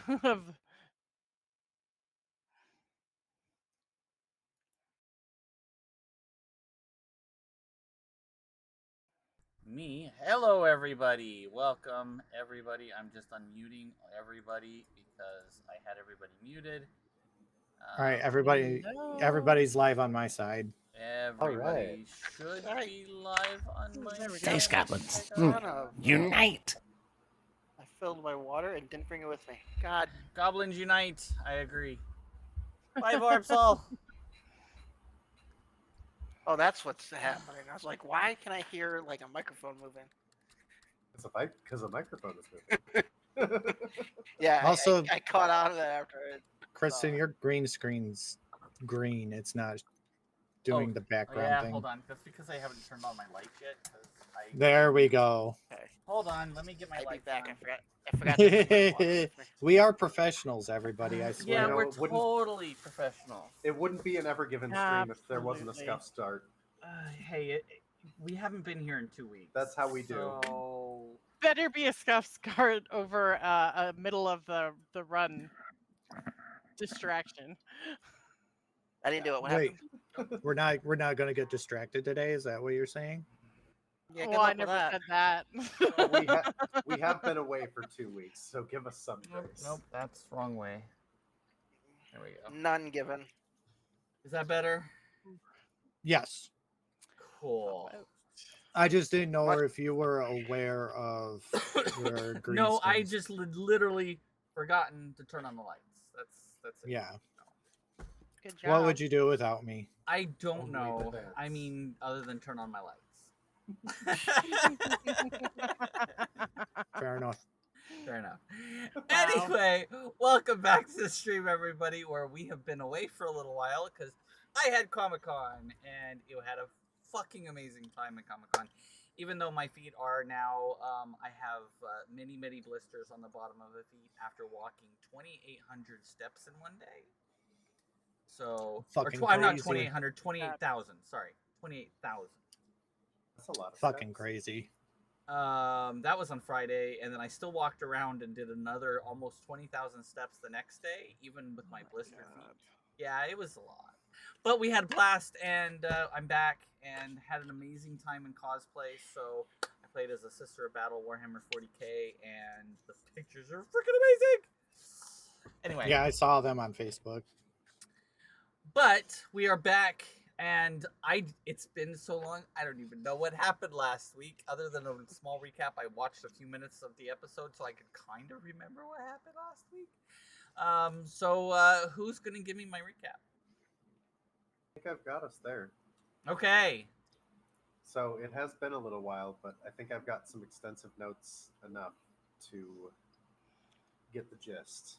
of Me. Hello, everybody. Welcome, everybody. I'm just unmuting everybody because I had everybody muted. All right, everybody. Everybody's live on my side. Everybody should be live on my There we go. Space side. goblins, Son of unite! I filled my water and didn't bring it with me. God. Goblins unite. I agree. 5 orbs all. Oh, that's what's happening. I was like, why can I hear like a microphone moving? It's a mic because a microphone is moving. Yeah, Also- I caught on to that after it. Kristen, your green screen's green. It's not doing the background yeah, thing. hold on. That's because I haven't turned on my light yet. There we go. Okay. Hold on. Let me get my I'll be light back. on. I forgot to bring my water with me. We are professionals, everybody. I Yeah, swear. know, we're it wouldn't- totally professional. It wouldn't be an Evergiven stream if there wasn't a Absolutely. scuff start. Hey, we haven't been here in 2 weeks. That's how we do. So better be a scuff scarred over a middle of the run distraction. I didn't do it. What Wait, happened? we're not going to get distracted today. Is that what you're saying? Yeah, Well, I never said that. We have been away for 2 weeks, so give us some grace. Nope, that's wrong way. There we go. None given. Is that better? Yes. Cool. I just didn't know What? if you were aware of your green No, I screens. just literally forgotten to turn on the lights. That's it. Yeah. Good job. What would you do without me? I don't Only know. the dance. I mean, other than turn on my lights. Fair enough. Fair enough. Anyway, welcome back to the stream, everybody, where we have been away for a little while because I had Comic-Con and it had a fucking amazing time at Comic-Con. Even though my feet are now, I have many, many blisters on the bottom of the feet after walking 2,800 steps in one day. So, Fucking I'm not crazy. 2,800, 28,000. Sorry, 28,000. That's a lot of Fucking steps. crazy. That was on Friday, and then I still walked around and did another almost 20,000 steps the next day, even with my blistered feet. Yeah, it was a lot. But we had a blast, and I'm back and had an amazing time in cosplay. So I played as a Sister of Battle Warhammer 40k, and the pictures are freaking amazing. Anyway. Yeah, I saw them on Facebook. But we are back, and it's been so long, I don't even know what happened last week. Other than a small recap, I watched a few minutes of the episode so I could kind of remember what happened last week. So who's going to give me my recap? I think I've got us there. Okay. So it has been a little while, but I think I've got some extensive notes enough to get the gist.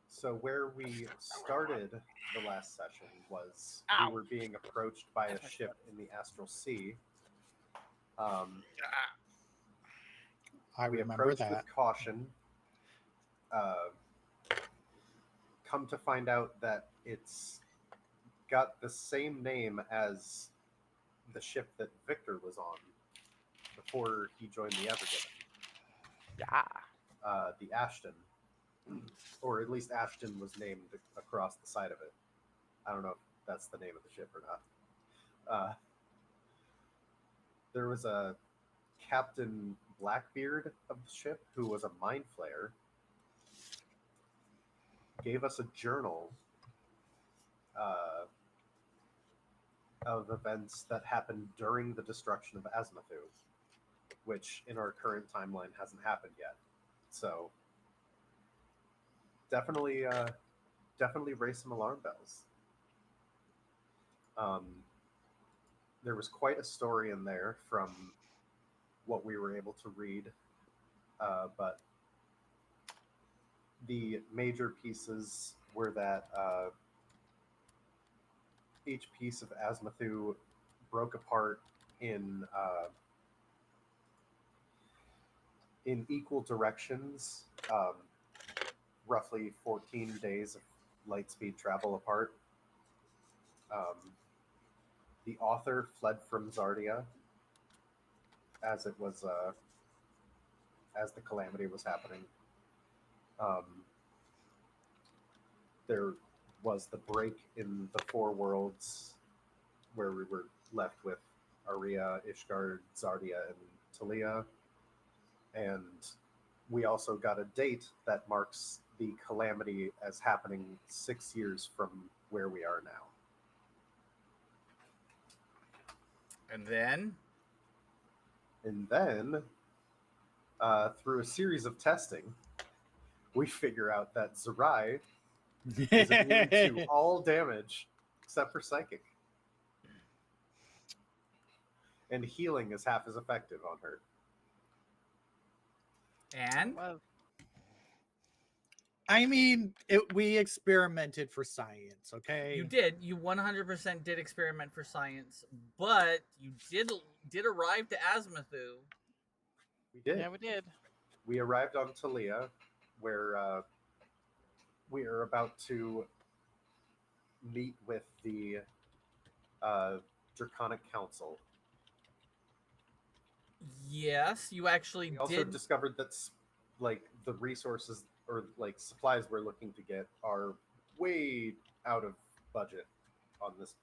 So where we started the last session was we were being approached by a ship in the Astral Sea. I We remember approached that. with caution. Come to find out that it's got the same name as the ship that Victor was on before he joined the Evergiven. Yeah. The Ashton. Or at least Ashton was named across the side of it. I don't know if that's the name of the ship or not. There was a Captain Blackbeard of the ship who was a mind flayer. Gave us a journal of events that happened during the destruction of Azmathu, which in our current timeline hasn't happened yet. So definitely raise some alarm bells. There was quite a story in there from what we were able to read, but the major pieces were that each piece of Azmathu broke apart in equal directions, roughly 14 days of light speed travel apart. The author fled from Zardia as it was as the calamity was happening. Um, there was the break in the four worlds where we were left with Aria, Ishgard, Zardia, and Talia. And we also got a date that marks the calamity as happening 6 years from where we are now. And then? And then, through a series of testing, we figure out that Zerai is immune to all damage except for psychic. And healing is half as effective on her. And? Well, I mean, we experimented for science, okay? You did. You 100% did experiment for science, but you did arrive to Azmathu. We did. yeah, we did. We arrived on Talia, where we are about to meet with the Draconic Council. Yes, you actually We also did. discovered that like the resources or like supplies we're looking to get are way out of budget on this,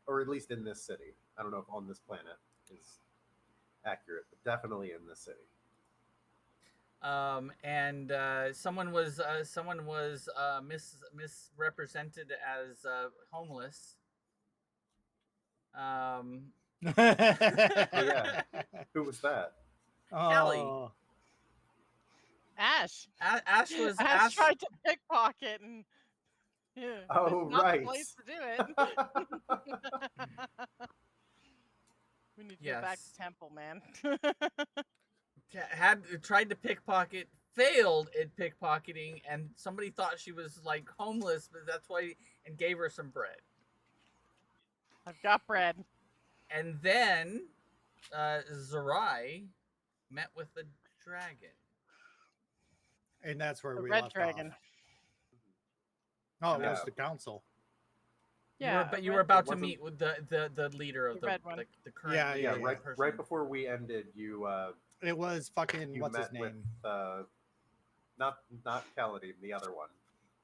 or at least in this city. I don't know if on this planet is accurate, but definitely in this city. And someone was misrepresented as homeless. Oh, yeah. Who was that? Kelly. Oh. Ash. Ash was Ash tried to pickpocket and. Yeah, Oh, it's not right. the place to do it. We need to go back Yes. to Temple, man. Had tried to pickpocket, failed at pickpocketing, and somebody thought she was like homeless, but that's why, and gave her some bread. I've got bread. And then Zerai met with the dragon. And that's where The we red left dragon. off. Oh, it Yeah. was the council. Yeah, but a you were red- about to wasn't- meet with the leader of The red one. the current Yeah, leader Yeah, person. right before we ended, you It was fucking, you what's his met with name? not Kaladin, the other one.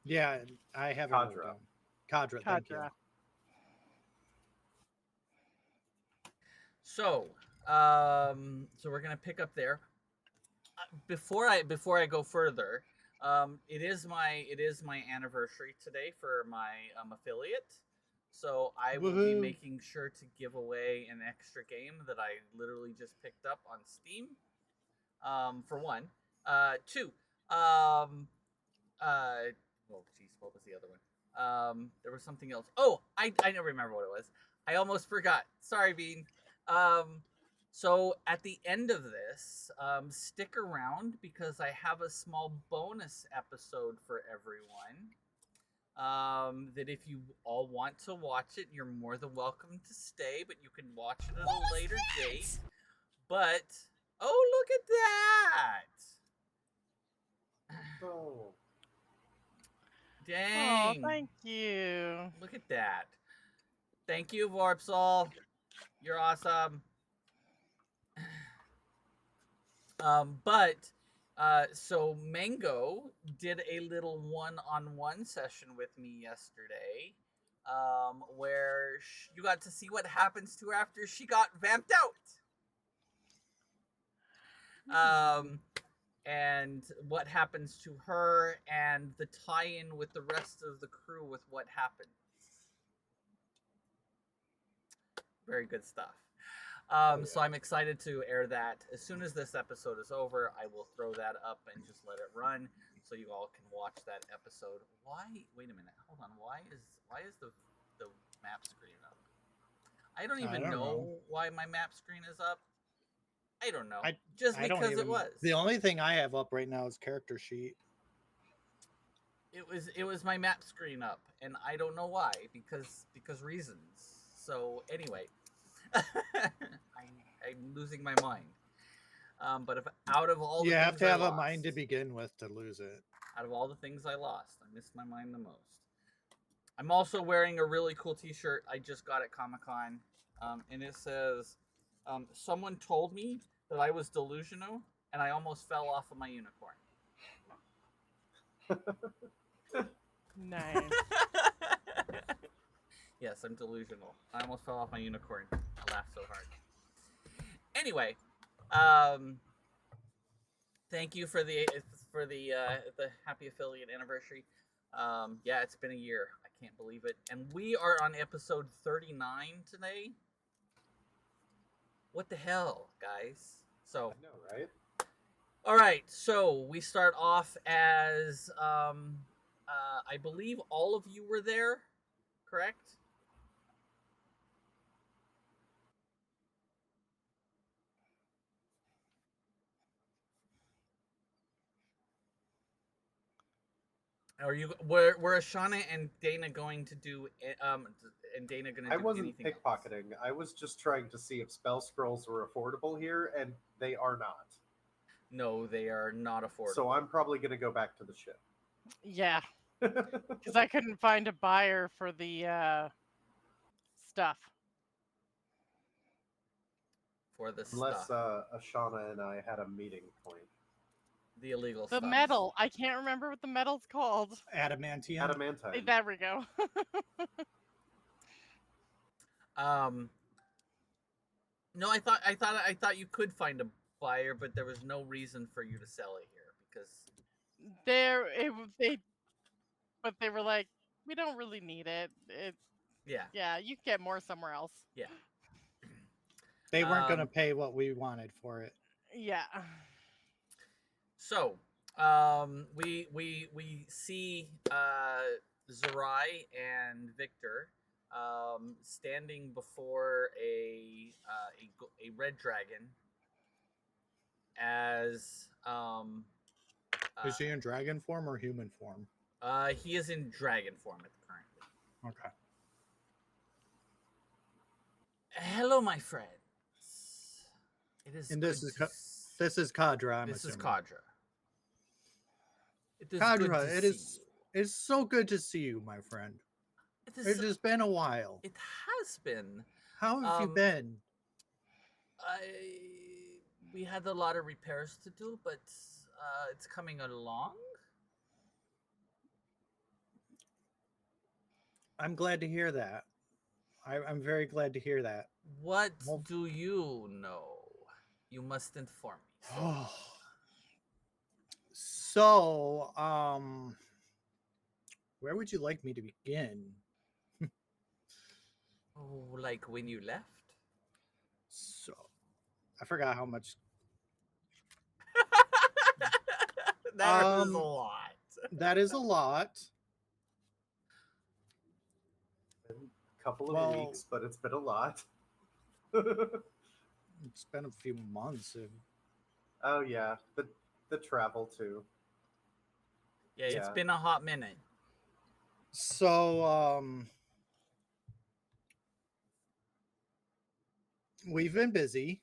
Yeah, I have it wrote Kadra. down. Kadra, thank you. Kadra. So we're gonna pick up there. Before I go further, it is my anniversary today for my affiliate. So I will be Woohoo. making sure to give away an extra game that I literally just picked up on Steam. For one, two. Oh, jeez, what was the other one? There was something else. Oh, I don't remember what it was. I almost forgot. Sorry, Bean. So at the end of this, stick around because I have a small bonus episode for everyone. That if you all want to watch it, you're more than welcome to stay, but you can watch it at a later date. But oh, look at that! Oh, Dang! Oh, thank you. Look at that! Thank you, Vorpsol. You're awesome. So Mango did a little one-on-one session with me yesterday, where you got to see what happens to her after she got vamped out. And what happens to her, and the tie-in with the rest of the crew with what happens. Very good stuff. yeah. So I'm excited to air that. As soon as this episode is over, I will throw that up and just let it run so you all can watch that episode. Why? Wait a minute. Hold on. Why is the map screen up? I don't even know why my map screen is up. I don't know. Just I don't because it even- was. The only thing I have up right now is character sheet. It was my map screen up, and I don't know why, because reasons. So anyway, I'm losing my mind. But if out of all You the have things to I have a lost, mind to begin with to lose it. out of all the things I lost, I missed my mind the most. I'm also wearing a really cool T-shirt I just got at Comic-Con, and it says, "Someone told me that I was delusional, and I almost fell off of my unicorn." Nice. Yes, I'm delusional. I almost fell off my unicorn. I laughed so hard. Anyway, thank you for the happy affiliate anniversary. Yeah, it's been a year. I can't believe it. And we are on episode 39 today. What the hell, guys? So, I know, right? all right. So we start off as I believe all of you were there, correct? Are you were Ashana and Dana going to do and Dana going to do I wasn't anything else? pickpocketing. I was just trying to see if spell scrolls were affordable here, and they are not. No, they are not affordable. So I'm probably going to go back to the ship. Yeah, because I couldn't find a buyer for the stuff. For the Unless stuff, Ashana and I had a meeting point. the illegal The stuff. metal. I can't remember what the metal's called. Adamantium. Adamantine. There we go. No, I thought you could find a buyer, but there was no reason for you to sell it here because But they were like, we don't really need it. Yeah, you can get more somewhere else. Yeah. They weren't going to pay what we wanted for it. Yeah. So, we see Zerai and Victor standing before a red dragon as Is he in dragon form or human form? he is in dragon form currently. Okay. Hello, my friends. It is. And this is Kadra. This is assuming. Kadra. It is Kadra, it's so good to see you, my friend. It has been a while. It has been. How have you been? We had a lot of repairs to do, but it's coming along. I'm glad to hear that. I'm very glad to hear that. What do you know? You must inform me. So, where would you like me to begin? Oh, like when you left? So, I forgot how much. That is a lot. That is a lot. A couple of weeks, but it's been a lot. It's been a few months. Oh yeah, the travel too. Yeah, it's been a hot minute. So, we've been busy.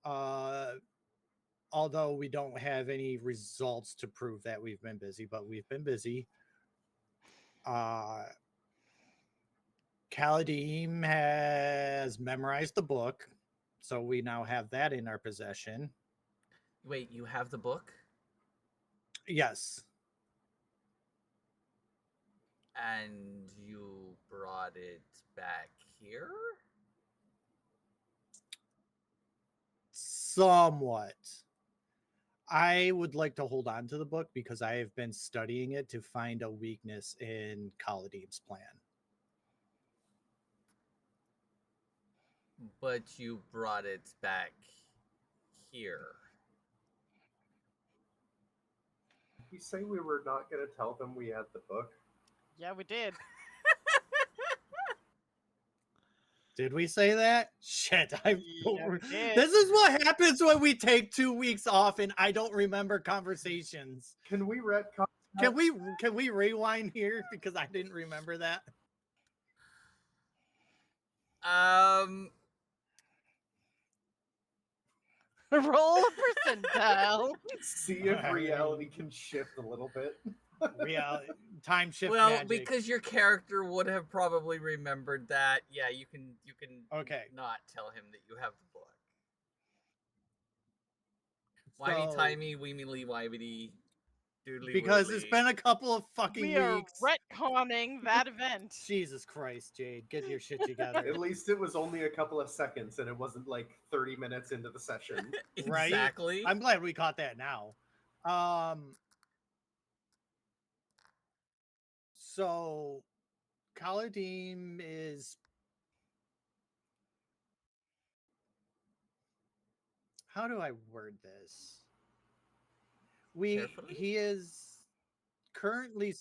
Although we don't have any results to prove that we've been busy, but we've been busy. Kaladim has memorized the book, so we now have that in our possession. Wait, you have the book? Yes. And you brought it back here? Somewhat. I would like to hold on to the book because I have been studying it to find a weakness in Kaladim's plan. But you brought it back here. Did we say we were not going to tell them we had the book? Yeah, we did. Did we say that? Shit, Yeah, we did. This is what happens when we take 2 weeks off and I don't remember conversations. Can we retcon? Can we rewind here because I didn't remember that? Roll a percentile. See if reality can shift a little bit. Time shift. Well, magic. because your character would have probably remembered that. Yeah, you can Okay. not tell him that you have the book. So- Wimey timey, weemily wibety. Doodly because it's woodly. been a couple of fucking We are weeks. retconning that event. Jesus Christ, Jade, get your shit At together. least it was only a couple of seconds, and it wasn't like 30 minutes into the session. Right? Exactly. I'm glad we caught that now. So Kaladim is, how do I word this? Carefully? He is currently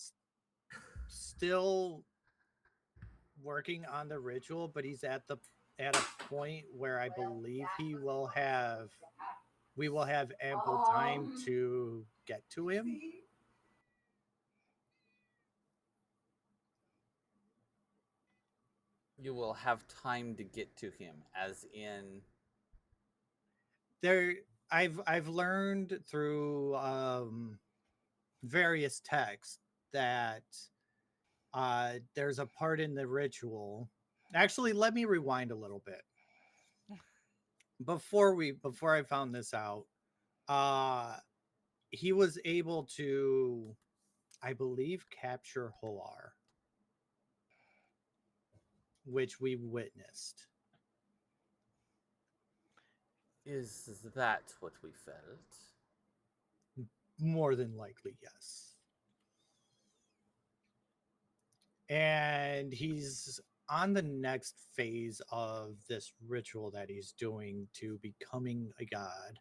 still working on the ritual, but he's at a point where I believe we will have ample time to get to him. You will have time to get to him, as in I've learned through various texts that there's a part in the ritual. Actually, let me rewind a little bit. Before I found this out, he was able to, I believe, capture Hoar, which we witnessed. is that what we felt? More than likely, yes. And he's on the next phase of this ritual that he's doing to becoming a god.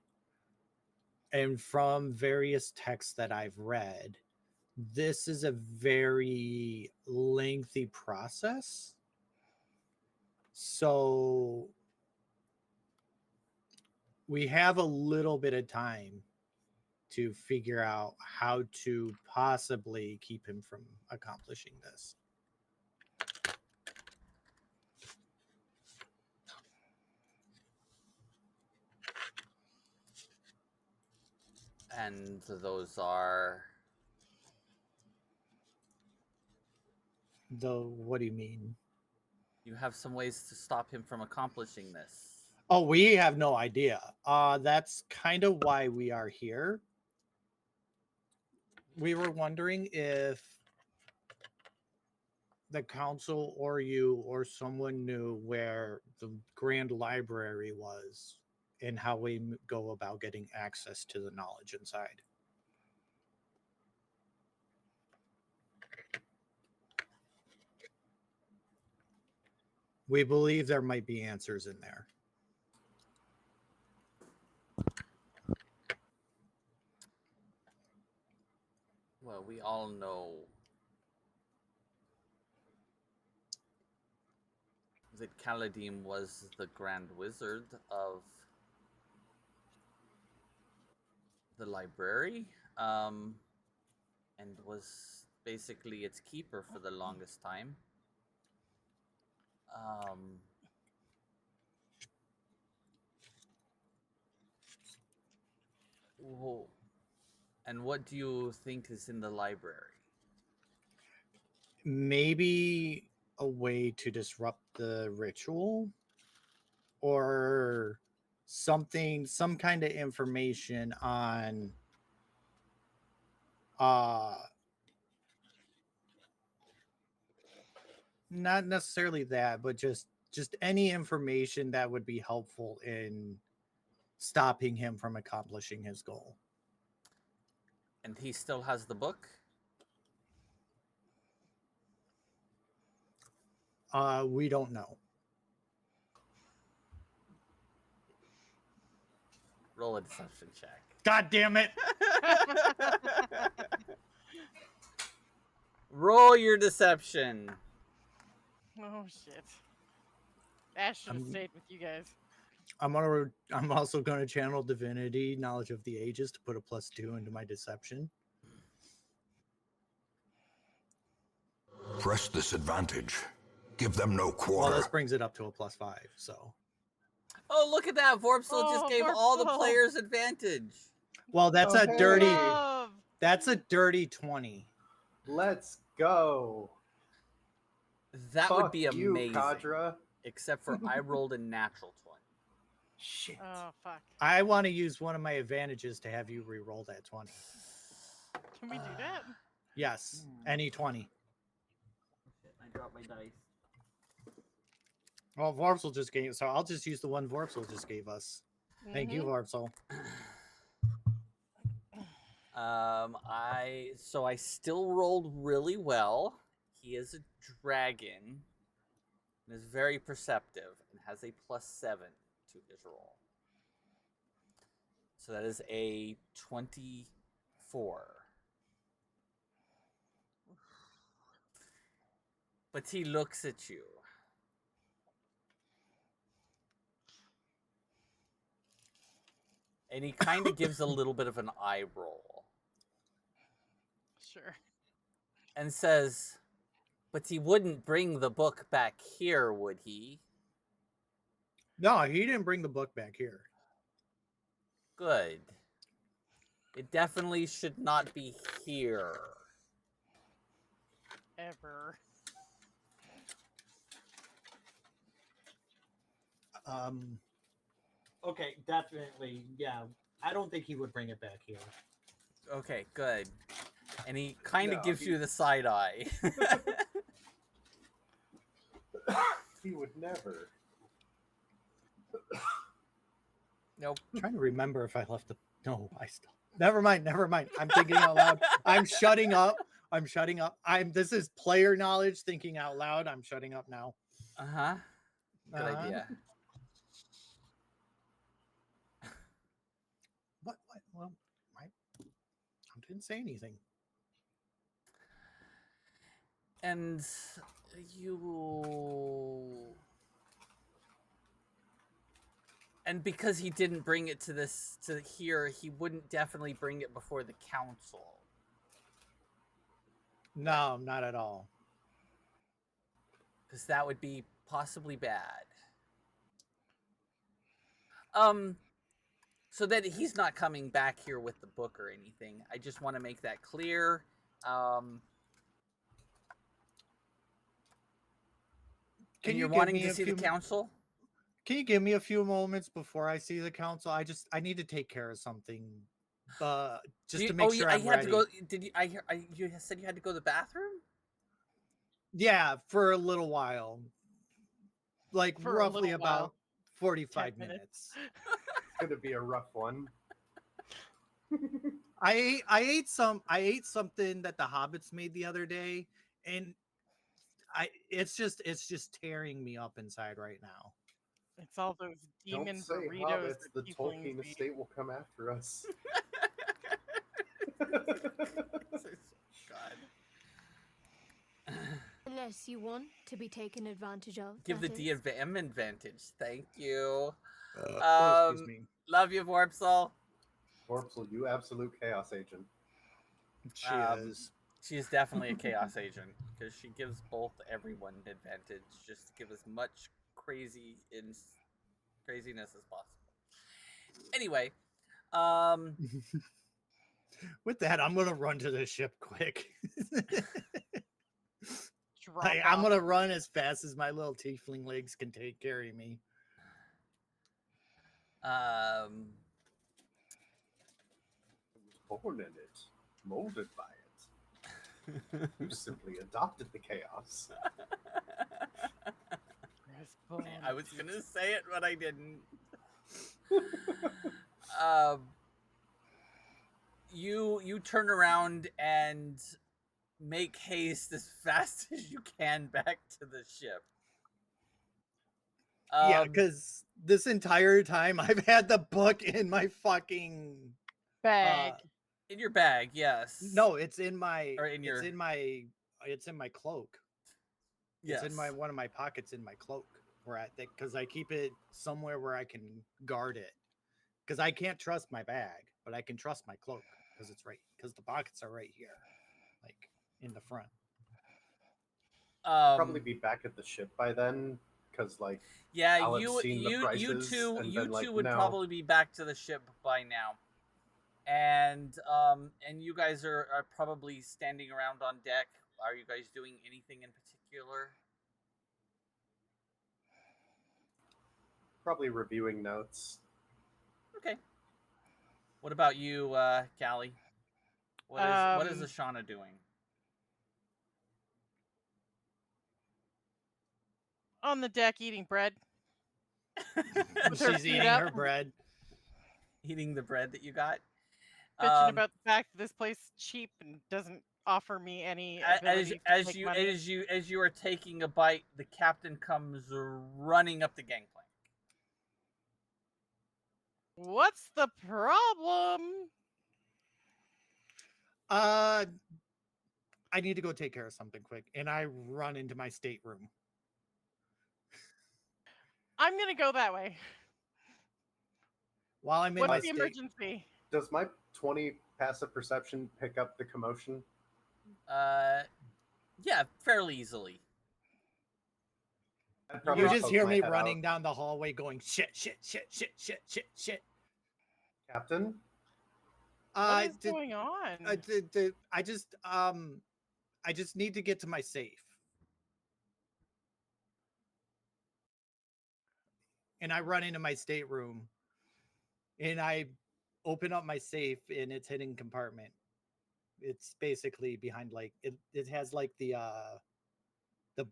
And from various texts that I've read, this is a very lengthy process. So we have a little bit of time to figure out how to possibly keep him from accomplishing this. And those are What do you mean? you have some ways to stop him from accomplishing this. Oh, we have no idea. That's kind of why we are here. We were wondering if the council or you or someone knew where the Grand Library was and how we go about getting access to the knowledge inside. We believe there might be answers in there. Well, we all know that Kaladim was the Grand Wizard of the library, and was basically its keeper for the longest time. Whoa. And what do you think is in the library? Maybe a way to disrupt the ritual, or some kind of information on not necessarily that, but just any information that would be helpful in stopping him from accomplishing his goal. And he still has the book? We don't know. Roll a deception check. God damn it. Roll your deception. Oh shit. Ash should have stayed with you guys. I'm also gonna channel divinity, knowledge of the ages, to put a +2 into my deception. Press this advantage. Give them no Well, quarter. this brings it up to a +5, so. Oh, look at that. Vorpsil just gave all the Vorpsil. players advantage. Well, that's a Okay. dirty. Love. That's a dirty 20. Let's go. That Fuck would be you, amazing. Kadra. Except for I rolled a natural 20. Shit. Oh fuck. I want to use one of my advantages to have you re-roll that 20. Can we do that? Yes, any 20. Shit, I dropped my dice. Well, Vorpsel just gave, so I'll just use the one Vorpsel just gave us. Thank you, Mhm. Vorpsel. I still rolled really well. He is a dragon and is very perceptive and has a +7 to his roll. So that is a 24. But he looks at you. And he kind of gives a little bit of an eye roll. Sure. And says, but he wouldn't bring the book back here, would he? No, he didn't bring the book back here. Good. It definitely should not be here. Ever. Okay, definitely. Yeah, I don't think he would bring it back here. Okay, good. And he kind of No, gives you the side eye. He would never. Nope. I'm trying to remember if I left the. No, I still. Never mind. I'm thinking out loud. I'm shutting up. This is player knowledge, thinking out loud. I'm shutting up now. Uh-huh. Good idea. What? Well, I didn't say anything. And you... And because he didn't bring it to here, he wouldn't definitely bring it before the council. No, not at all. Because that would be possibly bad. So that he's not coming back here with the book or anything. I just want to make that clear. Can you're you wanting to see the council? Can you give me a few moments before I see the council? I need to take care of something. Just to make sure I'm had ready. to go. Did you? You said you had to go to the bathroom? Yeah, for a little while. Like For a roughly little about while. 45 10 minutes. It's gonna be a rough one. I ate something that the hobbits made the other day, and it's just tearing me up inside right now. It's all those demon Don't say burritos hobbits. that The people Tolkien eat. estate will come after us. God. Unless you want to be taken advantage of. Give the that is. DM advantage. Thank you. Excuse me. Love you, Vorpsel. Vorpsel, you absolute chaos agent. She is. She is definitely a chaos agent because she gives both everyone advantage just to give as much craziness as possible. Anyway, With that, I'm gonna run to the ship quick. Drop I'm off. gonna run as fast as my little tiefling legs can carry me. I was born in it, molded by it. You simply adopted the chaos. I was gonna say it, but I didn't. You turn around and make haste as fast as you can back to the ship. Yeah, because this entire time I've had the book in my fucking Bag. In your bag, yes. No, it's in my. Or in your. It's in my cloak. Yes. It's in one of my pockets in my cloak, where I think because I keep it somewhere where I can guard it. Because I can't trust my bag, but I can trust my cloak because the pockets are right here, like in the front. Probably be back at the ship by then, because like Alan's seen the prices, two would probably be back to the ship by now, and you guys are probably standing around on deck. Are you guys doing anything in particular? Probably reviewing notes. Okay. What about you, Callie? What is Ashana doing? On the deck eating bread. With her She's feet eating up. her bread. Eating the bread that you got. Bitching about the fact that this place is cheap and doesn't offer me any ability to make money. As you are taking a bite, the captain comes running up the gangplank. What's the problem? I need to go take care of something quick, and I run into my stateroom. I'm gonna go that way. While I'm in my What's the emergency? Does my 20 passive perception pick up the commotion? Yeah, fairly easily. You just hear me running down the hallway going, shit, shit, shit, shit, shit, shit, shit. Captain? What is going on? I just need to get to my safe. And I run into my stateroom and I open up my safe in its hidden compartment. It's basically behind like it has like the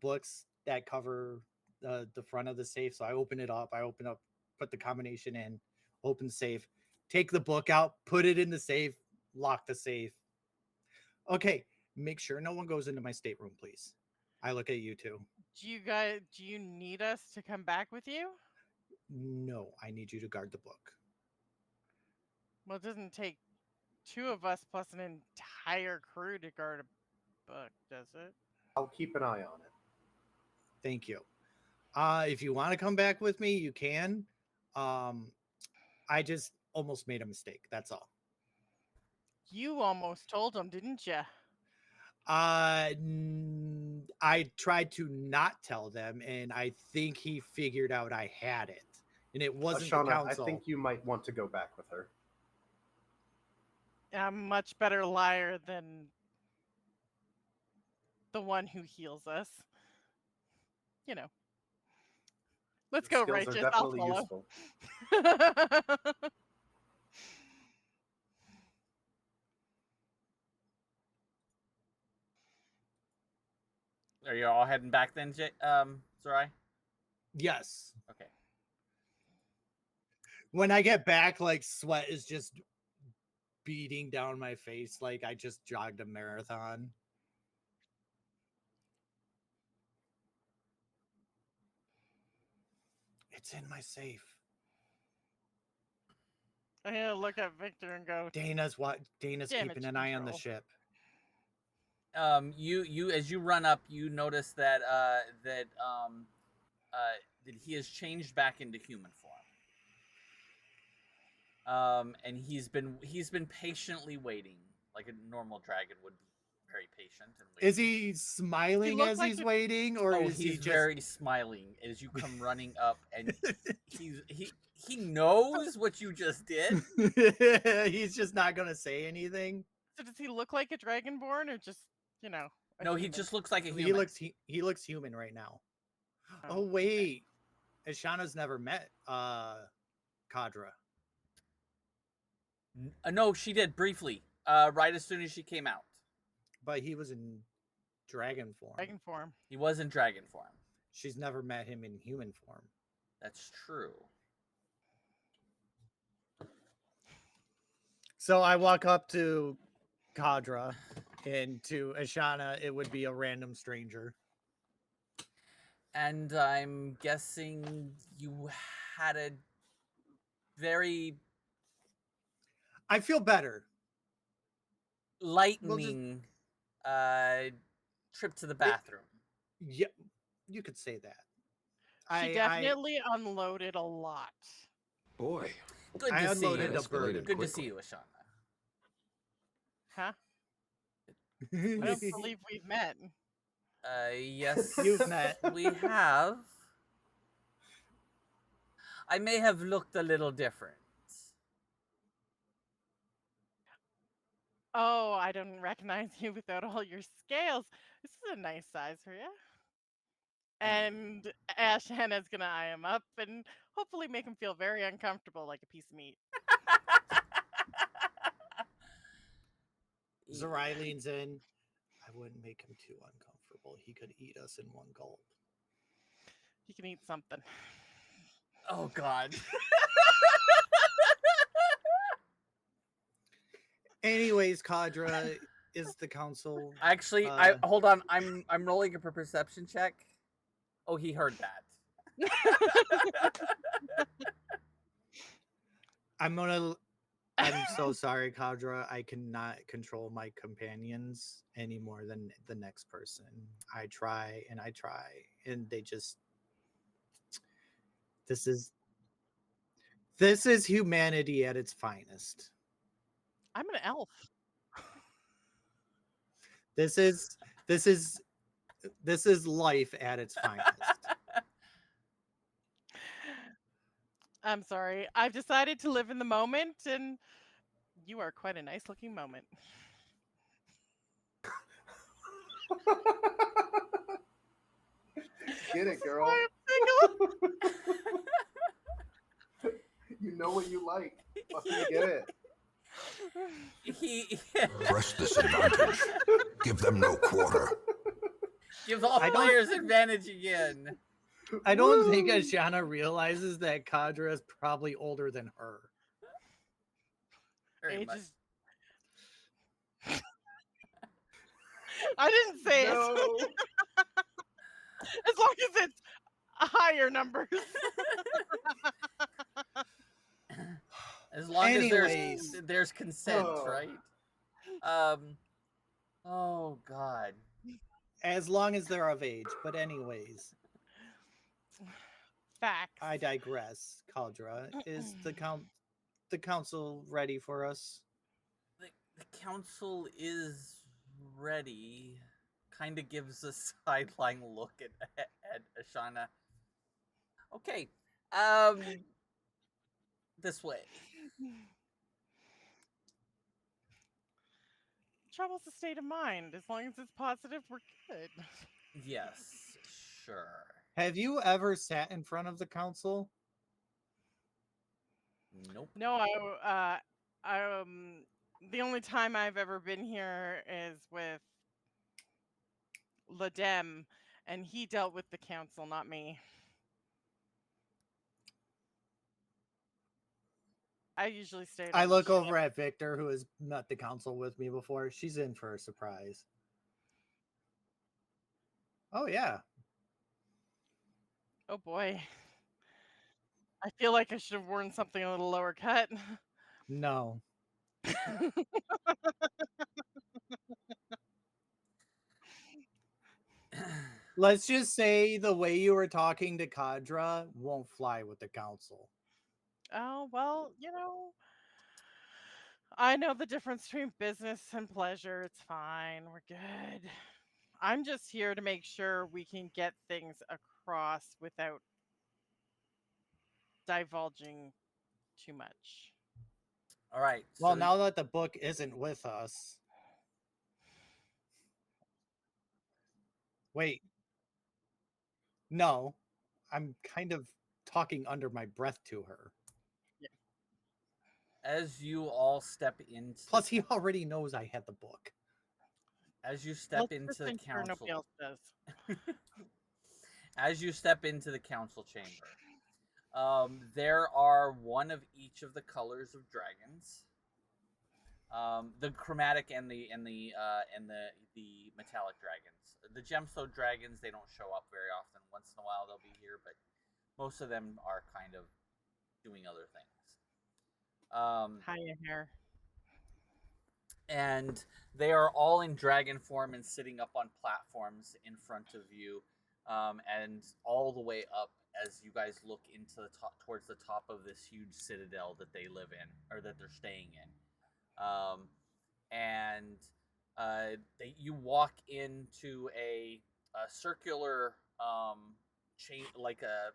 books that cover the front of the safe. So I open it up, put the combination in, open the safe, take the book out, put it in the safe, lock the safe. Okay, make sure no one goes into my stateroom, please. I look at you two. Do you need us to come back with you? No, I need you to guard the book. Well, it doesn't take two of us plus an entire crew to guard a book, does it? I'll keep an eye on it. Thank you. If you want to come back with me, you can. I just almost made a mistake. That's all. You almost told him, didn't you? I tried to not tell them, and I think he figured out I had it, and it wasn't Ashana, the council. I think you might want to go back with her. I'm a much better liar than the one who heals us. You know. Let's go, Skills Righteous. are I'll definitely follow. useful. Are you all heading back then, Sarai? Yes. Okay. When I get back, like sweat is just beating down my face, like I just jogged a marathon. It's in my safe. I'm gonna look at Victor and go, Dana's Damage keeping an eye on the control. ship. You as you run up, you notice that that he has changed back into human form. And he's been patiently waiting, like a normal dragon would be, very patient and waiting. Is he smiling as he's waiting, or is he he's just very smiling as you come running up, and he knows what you just did. He's just not gonna say anything. So does he look like a dragonborn or just, you know? No, he human? just looks like a human. He looks human right now. Oh wait, Ashana's never met Kadra. No, she did briefly. Right as soon as she came out. But he was in dragon form. Dragon form. He was in dragon form. She's never met him in human form. That's true. So I walk up to Kadra, and to Ashana, it would be a random stranger. And I'm guessing you had a very... I feel better. Lightning trip to the bathroom. Yeah, you could say that. She definitely unloaded a lot. Boy. Good I to see you. unloaded a burden. Good to see you, Ashana. Huh? I don't believe we've met. Yes, You've met. We have. I may have looked a little different. Oh, I don't recognize you without all your scales. This is a nice size for you. And Ashana's gonna eye him up and hopefully make him feel very uncomfortable like a piece of meat. Zerai leans in. I wouldn't make him too uncomfortable. He could eat us in one gulp. He can eat something. Oh God. Anyways, Kadra, is the council Actually, I hold on. I'm rolling a perception check. Oh, he heard that. I'm so sorry, Kadra. I cannot control my companions any more than the next person. I try, and they just. This is humanity at its finest. I'm an elf. This is life at its finest. I'm sorry. I've decided to live in the moment, and you are quite a nice looking moment. Get it, girl. Why I'm You know what you like. Fucking get it. Press this advantage. Give them no quarter. Give all players advantage again. I don't think Ashana realizes that Kadra is probably older than her. Very Age much. is- I didn't say it. No. As long as it's higher numbers. As long Anyways. as there's consent, right? Oh God. As long as they're of age. But anyways, Facts. I digress. Kadra, is the council ready for us? The council is ready. Kind of gives a sideline look at Ashana. Okay. This way. Trouble's a state of mind. As long as it's positive, we're good. Yes, sure. Have you ever sat in front of the council? Nope. No, the only time I've ever been here is with Ladem, and he dealt with the council, not me. I usually stayed. I on look ship. over at Victor, who has met the council with me before. She's in for a surprise. Oh, yeah. Oh boy. I feel like I should have worn something a little lower cut. No. Let's just say the way you were talking to Kadra won't fly with the council. Oh, well, I know the difference between business and pleasure. It's fine. We're good. I'm just here to make sure we can get things across without divulging too much. All right. Well, so now that the book isn't with us. Wait. No. I'm kind of talking under my breath to her. as you all step into Plus, he already knows I had the book. as you step Let's into just the ensure nobody council else does. as you step into the council chamber, there are one of each of the colors of dragons. The chromatic and the metallic dragons. The gemstone dragons, they don't show up very often. Once in a while they'll be here, but most of them are kind of doing other things. Hiya here. And they are all in dragon form and sitting up on platforms in front of you, and all the way up as you guys look into the top, towards the top of this huge citadel that they live in, or that they're staying in. You walk into a circular like a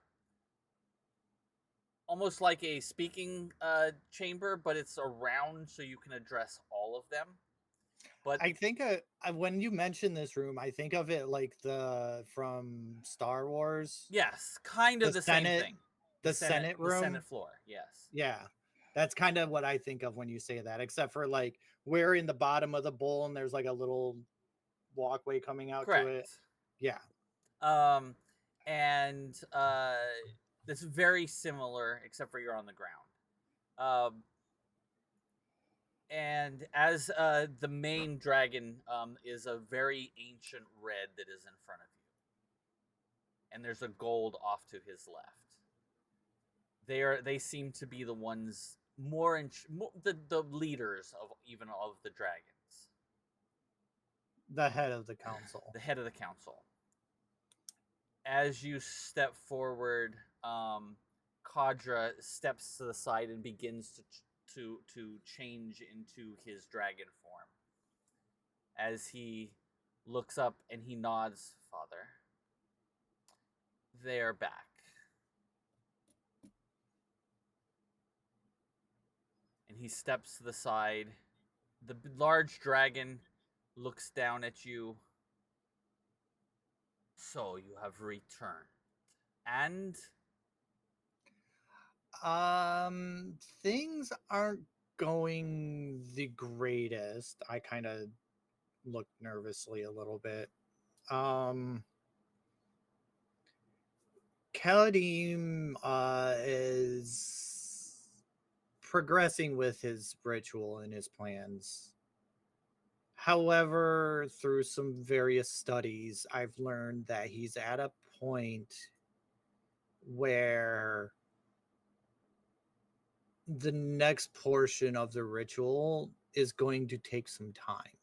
almost like a speaking chamber, but it's around so you can address all of them. But I think when you mention this room, I think of it like from Star Wars. yes, kind of the same thing. The Senate room. The Senate floor, yes. Yeah. That's kind of what I think of when you say that, except for like we're in the bottom of the bowl and there's like a little walkway coming out to it. Correct. Yeah. And it's very similar, except for you're on the ground. And as the main dragon is a very ancient red that is in front of you, and there's a gold off to his left. They seem to be the ones more the leaders of even of the dragons. The head of the council. The head of the council. As you step forward, Kadra steps to the side and begins to change into his dragon form. As he looks up and he nods, Father. They're back. And he steps to the side. The large dragon looks down at you. So you have returned. And things aren't going the greatest. I kind of look nervously a little bit. Kaladim is progressing with his ritual and his plans. However, through some various studies, I've learned that he's at a point where the next portion of the ritual is going to take some time.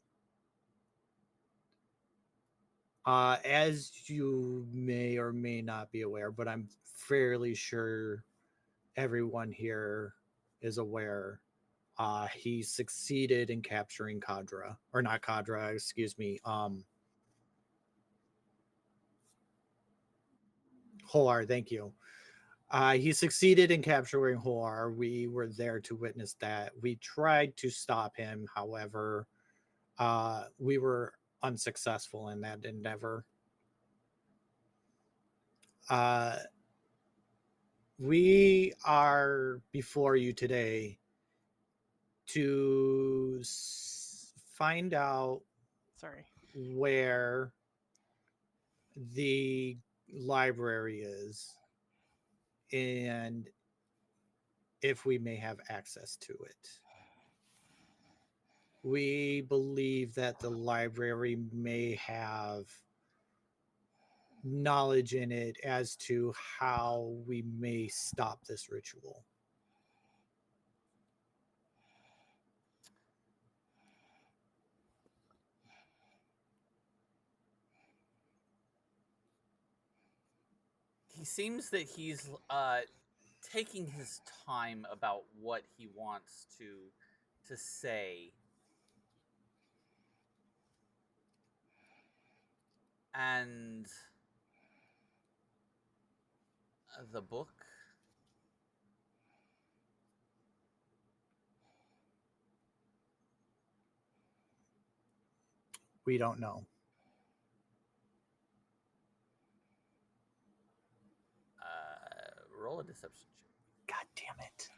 As you may or may not be aware, but I'm fairly sure everyone here is aware, he succeeded in capturing Kadra, or not Kadra, excuse me, Hoar, thank you. He succeeded in capturing Hoar. We were there to witness that. We tried to stop him, however, we were unsuccessful in that endeavor. We are before you today to find out where the library is and if we may have access to it. We believe that the library may have knowledge in it as to how we may stop this ritual. he seems that he's taking his time about what he wants to say. And the book? We don't know. Roll a deception check. God damn it.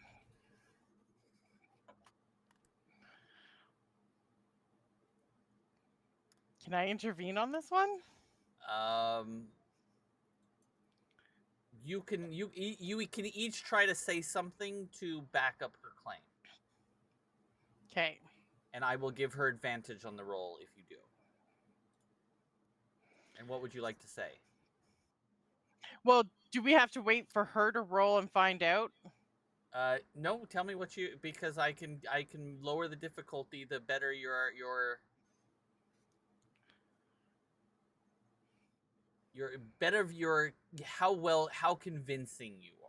Can I intervene on this one? You can each try to say something to back up her claim. Okay. And I will give her advantage on the roll if you do. And what would you like to say? Well, do we have to wait for her to roll and find out? No, tell me what you, because I can lower the difficulty the better your how convincing you are.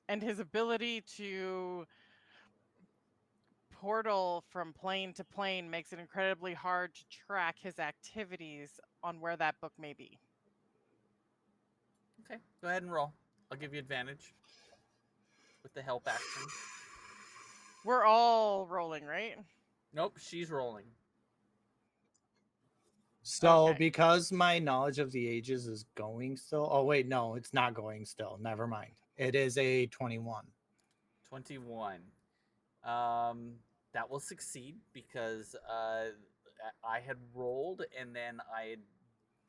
And his ability to portal from plane to plane makes it incredibly hard to track his activities on where that book may be. Okay, go ahead and roll. I'll give you advantage with the help action. We're all rolling, right? Nope, she's rolling. So Okay. because my knowledge of the ages is going still. Oh wait, no, it's not going still. Never mind. It is a 21. 21. That will succeed because I had rolled and then I had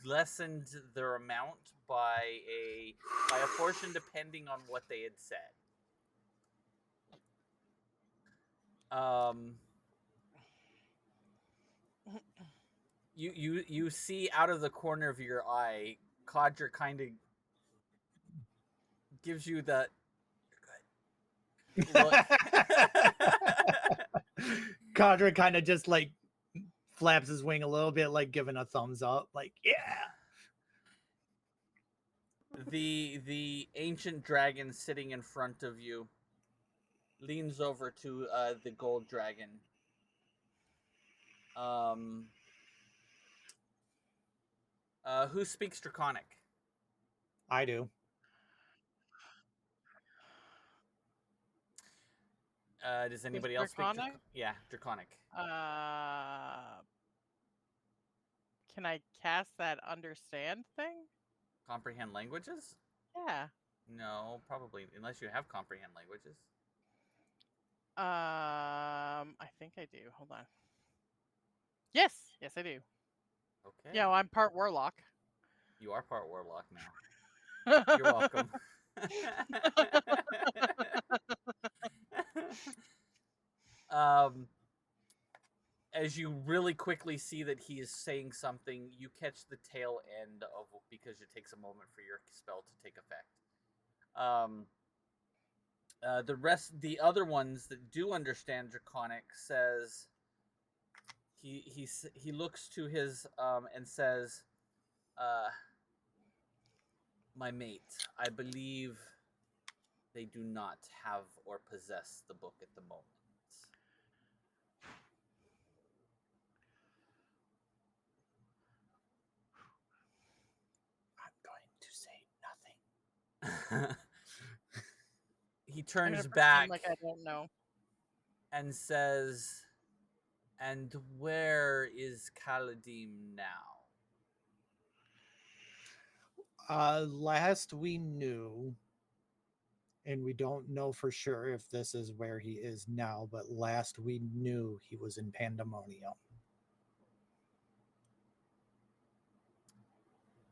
lessened their amount by a portion depending on what they had said. You see out of the corner of your eye, Codger kind of gives you the look. Cadre kind of just like flaps his wing a little bit, like giving a thumbs up, like yeah. The ancient dragon sitting in front of you leans over to the gold dragon. Who speaks Draconic? I do. Does anybody else speak Draconic? Draconic? Can I cast that understand thing? Comprehend languages? Yeah. No, probably unless you have comprehend languages. I think I do. Hold on. Yes, I do. Okay. Yeah, well, I'm part warlock. You are part warlock now. You're welcome. As you really quickly see that he is saying something, you catch the tail end of, because it takes a moment for your spell to take effect. The other ones that do understand Draconic says he looks to his and says, my mate, I believe they do not have or possess the book at the moment. I'm going to say nothing. He I'm turns gonna back pretend like I don't know. and says, and where is Kaladim now? Last we knew, and we don't know for sure if this is where he is now, but last we knew he was in Pandemonium.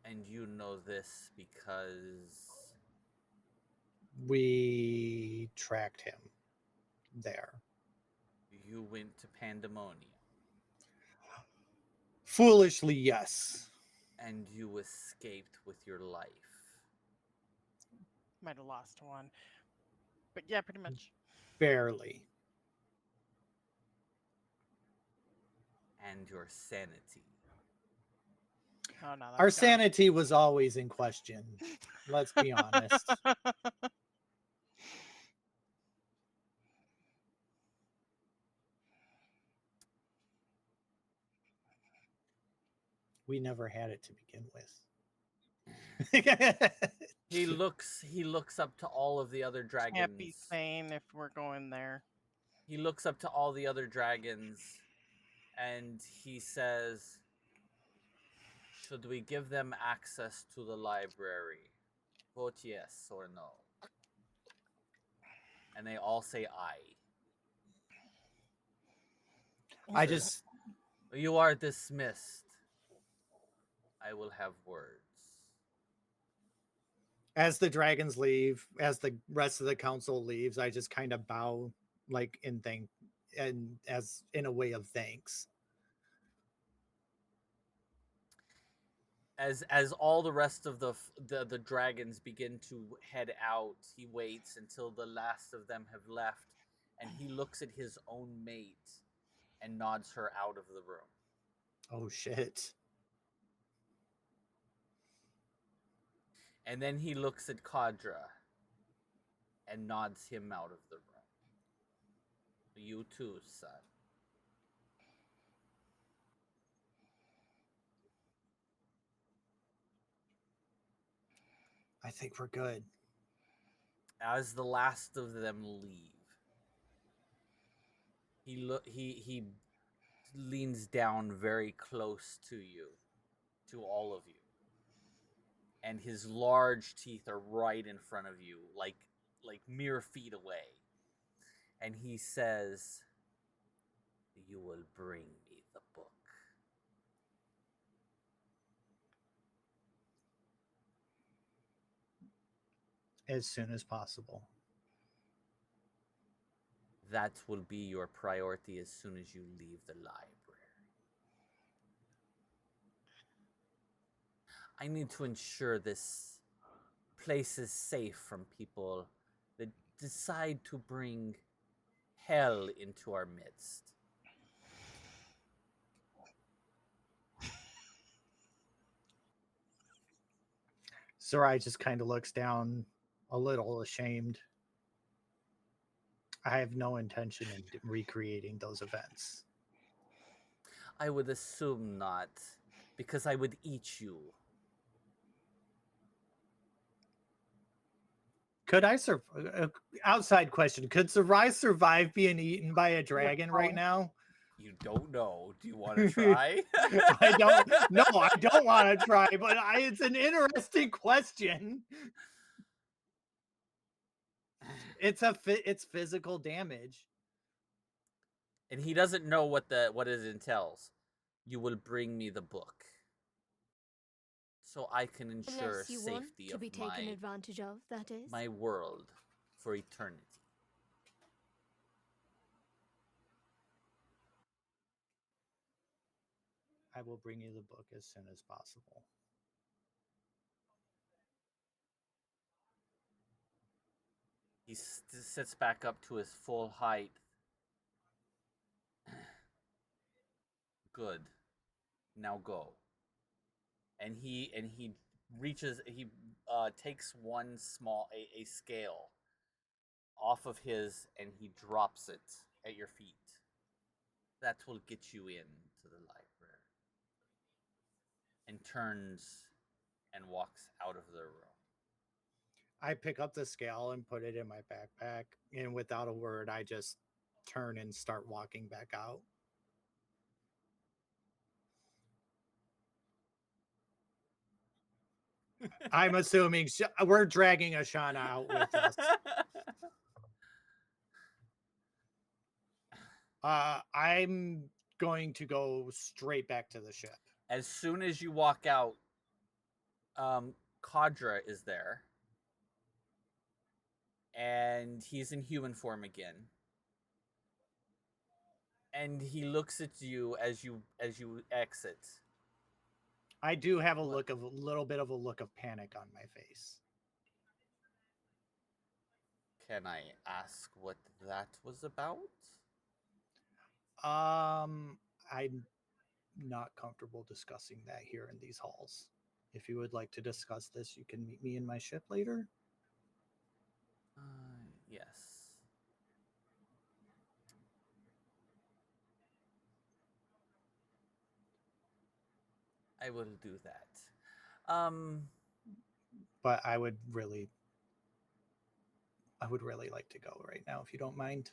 And you know this because We tracked him there. you went to Pandemonium. Foolishly, yes. And you escaped with your life. Might have lost one. But yeah, pretty much. Barely. And your sanity. Oh no, Our that's gone. sanity was always in question. Let's be honest. We never had it to begin with. He looks up to all of the other dragons. Can't be sane if we're going there. He looks up to all the other dragons and he says, should we give them access to the library? Vote yes or no. And they all say aye. I just... You are dismissed. I will have words. As the dragons leave, as the rest of the council leaves, I just kind of bow, like in thank, and as in a way of thanks. As all the rest of the dragons begin to head out, he waits until the last of them have left, and he looks at his own mate and nods her out of the room. Oh shit. And then he looks at Kadra and nods him out of the room. You too, son. I think we're good. As the last of them leave, he leans down very close to you, to all of you, and his large teeth are right in front of you, like mere feet away. And he says, "You will bring me the book." As soon as possible. That will be your priority as soon as you leave the library. I need to ensure this place is safe from people that decide to bring hell into our midst. Sarai just kind of looks down, a little ashamed. I have no intention in recreating those events. I would assume not, because I would eat you. Could I survive? Outside question: could Sarai survive being eaten by a dragon right now? You don't know. Do you want to try? I don't. No, I don't want to try. But it's an interesting question. It's physical damage. And he doesn't know what it entails. You will bring me the book, so I can ensure Unless you want safety to of be taken advantage of, that is. my world for eternity. I will bring you the book as soon as possible. He sits back up to his full height. Good. Now go. And he reaches. He takes one small a scale off of his, and he drops it at your feet. That will get you into the library. And turns and walks out of the room. I pick up the scale and put it in my backpack, and without a word, I just turn and start walking back out. I'm assuming we're dragging Ashana out with us. I'm going to go straight back to the ship. As soon as you walk out, Kadra is there. And he's in human form again. And he looks at you as you exit. I do have a little bit of a look of panic on my face. Can I ask what that was about? I'm not comfortable discussing that here in these halls. If you would like to discuss this, you can meet me in my ship later. Yes. I will do that. But I would really like to go right now, if you don't mind.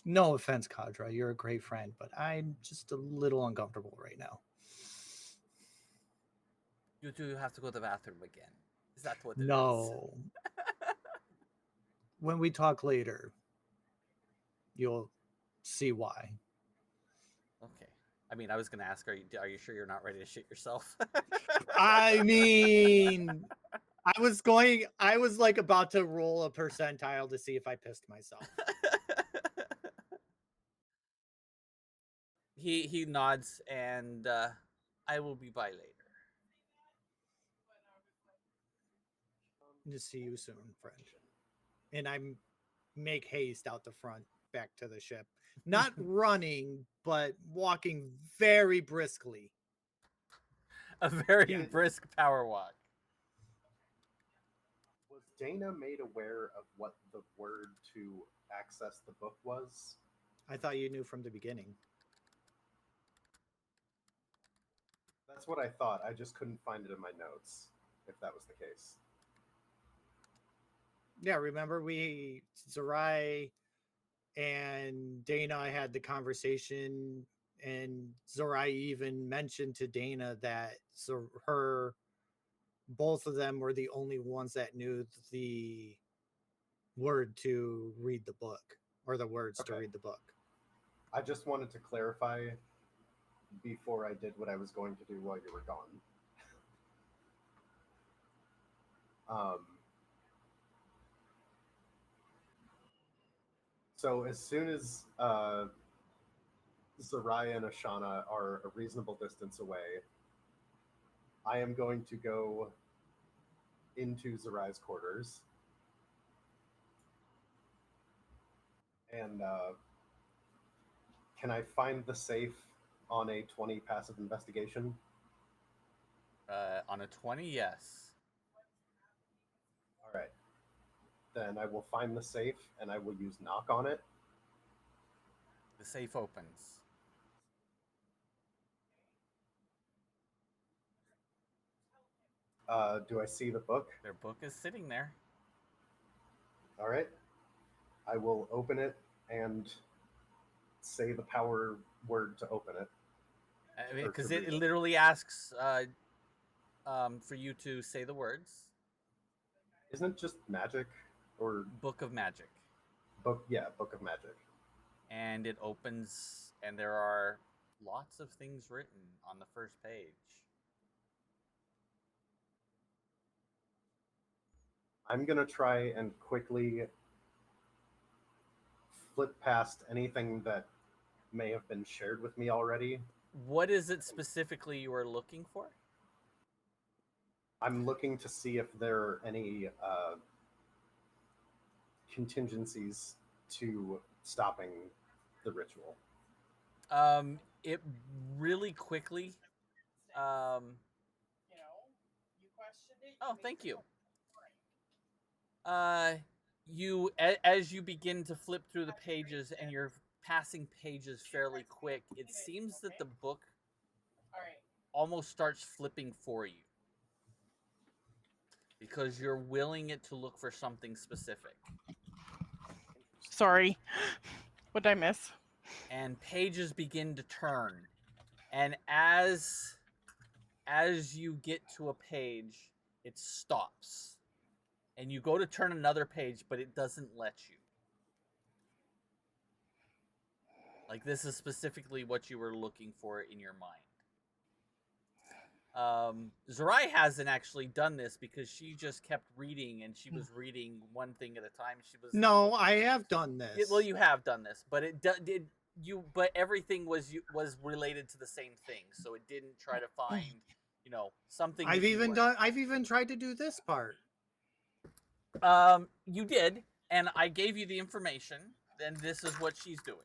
No offense, Kadra. You're a great friend, but I'm just a little uncomfortable right now. You do have to go to the bathroom again. Is that what it is? No. When we talk later, you'll see why. Okay. I mean, I was going to ask, are you sure you're not ready to shit yourself? I mean, I was like about to roll a percentile to see if I pissed myself. He nods, and I will be by later. To see you soon, friend. And I make haste out the front back to the ship. Not running, but walking very briskly. A very brisk power walk. Was Dana made aware of what the word to access the book was? I thought you knew from the beginning. That's what I thought. I just couldn't find it in my notes, if that was the case. Yeah, remember Zerai and Dana had the conversation, and Zerai even mentioned to Dana that both of them were the only ones that knew the word to read the book, or the words to Okay. read the book. I just wanted to clarify before I did what I was going to do while you were gone. So as soon as Zaraya and Ashana are a reasonable distance away, I am going to go into Zaraya's quarters and can I find the safe on a 20 passive investigation? On a 20, yes. All right. Then I will find the safe and I will use knock on it. The safe opens. Do I see the book? Their book is sitting there. All right. I will open it and say the power word to open it. Because to it read it. literally asks for you to say the words. Isn't it just magic or Book of Magic. book? Yeah, Book of Magic. And it opens, and there are lots of things written on the first page. I'm going to try and quickly flip past anything that may have been shared with me already. What is it specifically you are looking for? I'm looking to see if there are any contingencies to stopping the ritual. It really quickly. Oh, thank you. You as you begin to flip through the pages and you're passing pages fairly quick, it seems that the book almost starts flipping for you because you're willing it to look for something specific. Sorry. What did I miss? And pages begin to turn, and as you get to a page, it stops, and you go to turn another page, but it doesn't let you. Like, this is specifically what you were looking for in your mind. Zerai hasn't actually done this because she just kept reading, and she was reading one thing at a time. She was No, I have done this. well, you have done this, but but everything was related to the same thing, so it didn't try to find something. I've even tried to do this part. You did, and I gave you the information. Then this is what she's doing.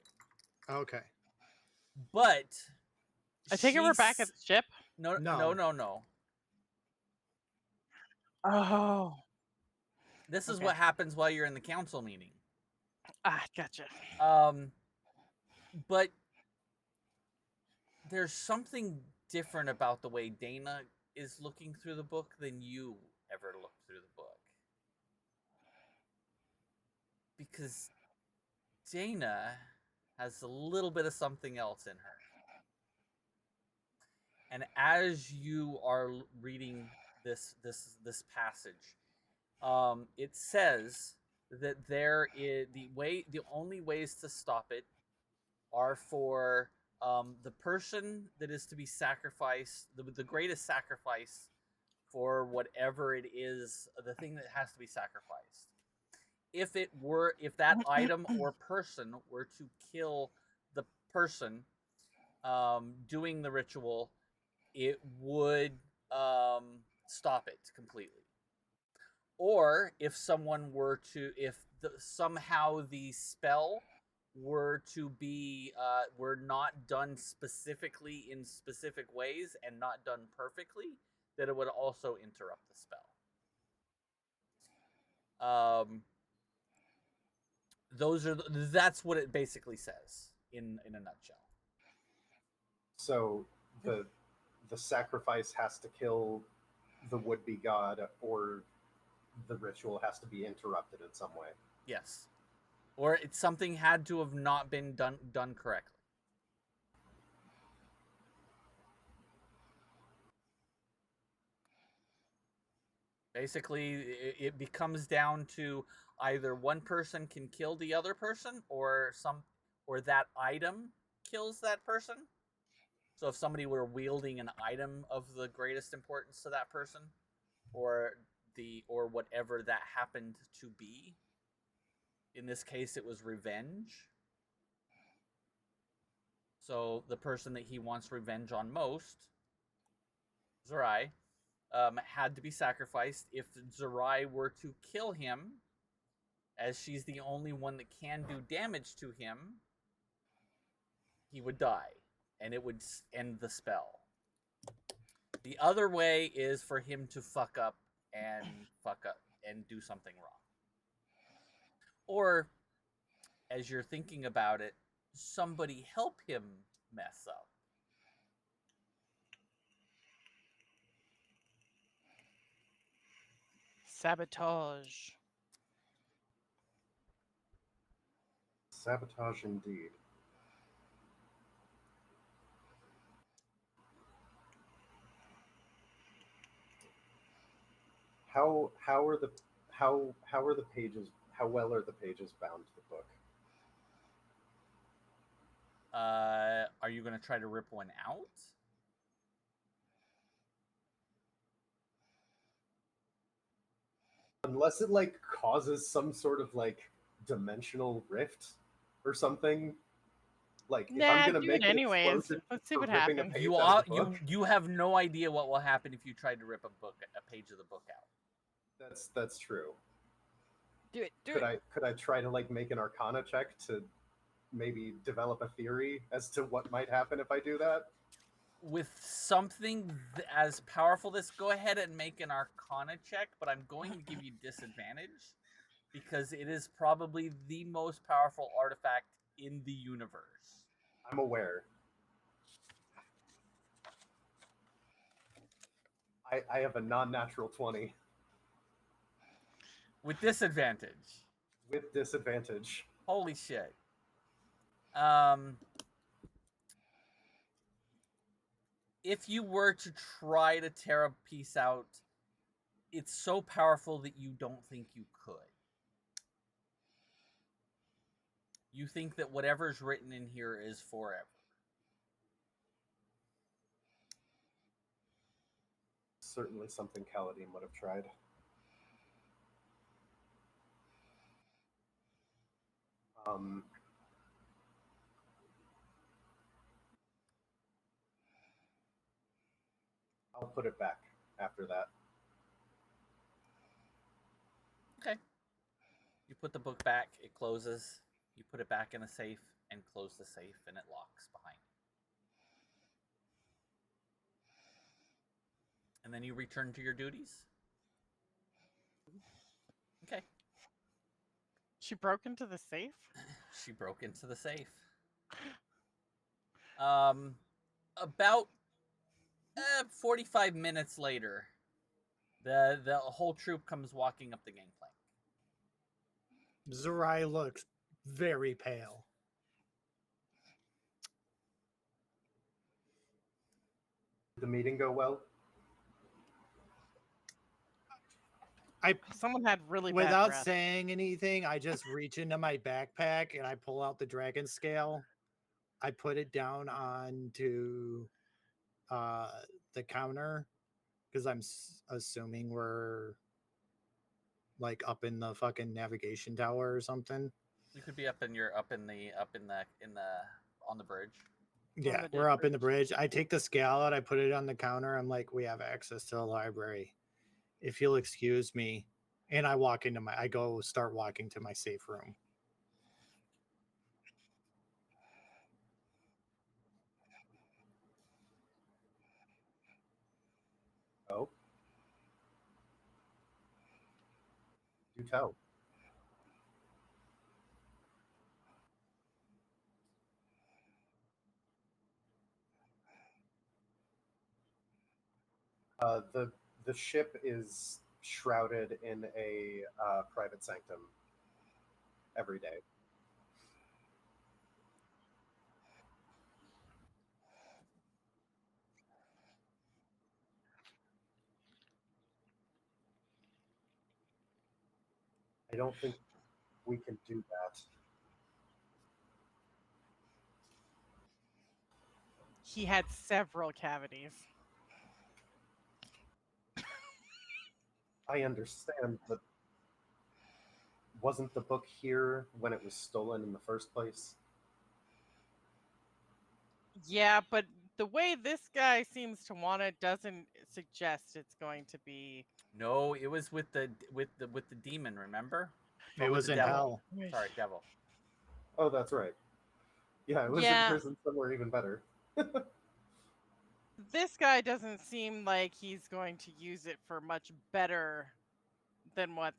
Okay. But I take it we're back at the ship. No. Oh. This is Okay. what happens while you're in the council meeting. Ah, gotcha. But there's something different about the way Dana is looking through the book than you ever looked through the book. Because Dana has a little bit of something else in her. And as you are reading this passage, it says that the only ways to stop it are for the person that is to be sacrificed, the greatest sacrifice for whatever it is, the thing that has to be sacrificed. If that item or person were to kill the person doing the ritual, it would stop it completely. Or if someone were to, somehow the spell were to be, were not done specifically in specific ways and not done perfectly, that it would also interrupt the spell. That's what it basically says in a nutshell. So the the sacrifice has to kill the would-be god, or the ritual has to be interrupted in some way. Yes. Or something had to have not been done correctly. Basically, it becomes down to either one person can kill the other person, or that item kills that person. So if somebody were wielding an item of the greatest importance to that person, or whatever that happened to be. In this case, it was revenge. So the person that he wants revenge on most, Zerai, had to be sacrificed. If Zerai were to kill him, as she's the only one that can do damage to him, he would die, and it would end the spell. The other way is for him to fuck up and do something wrong. Or, as you're thinking about it, somebody help him mess up. Sabotage. Sabotage indeed. How are the pages, how well are the pages bound to the book? Are you going to try to rip one out? Unless it like causes some sort of like dimensional rift or something. Like if I'm Nah, gonna do make it an anyways. explosion Let's see for what ripping a happens. page You out are of the book, you have no idea what will happen if you try to rip a page of the book out. that's true. Do it. Do Could it. I try to like make an Arcana check to maybe develop a theory as to what might happen if I do that? With something as powerful as this, go ahead and make an Arcana check, but I'm going to give you disadvantage because it is probably the most powerful artifact in the universe. I'm aware. I have a non-natural 20 With disadvantage. with disadvantage. Holy shit. If you were to try to tear a piece out, it's so powerful that you don't think you could. You think that whatever's written in here is forever. Certainly something Kaladin would have tried. I'll put it back after that. Okay. You put the book back, it closes. You put it back in a safe and close the safe, and it locks behind you. And then you return to your duties? Okay. She broke into the safe? She broke into the safe. About 45 minutes later, the whole troop comes walking up the gangplank. Zerai looks very pale. Did the meeting go well? Someone had really bad Without breath. saying anything, I just reach into my backpack and I pull out the dragon scale. I put it down onto the counter because I'm assuming we're like up in the fucking navigation tower or something. You could be on the bridge. Yeah, the we're up in the bridge. bridge. I take the scale out, I put it on the counter. I'm like, we have access to the library. If you'll excuse me. And I go start walking to my safe room. Oh. Do tell. The ship is shrouded in a private sanctum every day. I don't think we can do that. He had several cavities. I understand, but wasn't the book here when it was stolen in the first place? Yeah, but the way this guy seems to want it doesn't suggest it's going to be. No, it was with the demon. Remember? Or It with was the in devil. hell. Sorry, devil. Oh, that's right. Yeah, it was in Yeah. prison somewhere even better. This guy doesn't seem like he's going to use it for much better than what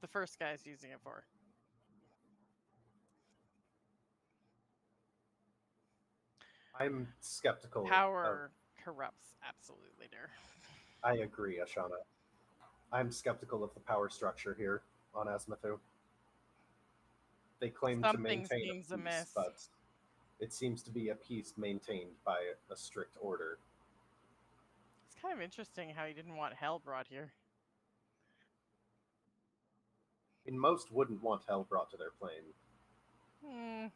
the first guy's using it for. I'm skeptical. Power corrupts, absolutely, there. I agree, Ashana. I'm skeptical of the power structure here on Azimuth. They claim to Something maintain seems a peace, amiss. but it seems to be a peace maintained by a strict order. It's kind of interesting how he didn't want hell brought here. I mean, most wouldn't want hell brought to their plane. Hmm.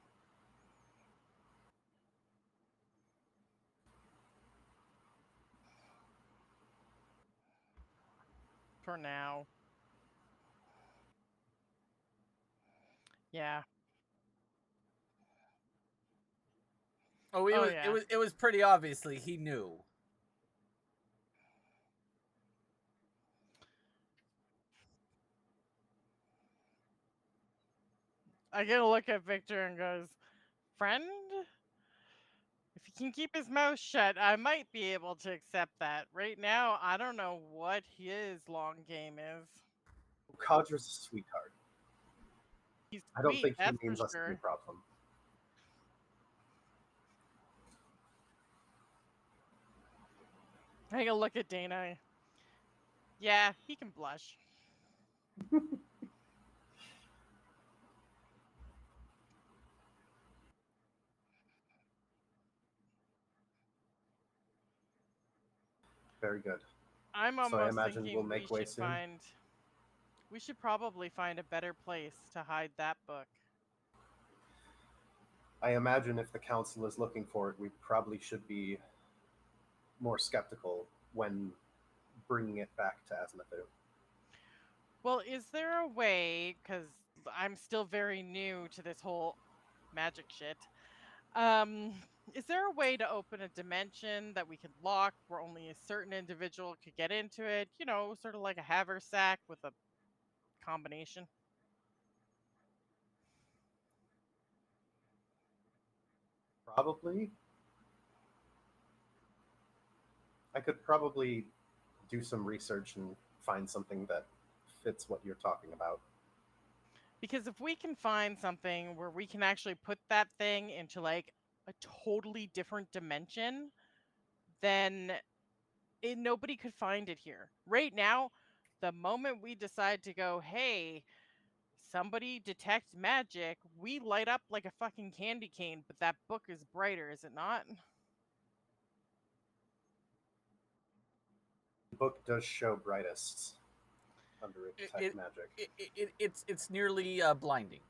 For now. Yeah. Oh, Oh, yeah. it was pretty obviously he knew. I get a look at Victor and goes, "Friend? If he can keep his mouth shut, I might be able to accept that. Right now, I don't know what his long game is. Kadra's a sweetheart. He's I don't sweet, think he that's for means us any sure. problem. I get a look at Dana. Yeah, he can blush. Very good. I'm So I almost imagine we'll thinking make way soon. we should probably find a better place to hide that book. I imagine if the council is looking for it, we probably should be more skeptical when bringing it back to Azimuth. Well, is there a way, because I'm still very new to this whole magic shit, is there a way to open a dimension that we could lock where only a certain individual could get into it? You know, sort of like a haversack with a combination. Probably. I could probably do some research and find something that fits what you're talking about. Because if we can find something where we can actually put that thing into like a totally different dimension, then nobody could find it here. Right now, the moment we decide to go, hey, somebody detect magic, we light up like a fucking candy cane, but that book is brighter, is it not? The book does show brightest under a detect magic. It's nearly blinding.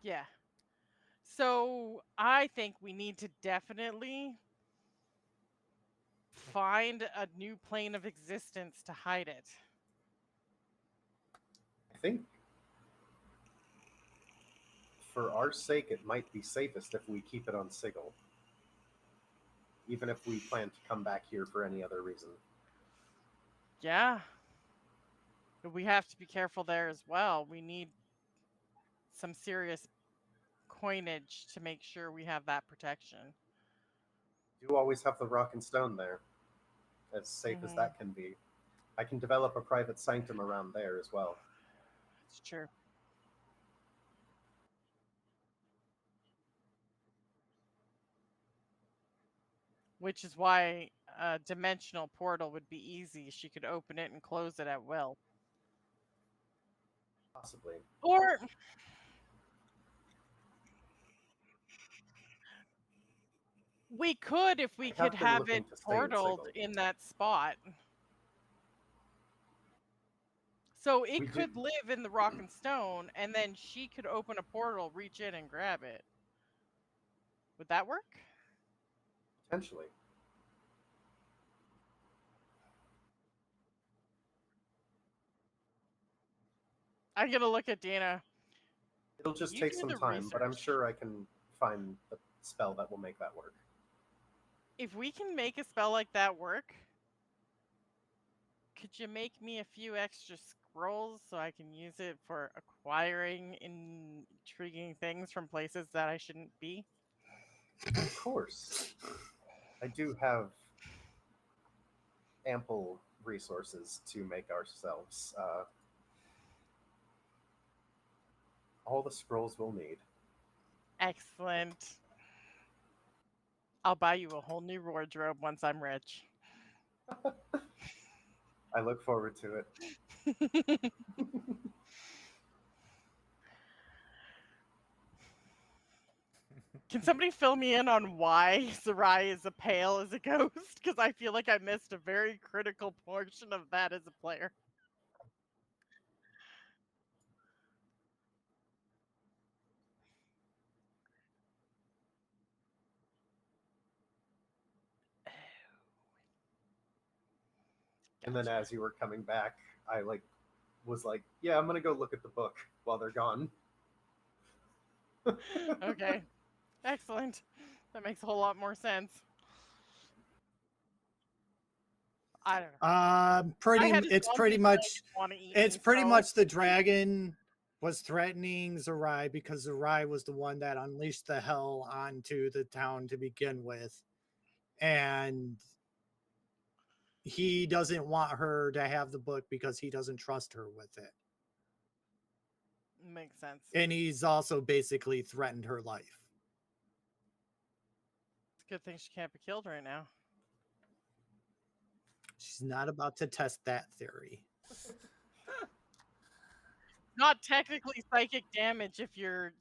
Yeah. So I think we need to definitely find a new plane of existence to hide it. I think for our sake, it might be safest if we keep it on Sigil, even if we plan to come back here for any other reason. Yeah. But we have to be careful there as well. We need some serious coinage to make sure we have that protection. Do always have the rock and stone there, as safe as that can be. I can develop a private sanctum around there as well. It's true. Which is why a dimensional portal would be easy. She could open it and close it at will. Possibly. Or we could if we I have could been have looking it to stay in portaled Sigil. in that spot. So it We do- could live in the rock and stone, and then she could open a portal, reach in, and grab it. Would that work? Potentially. I'm gonna look at Dana. It'll just You take do some the time, but I'm research. sure I can find the spell that will make that work. If we can make a spell like that work, could you make me a few extra scrolls so I can use it for acquiring intriguing things from places that I shouldn't be? Of course. I do have ample resources to make ourselves all the scrolls we'll need. Excellent. I'll buy you a whole new wardrobe once I'm rich. I look forward to it. Can somebody fill me in on why Sarai is as pale as a ghost? Because I feel like I missed a very critical portion of that as a player. And then as you were coming back, I was like, yeah, I'm gonna go look at the book while they're gone. Okay. Excellent. That makes a whole lot more sense. I don't know. It's pretty much the dragon was threatening Zerai because Zerai was the one that unleashed the hell onto the town to begin with. And he doesn't want her to have the book because he doesn't trust her with it. Makes sense. And he's also basically threatened her life. It's a good thing she can't be killed right now. She's not about to test that theory. Not technically psychic damage if you're,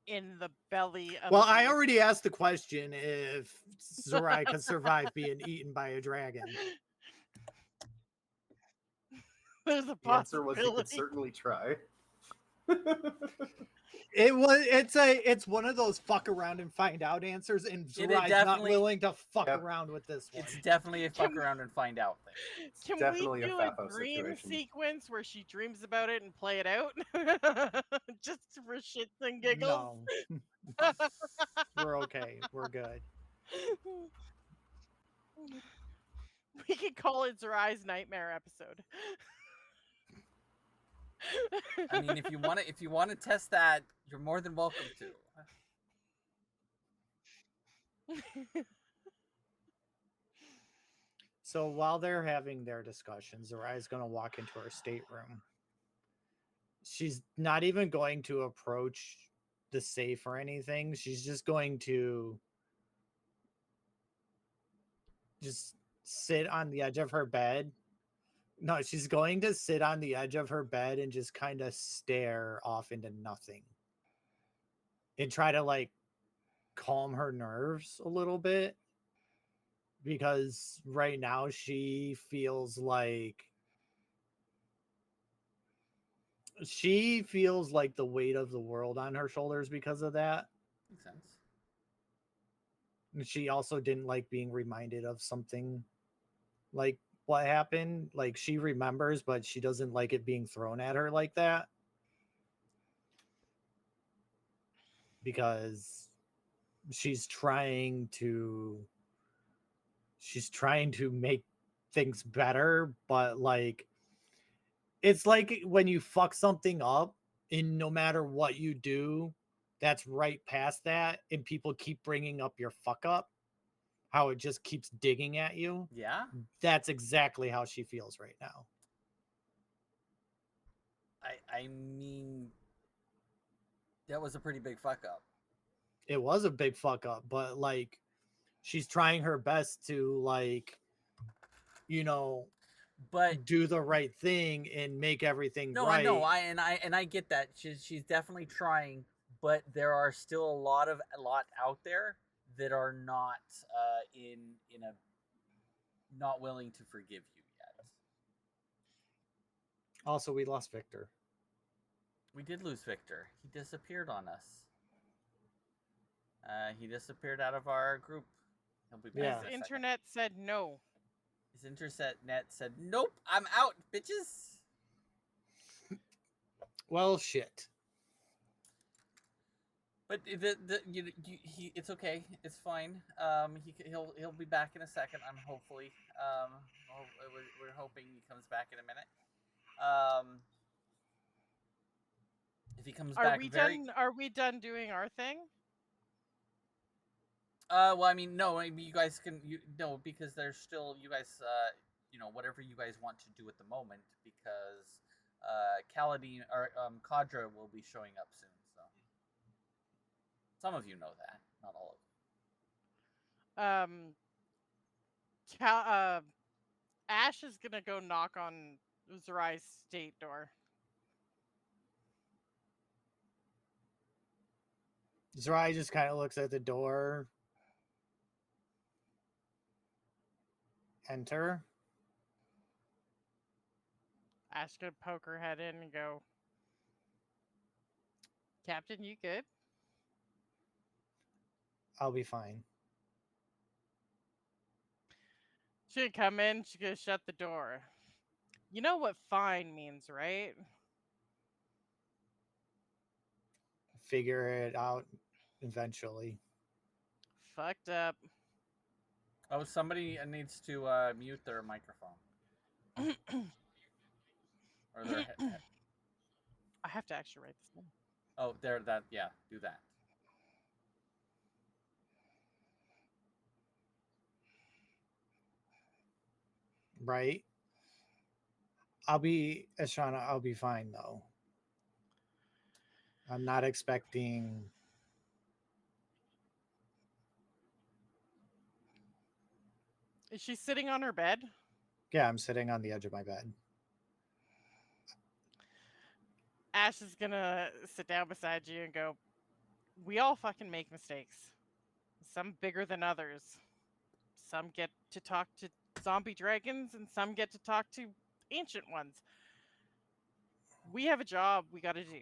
in the belly of Well, a I beast. already asked the question if Zerai could survive being eaten by a dragon. There's a The answer was you could possibility. certainly try. It's one of those fuck around and find out answers, and Zerai's not willing to fuck around with this one. It's definitely a fuck around and find out thing. Can definitely we a do a Fafo dream situation. sequence where she dreams about it and play it out? Just for shits and giggles? No. We're okay. We're good. We could call it Zerai's nightmare episode. I mean, if you want to test that, you're more than welcome to. So while they're having their discussion, Zerai's going to walk into her stateroom. She's not even going to approach the safe or anything. She's just going to just sit on the edge of her bed. No, she's going to sit on the edge of her bed and just kind of stare off into nothing and try to calm her nerves a little bit, because right now she feels like the weight of the world on her shoulders because of that. Makes sense. And she also didn't like being reminded of something like what happened. Like, she remembers, but she doesn't like it being thrown at her like that, because she's trying to make things better, but it's like when you fuck something up and no matter what you do, that's right past that, and people keep bringing up your fuck up, how it just keeps digging at you. Yeah? That's exactly how she feels right now. I mean, that was a pretty big fuck up. It was a big fuck up, but she's trying her best to like, you know, But do the right thing and make everything no, right. I know, I get that. She's definitely trying, but there are still a lot out there that are not in a not willing to forgive you yet. Also, we lost Victor. We did lose Victor. He disappeared on us. He disappeared out of our group. He'll be back Yeah. in a His second. internet said no. His internet said, "Nope, I'm out, bitches." Well, shit. But it's okay. It's fine. He'll be back in a second. Hopefully. We're hoping he comes back in a minute. If he comes back Are we done doing our thing? well, I mean, no, I mean, you guys can no, because there's still you guys whatever you guys want to do at the moment, because Kaladin or Kadra will be showing up soon. So some of you know that, not all of you. Ash is gonna go knock on Zarai's state door. Zerai just kind of looks at the door. Enter. Ash gonna poke her head in and go, Captain, you good? I'll be fine. She gonna come in, she's gonna shut the door. You know what fine means, right? Figure it out eventually. Fucked up. Oh, somebody needs to mute their microphone. Or their I have to actually write this down. Oh, yeah, do that. Right? I'll be fine though. I'm not expecting. Is she sitting on her bed? Yeah, I'm sitting on the edge of my bed. Ash is gonna sit down beside you and go, we all fucking make mistakes. Some bigger than others. Some get to talk to zombie dragons and some get to talk to ancient ones. We have a job we gotta do.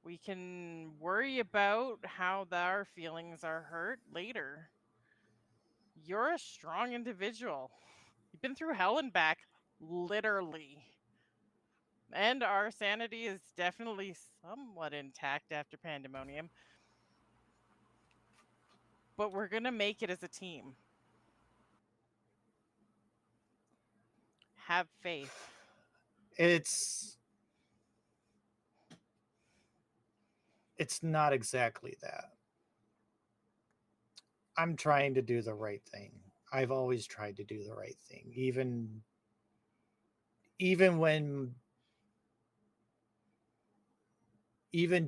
We can worry about how our feelings are hurt later. You're a strong individual. You've been through hell and back, literally. And our sanity is definitely somewhat intact after Pandemonium. But we're gonna make it as a team. Have faith. It's not exactly that. I'm trying to do the right thing. I've always tried to do the right thing, even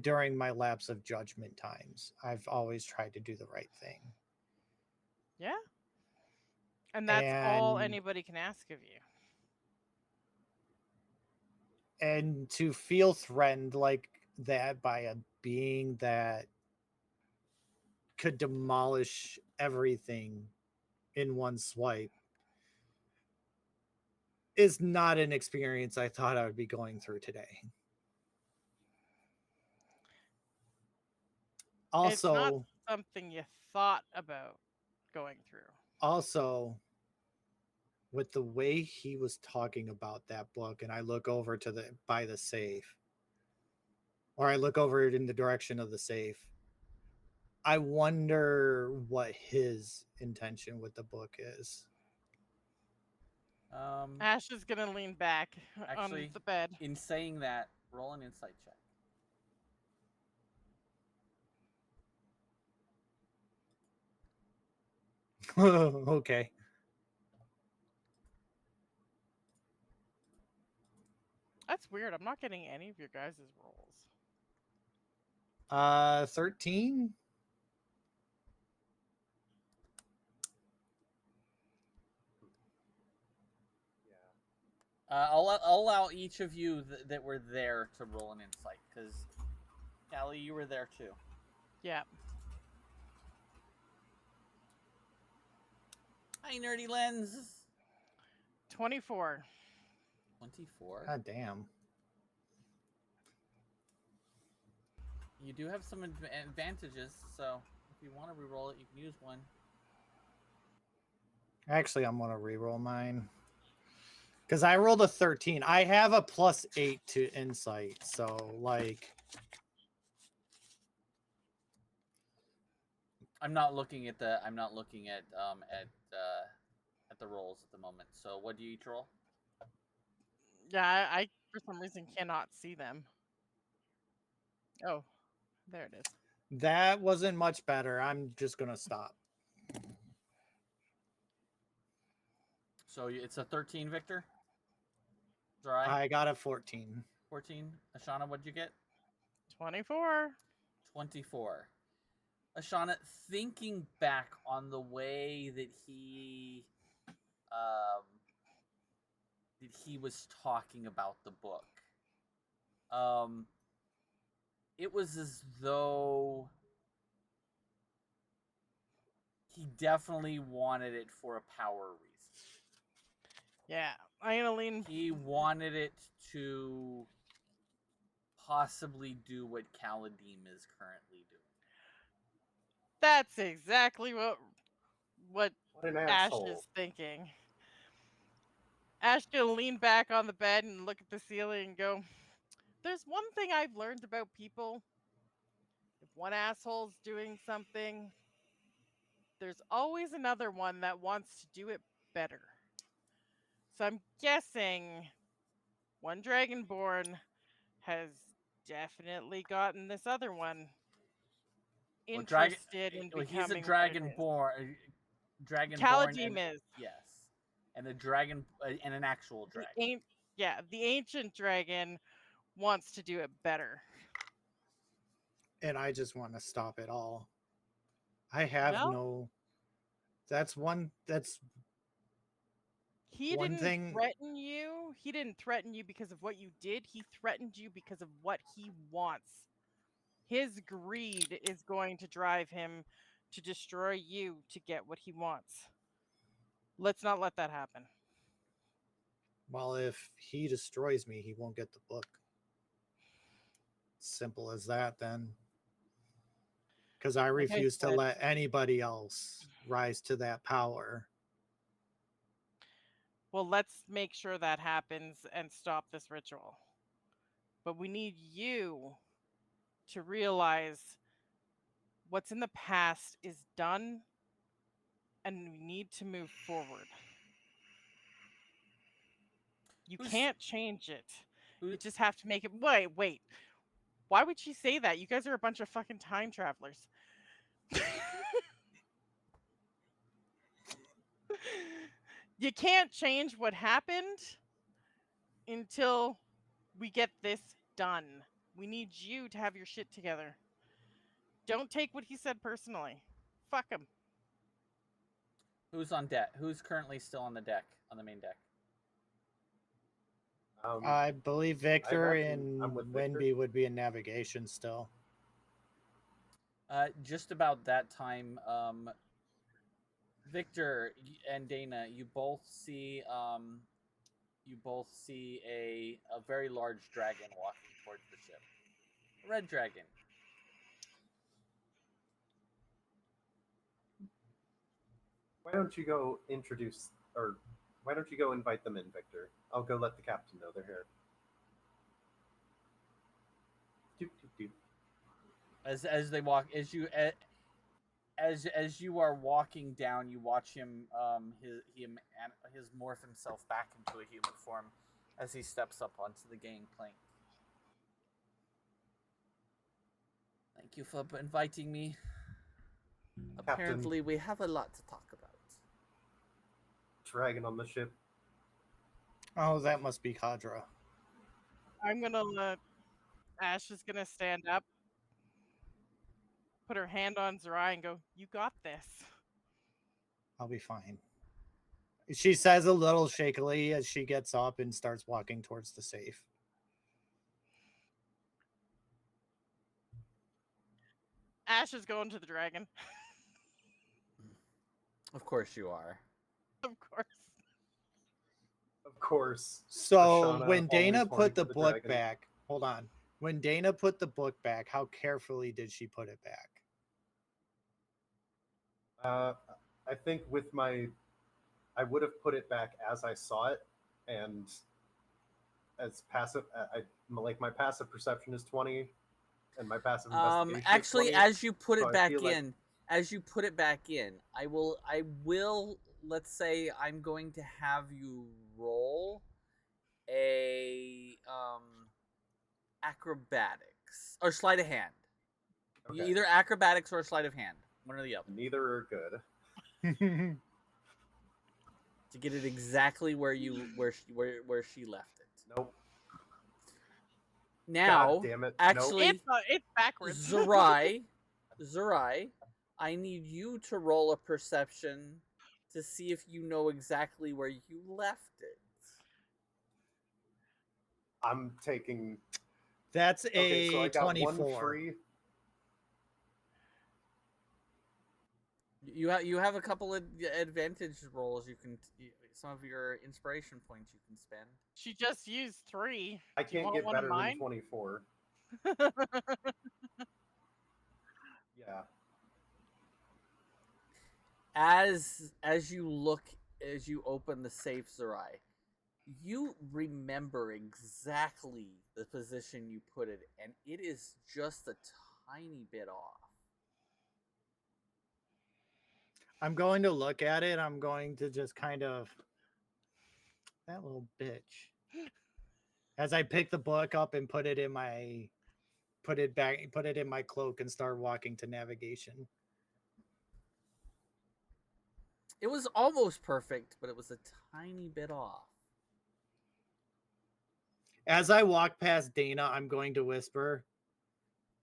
during my lapse of judgment times. I've always tried to do the right thing. Yeah. And that's all anybody can ask of you. And to feel threatened like that by a being that could demolish everything in one swipe is not an experience I thought I would be going through today. Also, it's not something you thought about going through. Also, with the way he was talking about that book, and I look over to by the safe, or I look over it in the direction of the safe, I wonder what his intention with the book is. Ash is gonna lean back Actually, on the bed. In saying that, roll an insight check. Okay. That's weird. I'm not getting any of your guys' rolls. 13. I'll allow each of you that were there to roll an insight, because Callie, you were there too. Yeah. Hi, Nerdy Lens. 24. 24. God damn. You do have some advantages, so if you want to reroll it, you can use one. Actually, I'm gonna reroll mine because I rolled a 13. I have a +8 to insight, so like. I'm not looking at the rolls at the moment. So what do you each roll? Yeah, I for some reason cannot see them. Oh, there it is. That wasn't much better. I'm just gonna stop. So it's a 13, Victor. Dry. I got a 14. 14. Ashana, what'd you get? 24. 24. Ashana, thinking back on the way that he was talking about the book, it was as though he definitely wanted it for a power reason. Yeah, I'm gonna lean. He wanted it to possibly do what Kaladim is currently doing. That's exactly what What an Ash asshole. is thinking. Ash gonna lean back on the bed and look at the ceiling and go, "There's one thing I've learned about people. If one asshole's doing something, there's always another one that wants to do it better. So I'm guessing one Dragonborn has definitely gotten this other one interested in He's a becoming what it is. Dragonborn. Dragonborn. Kaladim is. Yes, and the dragon and an actual dragon. The ancient dragon wants to do it better. And I just want to stop it all. I have Well, no. That's one. That's he one didn't thing. threaten you. He didn't threaten you because of what you did. He threatened you because of what he wants. His greed is going to drive him to destroy you to get what he wants. Let's not let that happen. Well, if he destroys me, he won't get the book. Simple as that, then. Because I Like I refuse to said, let anybody else rise to that power. well, let's make sure that happens and stop this ritual. But we need you to realize what's in the past is done and we need to move forward. You can't change it. You just have to make it. Wait. Why would she say that? You guys are a bunch of fucking time travelers. You can't change what happened until we get this done. We need you to have your shit together. Don't take what he said personally. Fuck him. Who's on deck? Who's currently still on the deck, on the main deck? I believe Victor I'm and with Victor. Wenby would be in navigation still. Just about that time, Victor and Dana, you both see a very large dragon walking towards the ship. A red dragon. Why don't you go introduce, or why don't you go invite them in, Victor? I'll go let the captain know they're here. Doop, doop, doop. As they walk, as you are walking down, you watch him his morph himself back into a human form as he steps up onto the gangplank. Thank you for inviting me. Captain, Apparently, we have a lot to talk about. dragon on the ship. Oh, that must be Kadra. I'm gonna Ash is gonna stand up, put her hand on Zerai and go, "You got this." I'll be fine. She says a little shakily as she gets up and starts walking towards the safe. Ash is going to the dragon. Of course you are. Of course. Of course. So Ashana when Dana always put horny the for the book dragon. back, hold on. When Dana put the book back, how carefully did she put it back? I think with I would have put it back as I saw it, and as passive, like my passive perception is 20, and my passive investigation Actually, is 20. as you put so it I back feel like- in, I will. Let's say I'm going to have you roll a acrobatics or sleight of hand. Okay. Either acrobatics or sleight of hand, one or the other, Neither are good. to get it exactly where where she left it. Nope. Now, God damn it. actually, It's backwards. Zerai, I need you to roll a perception to see if you know exactly where you left it. I'm taking. That's Okay, so I a got 24. one free. You have a couple of advantage rolls. You can some of your inspiration points you can spend. She just used 3. I Do you can't want get one of better than mine? 24. Yeah. As you open the safe, Zerai, you remember exactly the position you put it, and it is just a tiny bit off. I'm going to look at it. I'm going to just kind of that little bitch. As I pick the book up and put it in my cloak and start walking to navigation. It was almost perfect, but it was a tiny bit off. As I walk past Dana, I'm going to whisper,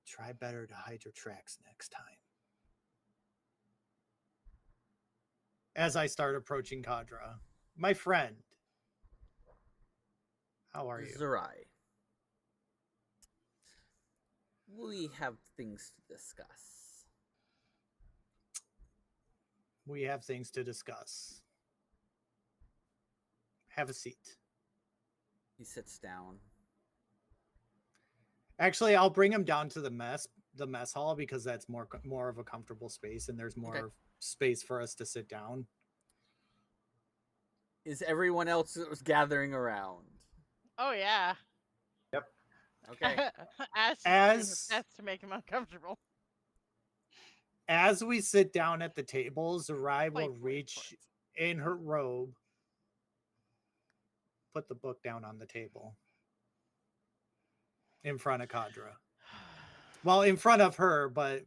"Try better to hide your tracks next time." As I start approaching Kadra, my friend, how are you? Zerai, we have things to discuss. We have things to discuss. Have a seat. He sits down. Actually, I'll bring him down to the mess hall because that's more of a comfortable space and there's more space for us to sit down. Is everyone else gathering around? Oh yeah. Yep. Okay. Ash is doing his best to make him uncomfortable. As we sit down at the table, Zerai will Wait for reach in her robe, put the book down on the table in front of Kadra. Well, in front of her, but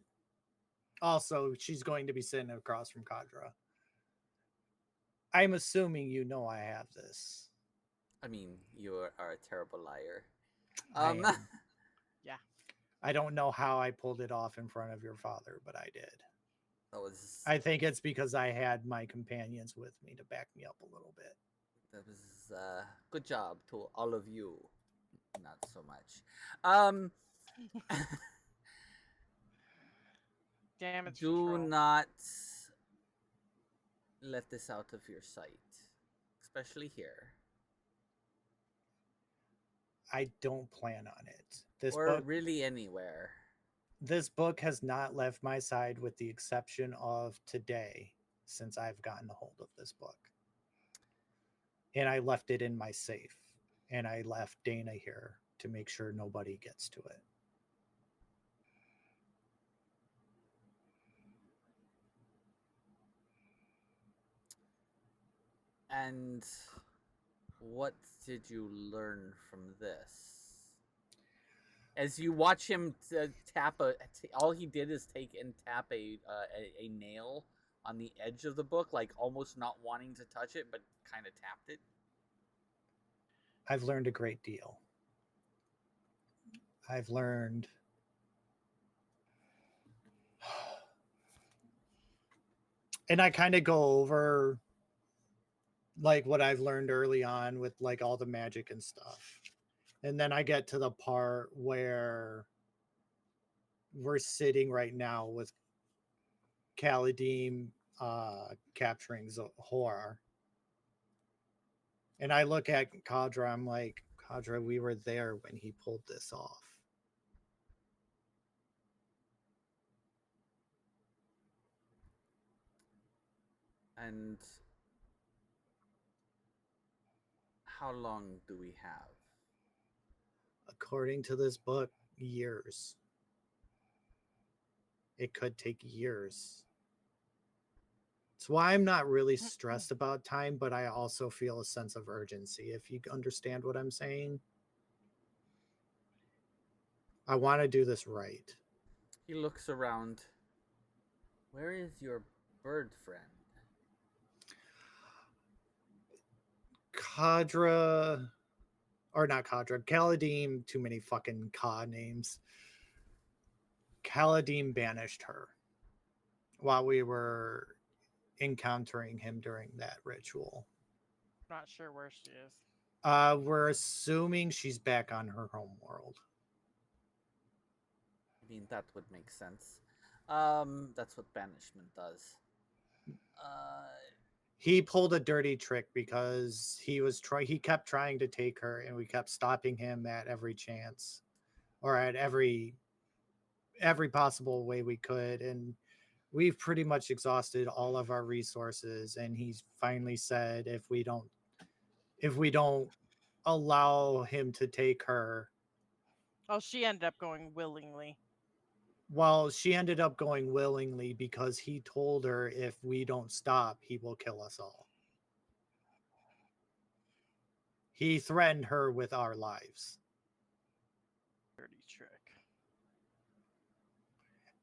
also she's going to be sitting across from Kadra. I'm assuming you know I have this. I mean, you are a terrible liar. I am. Yeah. I don't know how I pulled it off in front of your father, but I did. That was. I think it's because I had my companions with me to back me up a little bit. That was good job to all of you. Not so much. Damn it. Do not let this out of your sight, especially here. I don't plan on it. This or book, really anywhere. This book has not left my side with the exception of today since I've gotten a hold of this book. And I left it in my safe. And I left Dana here to make sure nobody gets to it. And what did you learn from this? As you watch him tap all he did is take and tap a nail on the edge of the book, like almost not wanting to touch it, but kind of tapped it. I've learned a great deal. I've learned and I kind of go over like what I've learned early on with like all the magic and stuff. And then I get to the part where we're sitting right now with Kaladim capturing Zahor. And I look at Kadra, I'm like, Kadra, we were there when he pulled this off. And how long do we have? According to this book, years. It could take years. It's why I'm not really stressed about time, but I also feel a sense of urgency, if you understand what I'm saying. I want to do this right. He looks around. Where is your bird friend? Kadra, or not Kadra, Kaladim, too many fucking Ka names. Kaladim banished her while we were encountering him during that ritual. Not sure where she is. We're assuming she's back on her home world. I mean, that would make sense. That's what banishment does. He pulled a dirty trick because he kept trying to take her, and we kept stopping him at every chance, or at every possible way we could, and we've pretty much exhausted all of our resources. And he's finally said, if we don't allow him to take her. Oh, she ended up going willingly. Well, she ended up going willingly because he told her, if we don't stop, he will kill us all. He threatened her with our lives. Dirty trick.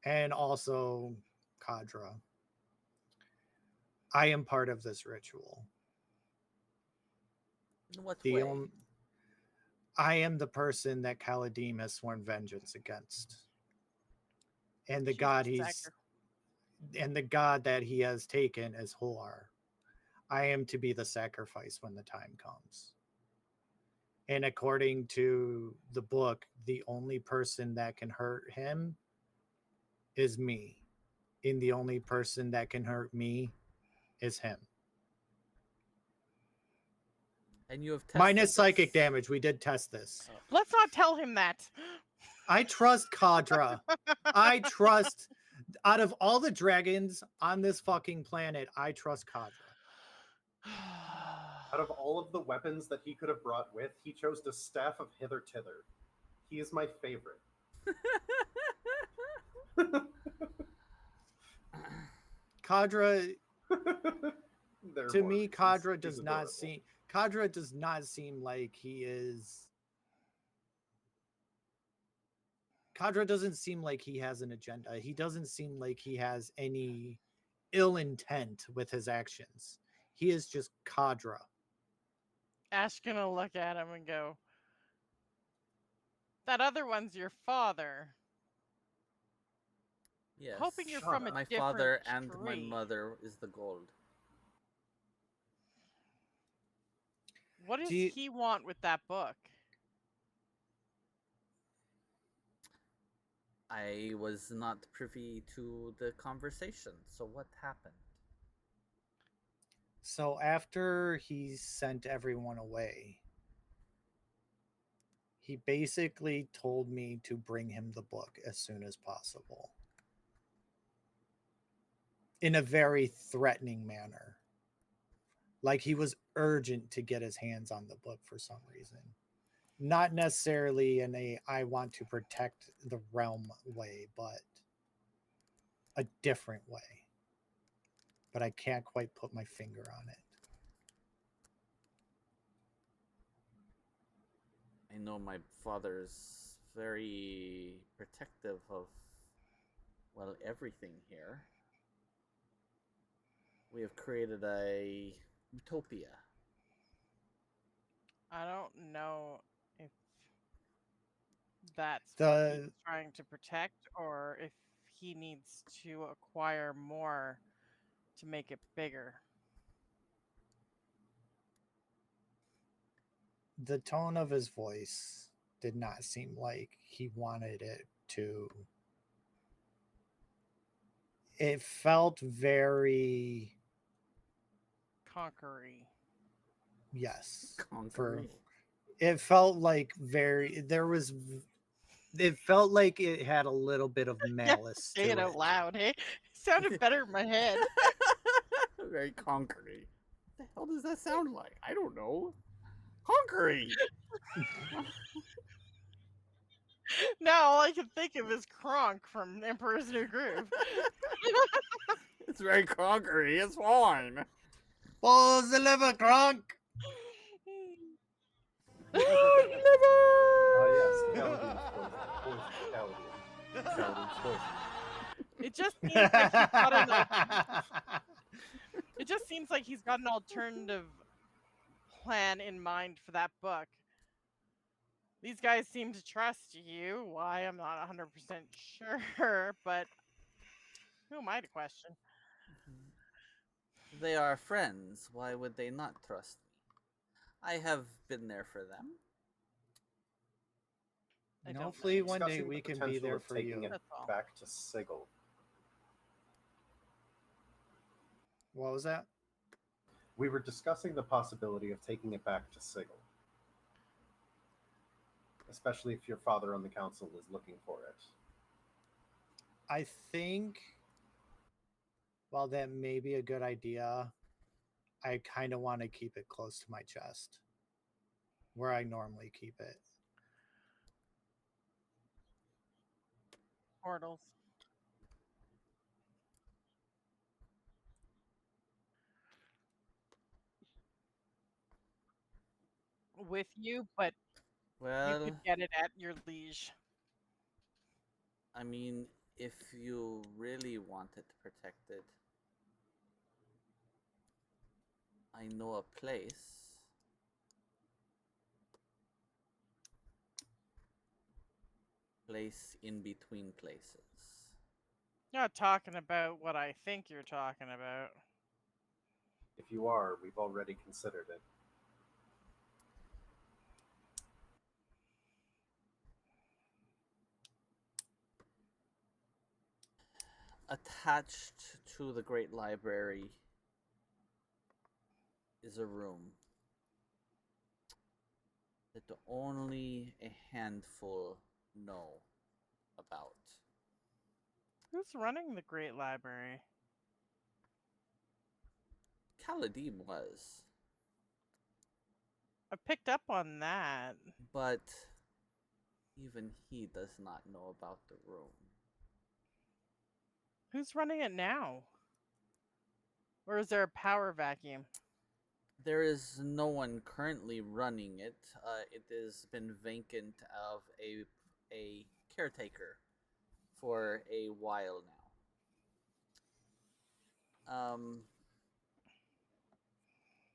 And also, Kadra, I am part of this ritual. In what way? I am the person that Kaladim has sworn vengeance against. And the god that he has taken is Hoar. I am to be the sacrifice when the time comes. And according to the book, the only person that can hurt him is me. And the only person that can hurt me is him. And you have tested minus this? psychic damage. We did test this. Oh. Let's not tell him that. I trust Kadra. I trust, out of all the dragons on this fucking planet, I trust Kadra. Out of all of the weapons that he could have brought with, he chose the Staff of Hither Tither. He is my favorite. Kadra, to me, Kadra He's does not adorable. seem. Kadra does not seem like he is. Kadra doesn't seem like he has an agenda. He doesn't seem like he has any ill intent with his actions. He is just Kadra. Ash gonna look at him and go, "That other one's your father." Yes. Hoping you're from a my different father and my tree. mother is the gold. What does he want with that book? I was not privy to the conversation. So what happened? So after he sent everyone away, he basically told me to bring him the book as soon as possible. In a very threatening manner. Like he was urgent to get his hands on the book for some reason. Not necessarily in a I want to protect the realm way, but a different way. But I can't quite put my finger on it. I know my father's very protective of, well, everything here. We have created a utopia. I don't know if that's what he's trying to protect or if he needs to acquire more to make it bigger. the tone of his voice did not seem like he wanted it to. It felt very, Conquery. yes. Conquering. It felt like it felt like it had a little bit of malice Say it to out it. loud, hey? It sounded better in my head. Very conquering. What the hell does that sound like? I don't know. Conquering. Now all I can think of is Kronk from Emperor's New Groove. It's very conquering. It's fine. Balls the liver, Kronk! Yes, Caladean's poison. Poison, Caladean. Caladean's poison. It just seems like he's got it just seems like he's got an alternative plan in mind for that book. These guys seem to trust you. Why, I'm not 100% sure, but who am I to question? They are friends. Why would they not trust me? I have been there for them. I And don't hopefully know. one day Discussing we the can be potential there of for taking you. it That's all. back to Sigil. What was that? We were discussing the possibility of taking it back to Sigil. Especially if your father on the council is looking for it. I think while that may be a good idea, I kind of want to keep it close to my chest where I normally keep it. Portals. With you, but you Well, could get it at your liege. I mean, if you really want it protected, I know a place. Place in between places. You're not talking about what I think you're talking about. If you are, we've already considered it. Attached to the Great Library is a room that only a handful know about. Who's running the Great Library? Caladim was, I picked up on that. but even he does not know about the room. Who's running it now? Or is there a power vacuum? There is no one currently running it. It has been vacant of a caretaker for a while now.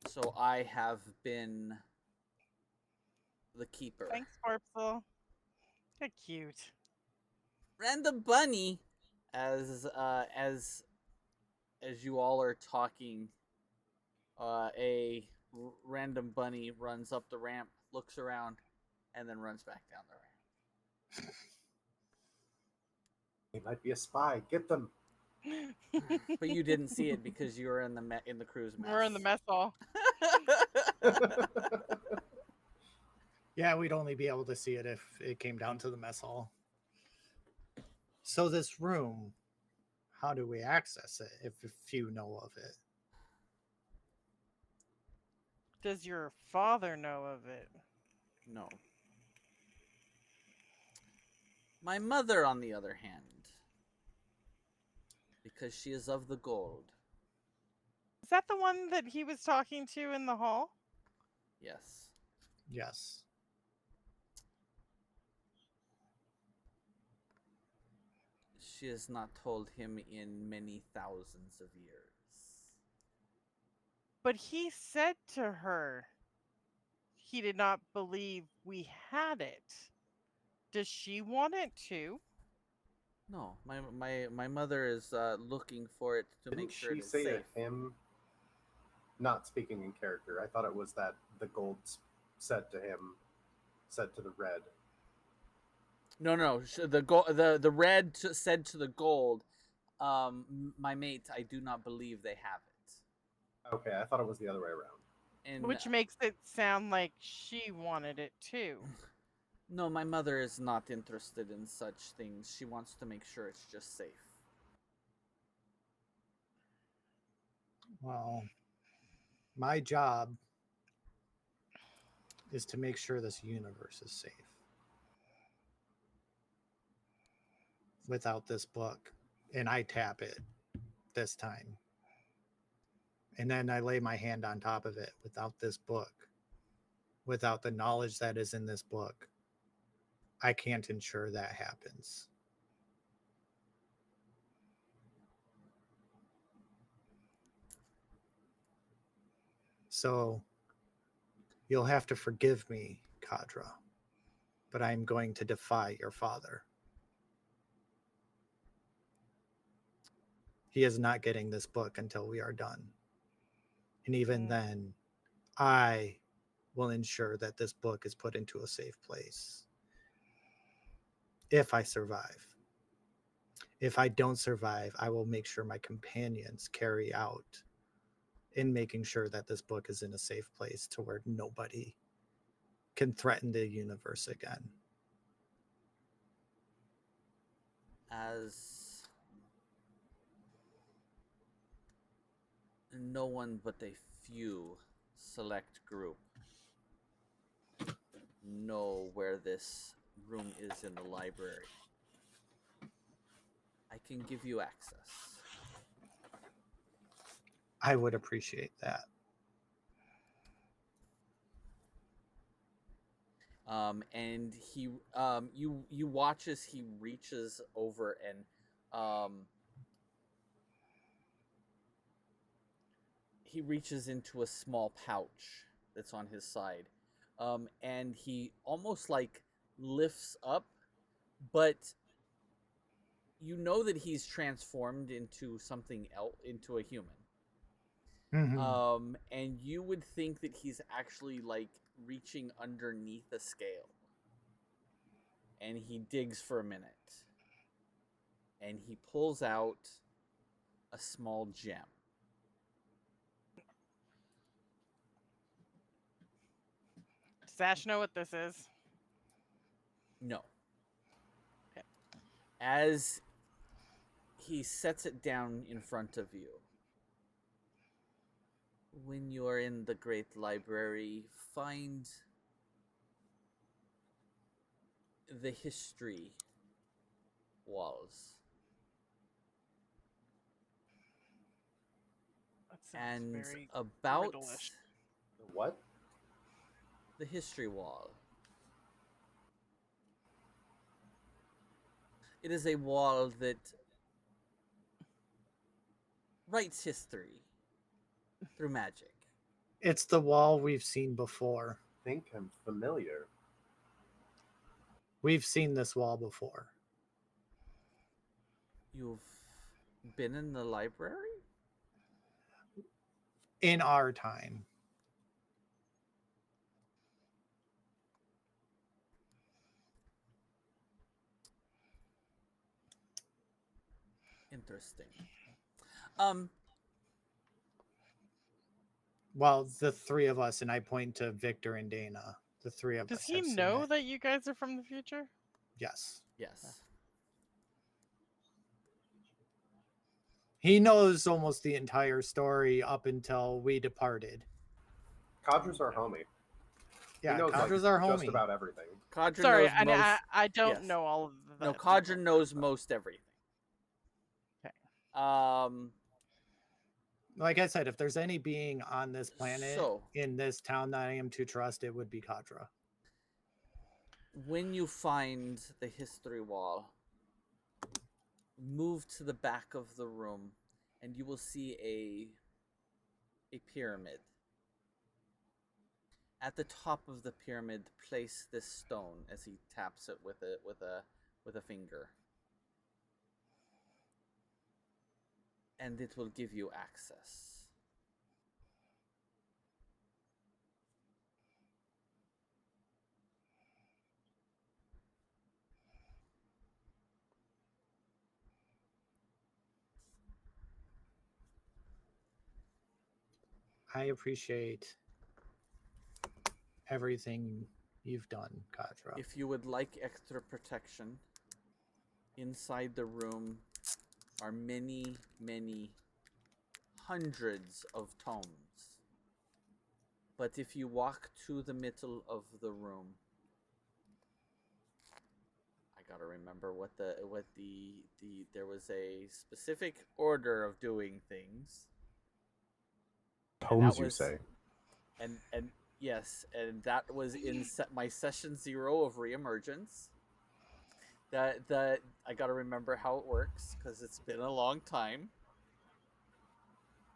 So I have been the keeper. Thanks, Corpsel. You're cute. Random bunny, as you all are talking, a random bunny runs up the ramp, looks around, and then runs back down the ramp. They might be a spy. Get them. But you didn't see it because you were in the crew's mess. We're in the mess hall. Yeah, we'd only be able to see it if it came down to the mess hall. So this room, how do we access it if few know of it? Does your father know of it? No. My mother, on the other hand, because she is of the gold. Is that the one that he was talking to in the hall? Yes. Yes. She has not told him in many thousands of years. But he said to her he did not believe we had it. Does she want it too? No, my mother is looking for it to Didn't make sure she it is say safe. to him, not speaking in character, I thought it was that the gold said to the red. No. The red said to the gold, my mate, I do not believe they have it. Okay, I thought it was the other way around. And Which makes it sound like she wanted it too. no, my mother is not interested in such things. She wants to make sure it's just safe. Well, my job is to make sure this universe is safe. Without this book, and I tap it this time. And then I lay my hand on top of it. Without this book, without the knowledge that is in this book, I can't ensure that happens. So you'll have to forgive me, Kadra, but I'm going to defy your father. He is not getting this book until we are done. And even then, I will ensure that this book is put into a safe place. If I survive. If I don't survive, I will make sure my companions carry out in making sure that this book is in a safe place to where nobody can threaten the universe again. As no one but a few select group know where this room is in the library, I can give you access. I would appreciate that. And he, you watch as he reaches over and, he reaches into a small pouch that's on his side, and he almost like lifts up, but you know that he's transformed into something else, into a human. Mm-hmm. And you would think that he's actually like reaching underneath a scale. And he digs for a minute. And he pulls out a small gem. Does Ash know what this is? No. Okay. As he sets it down in front of you, when you are in the Great Library, find the history walls. That sounds And very about riddle-ish. What? the history wall. It is a wall that writes history through magic. It's the wall we've seen before. I think I'm familiar. We've seen this wall before. You've been in the library? In our time. Interesting. Well, the three of us, and I point to Victor and Dana. The three of Does us he have seen know it. that you guys are from the future? Yes. Yes. He knows almost the entire story up until we departed. Kadra's our homie. Yeah, he knows Kadra's like, our just homie. about everything. Kadra Sorry, knows most. I don't yes. know all of the. No, Kadra knows most everything. Okay. Like I said, if there's any being on this planet, So, in this town that I am to trust, it would be Kadra. when you find the history wall, move to the back of the room, and you will see a pyramid. At the top of the pyramid, place this stone as he taps it with a finger. And it will give you access. I appreciate everything you've done, Kadra. If you would like extra protection, inside the room are many, many hundreds of tomes. But if you walk to the middle of the room, I gotta remember what the there was a specific order of doing things. Tomes, you say? And yes, and that was in my session 0 of Re-Emergence. I gotta remember how it works because it's been a long time.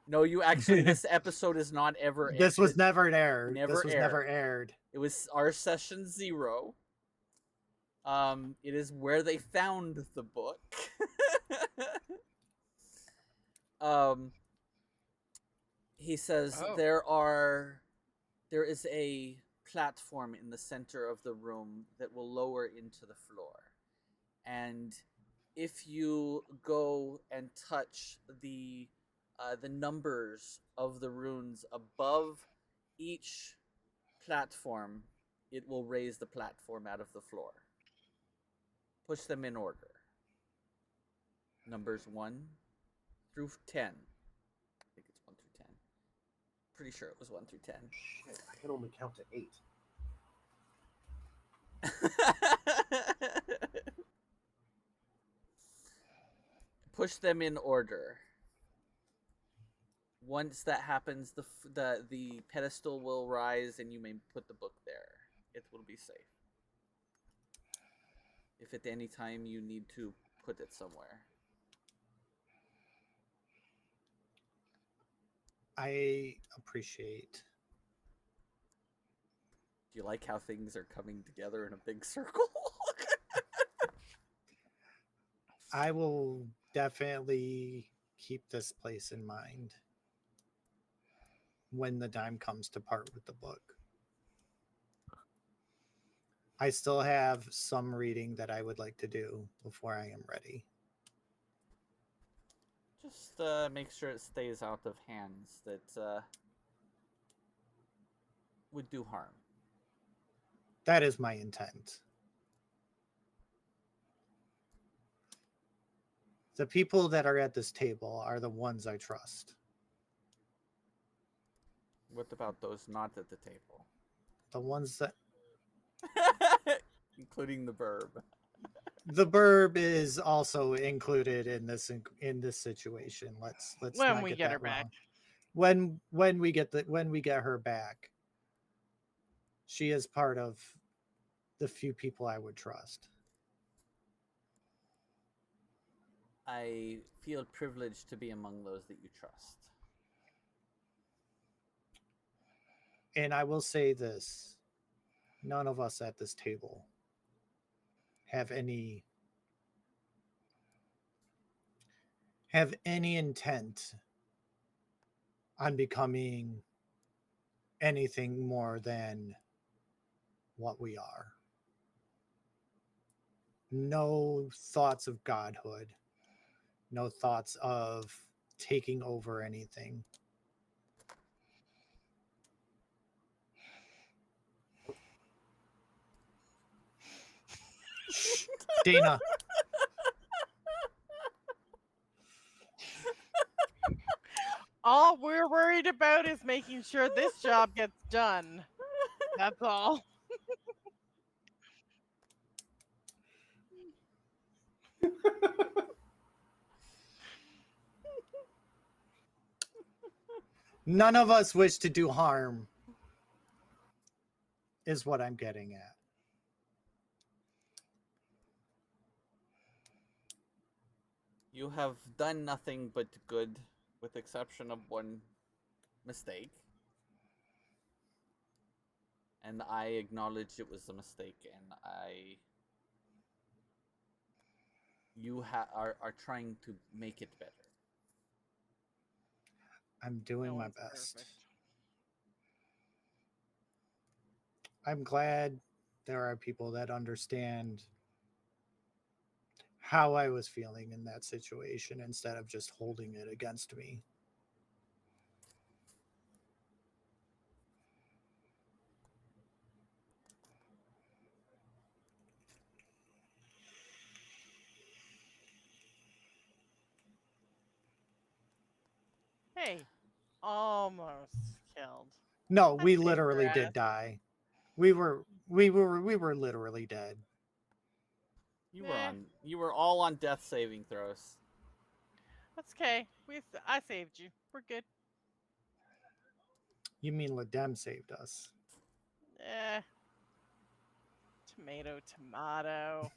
No, you actually, this episode is not ever. This was never aired. Never This was never aired. It was our session 0. It is where they found the book. He says there is a platform in the center of the room that will lower into the floor, and if you go and touch the numbers of the runes above each platform, it will raise the platform out of the floor. Push them in order. Numbers 1 through 10. I think it's 1 through 10. Pretty sure it was 1 through 10. Shit, I can only count to 8. Push them in order. Once that happens, the pedestal will rise, and you may put the book there. It will be safe. If at any time you need to put it somewhere. I appreciate. Do you like how things are coming together in a big circle? I will definitely keep this place in mind when the time comes to part with the book. I still have some reading that I would like to do before I am ready. Just make sure it stays out of hands that would do harm. That is my intent. The people that are at this table are the ones I trust. What about those not at the table? The ones that... Including the burb. The burb is also included in this situation. Let's When not we get get that her back. wrong. When we get her back, she is part of the few people I would trust. I feel privileged to be among those that you trust. And I will say this, none of us at this table have any intent on becoming anything more than what we are. No thoughts of godhood, no thoughts of taking over anything. Shh, Dana. All we're worried about is making sure this job gets done. That's all. None of us wish to do harm, is what I'm getting at. You have done nothing but good, with exception of one mistake. And I acknowledge it was a mistake, and you are trying to make it better. I'm doing No my one's best. perfect. I'm glad there are people that understand how I was feeling in that situation instead of just holding it against me. Hey, almost killed. No, I we saved your literally ass. did die. We were literally dead. Eh, You were all on death saving throws. that's okay. I saved you. We're good. You mean Ladem saved us? Eh, tomato, tomato.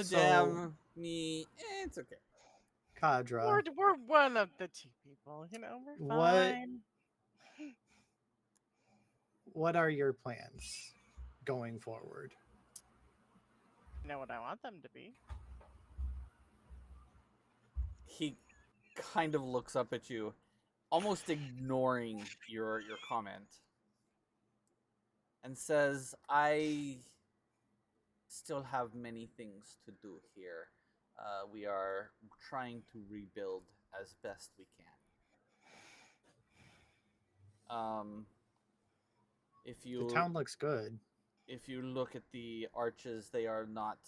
So- me, it's okay. Kadra, We're one of the two people. We're What- fine. what are your plans going forward? You know what I want them to be. He kind of looks up at you, almost ignoring your comment, and says, "I still have many things to do here. We are trying to rebuild as best we can. If The you town looks good. if you look at the arches, they are not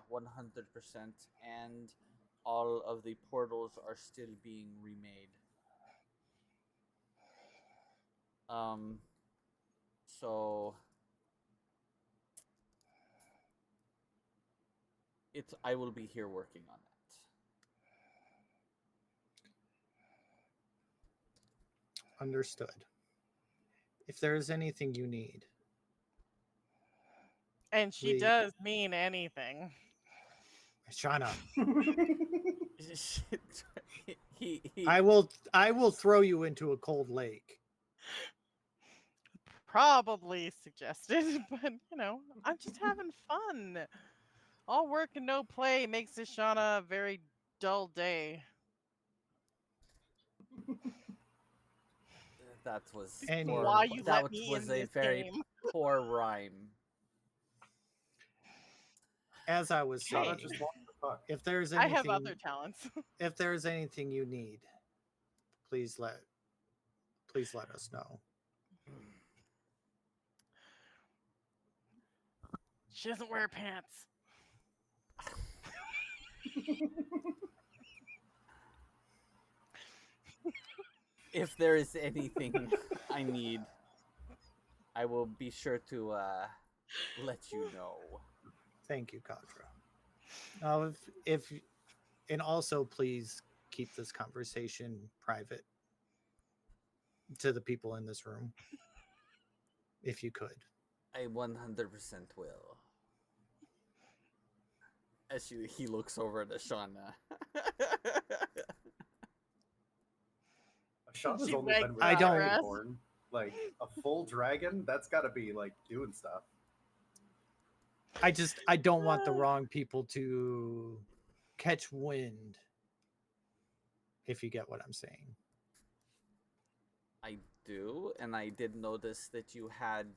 100%, and all of the portals are still being remade. So I will be here working on that. Understood. If there is anything you need, And she We- does mean anything. Shauna, he I will throw you into a cold lake. Probably suggested, but I'm just having fun. All work and no play makes this Shauna a very dull day. that was And- poor. Why you that let me was in a this very game. poor rhyme. As I was Shauna saying, just lost the puck. if there's I anything, have other talents. if there's anything you need, please let us know. She doesn't wear pants. If there is anything I need, I will be sure to let you know. Thank you, Kadra. If and also please keep this conversation private to the people in this room, if you could. I 100% will. As he looks over at Ashana. Shauna's She only been with I don't- Dragonborn. Like a full dragon, that's got to be like doing stuff. I don't want the wrong people to catch wind. If you get what I'm saying. I do, and I did notice that you had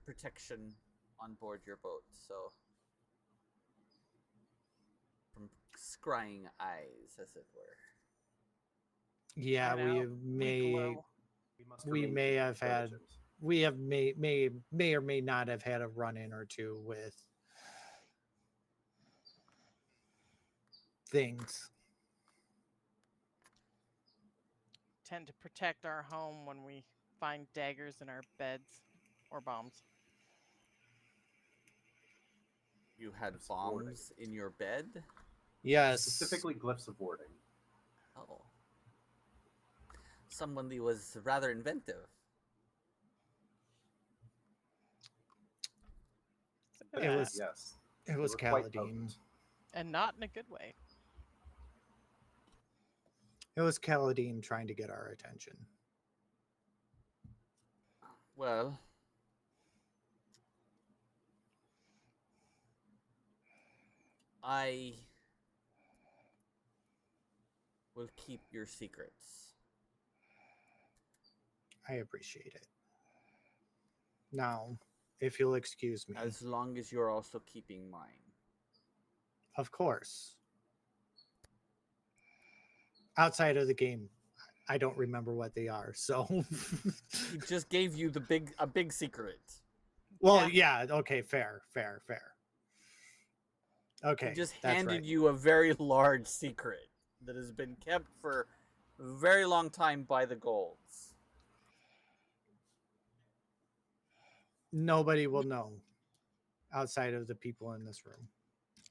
protection on board your boat, so from scrying eyes, as it were. Yeah, I we know. may glow. Must we remain may have had diligent. we have may or may not have had a run-in or two with things. Tend to protect our home when we find daggers in our beds or bombs. You had It's warding. bombs in your bed? Yes. Specifically, glyphs of warding. Oh. Somebody was rather inventive. It was Yes. it was They were quite Kaladin. potent. And not in a good way. It was Kaladin trying to get our attention. Well, I will keep your secrets. I appreciate it. Now, if you'll excuse me. As long as you're also keeping mine. Of course. Outside of the game, I don't remember what they are. So He just gave you a big secret. well, yeah, okay, fair. Okay, He just that's handed right. you a very large secret that has been kept for a very long time by the Golds. Nobody will know outside of the people in this room.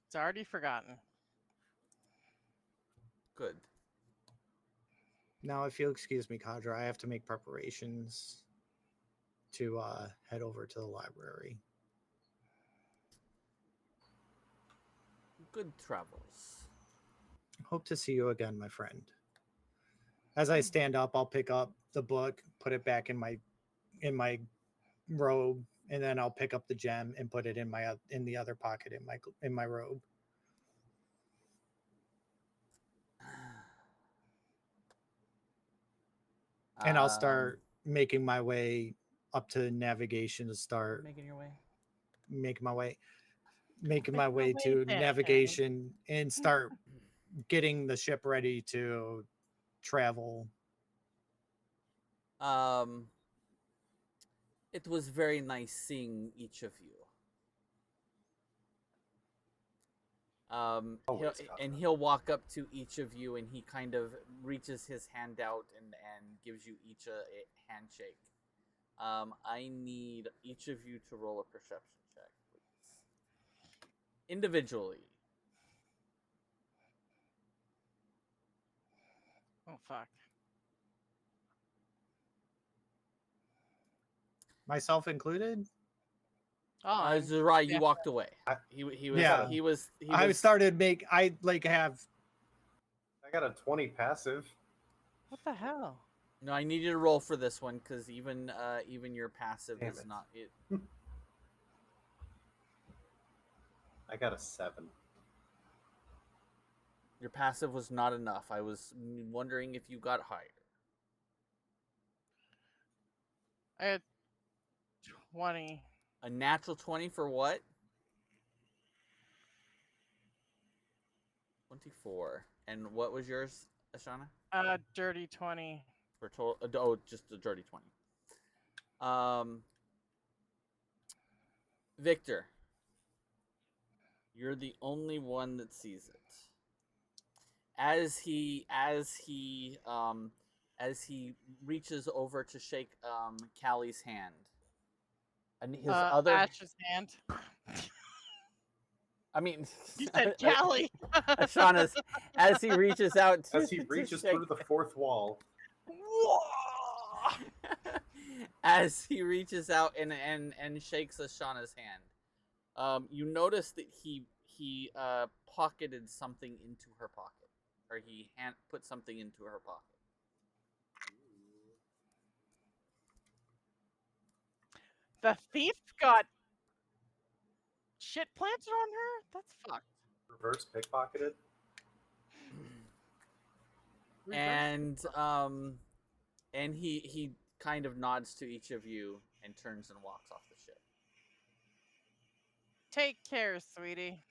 It's already forgotten. Good. Now, if you'll excuse me, Kadra, I have to make preparations to head over to the library. Good travels. Hope to see you again, my friend. As I stand up, I'll pick up the book, put it back in my robe, and then I'll pick up the gem and put it in the other pocket in my robe. And I'll start making my way up to navigation to start making your way. making my way way, to Santa. navigation and start getting the ship ready to travel. It was very nice seeing each of you. He'll walk up to each of you and he kind of reaches his hand out and gives you each a handshake. I need each of you to roll a perception check, please. Individually. Oh fuck. Myself included? Oh, Zerai, you yeah. walked away. He was. I started I got a 20 passive. What the hell? No, I need you to roll for this one because even your passive Damn is it. not it. I got a 7. Your passive was not enough. I was wondering if you got higher. I had 20. A natural 20 for what? 24. And what was yours, Ashana? Dirty 20. For total, just a dirty 20. Victor, you're the only one that sees it. As he reaches over to shake Callie's hand, and his other Ash's hand. I mean, You said Callie. Ashana's as he reaches out to, As he reaches through the fourth wall. As he reaches out and shakes Ashana's hand, you notice that he pocketed something into her pocket, or he put something into her pocket. The thief got shit planted on her? That's fucked. Reverse pickpocketed. And he kind of nods to each of you and turns and walks off the ship. Take care, sweetie.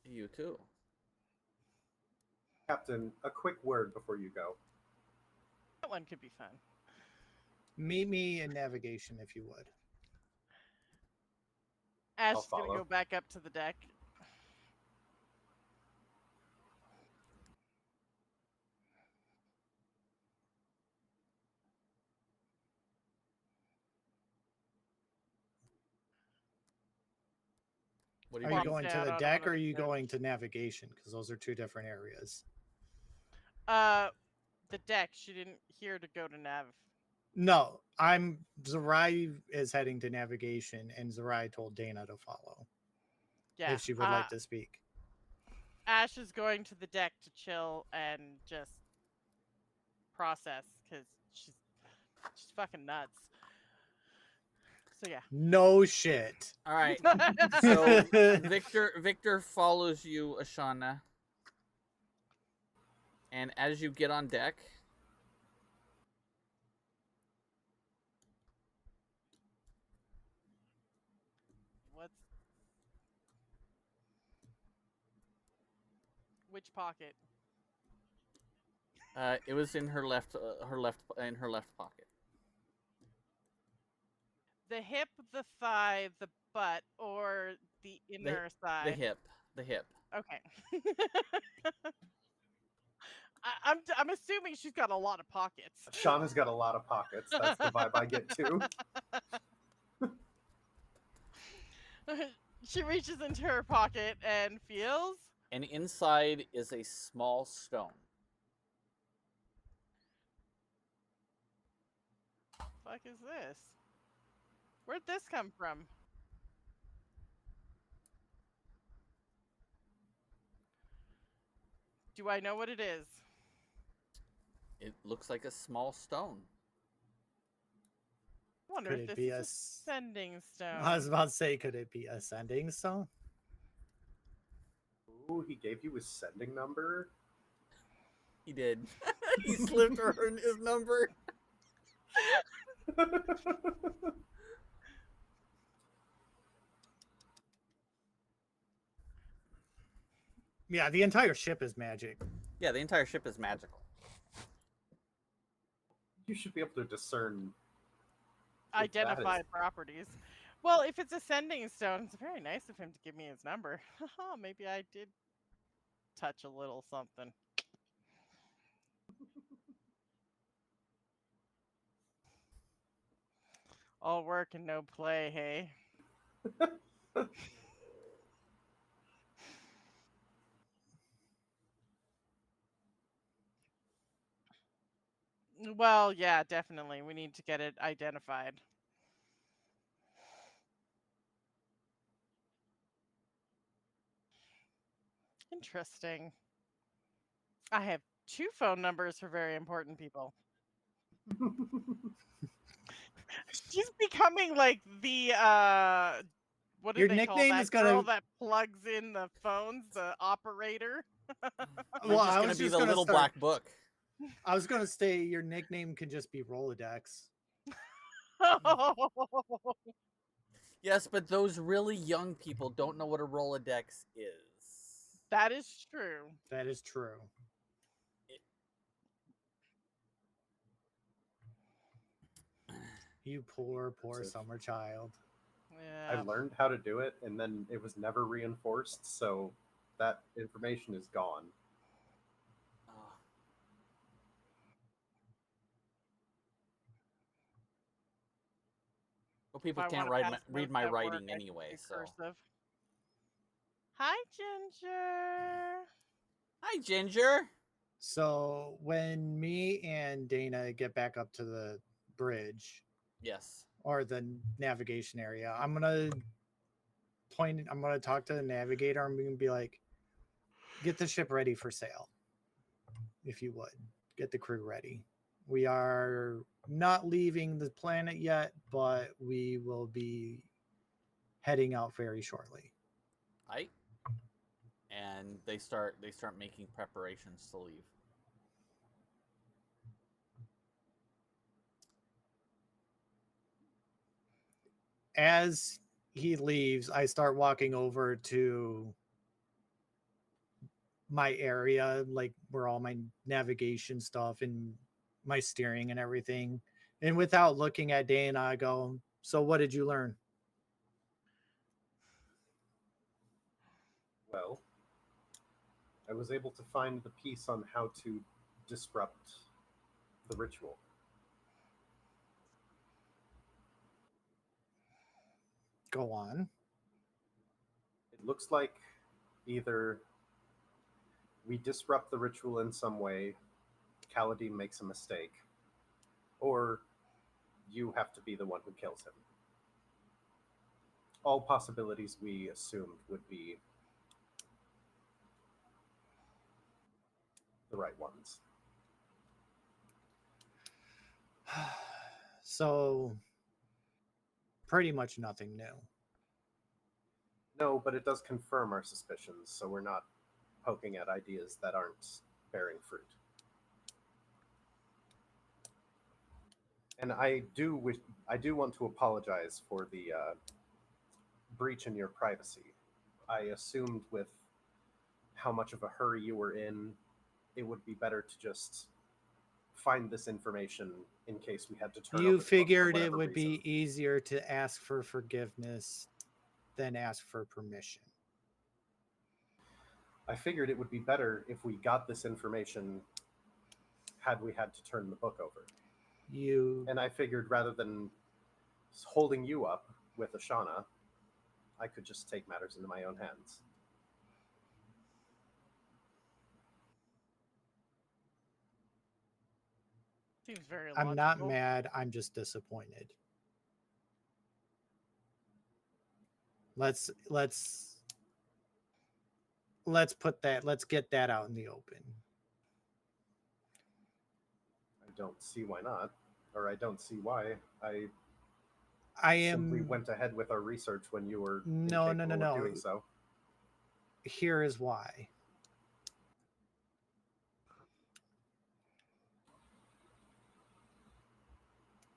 You too. Captain, a quick word before you go. That one could be fun. Meet me in navigation if you would. Ash is gonna follow. go back up to the deck. What Are do you going to down the on deck one or are of the you ships. going to navigation? Because those are two different areas. The deck. She didn't hear to go to nav. No, Zerai is heading to navigation, and Zerai told Dana to follow. Yeah. If she would like to speak. Ash is going to the deck to chill and just process because she's fucking nuts. So yeah. No shit. All right. So Victor follows you, Ashana, and as you get on deck, Which pocket? it was in her left pocket. The hip, the thigh, the butt, or the inner The side? hip. The hip. Okay. I'm assuming she's got a lot of pockets. Shauna's got a lot of pockets. That's the vibe I get too. She reaches into her pocket and feels. And inside is a small stone. Fuck is this? Where'd this come from? Do I know what it is? It looks like a small stone. I wonder Could if it this be is a a s- sending stone. I was about to say, could it be ascending stone? Ooh, he gave you his sending number? He did. He slipped her his number. Yeah, the entire ship is magic. Yeah, the entire ship is magical. You should be able to discern Identify properties. Well, if it's a sending stone, it's very nice of him to give me his number. Maybe I did touch a little something. All work and no play, hey? Well, yeah, definitely. We need to get it identified. Interesting. I have 2 phone numbers for very important people. She's becoming like the what do Your they call nickname that is girl gonna. that plugs in the phones, the operator? You're Well, just I gonna was be just the gonna little start. black book. I was gonna say your nickname could just be Rolodex. Yes, but those really young people don't know what a Rolodex is. That is true. That is true. You poor summer child. I Yeah. learned how to do it, and then it was never reinforced, so that information is gone. Oh. Well, If people I can't want to pass read notes my at work, writing I anyway, do so. cursive. Hi, Ginger. Hi, Ginger. So when me and Dana get back up to the bridge Yes. or the navigation area, I'm gonna talk to the navigator. I'm gonna be like, get the ship ready for sail. If you would, get the crew ready. We are not leaving the planet yet, but we will be heading out very shortly. Right. And they start making preparations to leave. As he leaves, I start walking over to my area, like where all my navigation stuff and my steering and everything. And without looking at Dana, I go, so what did you learn? Well, I was able to find the piece on how to disrupt the ritual. Go on. It looks like either we disrupt the ritual in some way, Kaladin makes a mistake, or you have to be the one who kills him. All possibilities we assumed would be the right ones. So pretty much nothing new. No, but it does confirm our suspicions, so we're not poking at ideas that aren't bearing fruit. And I do want to apologize for the breach in your privacy. I assumed with how much of a hurry you were in, it would be better to just find this information in case we had to turn. You figured it would be easier to ask for forgiveness then ask for permission. I figured it would be better if we got this information had we had to turn the book over. And I figured rather than holding you up with Ashana, I could just take matters into my own hands. Seems very I'm logical. not mad. I'm just disappointed. Let's get that out in the open. I don't see why not, or I don't see why. I simply am went ahead with our research when you were no. incapable of doing so. Here is why.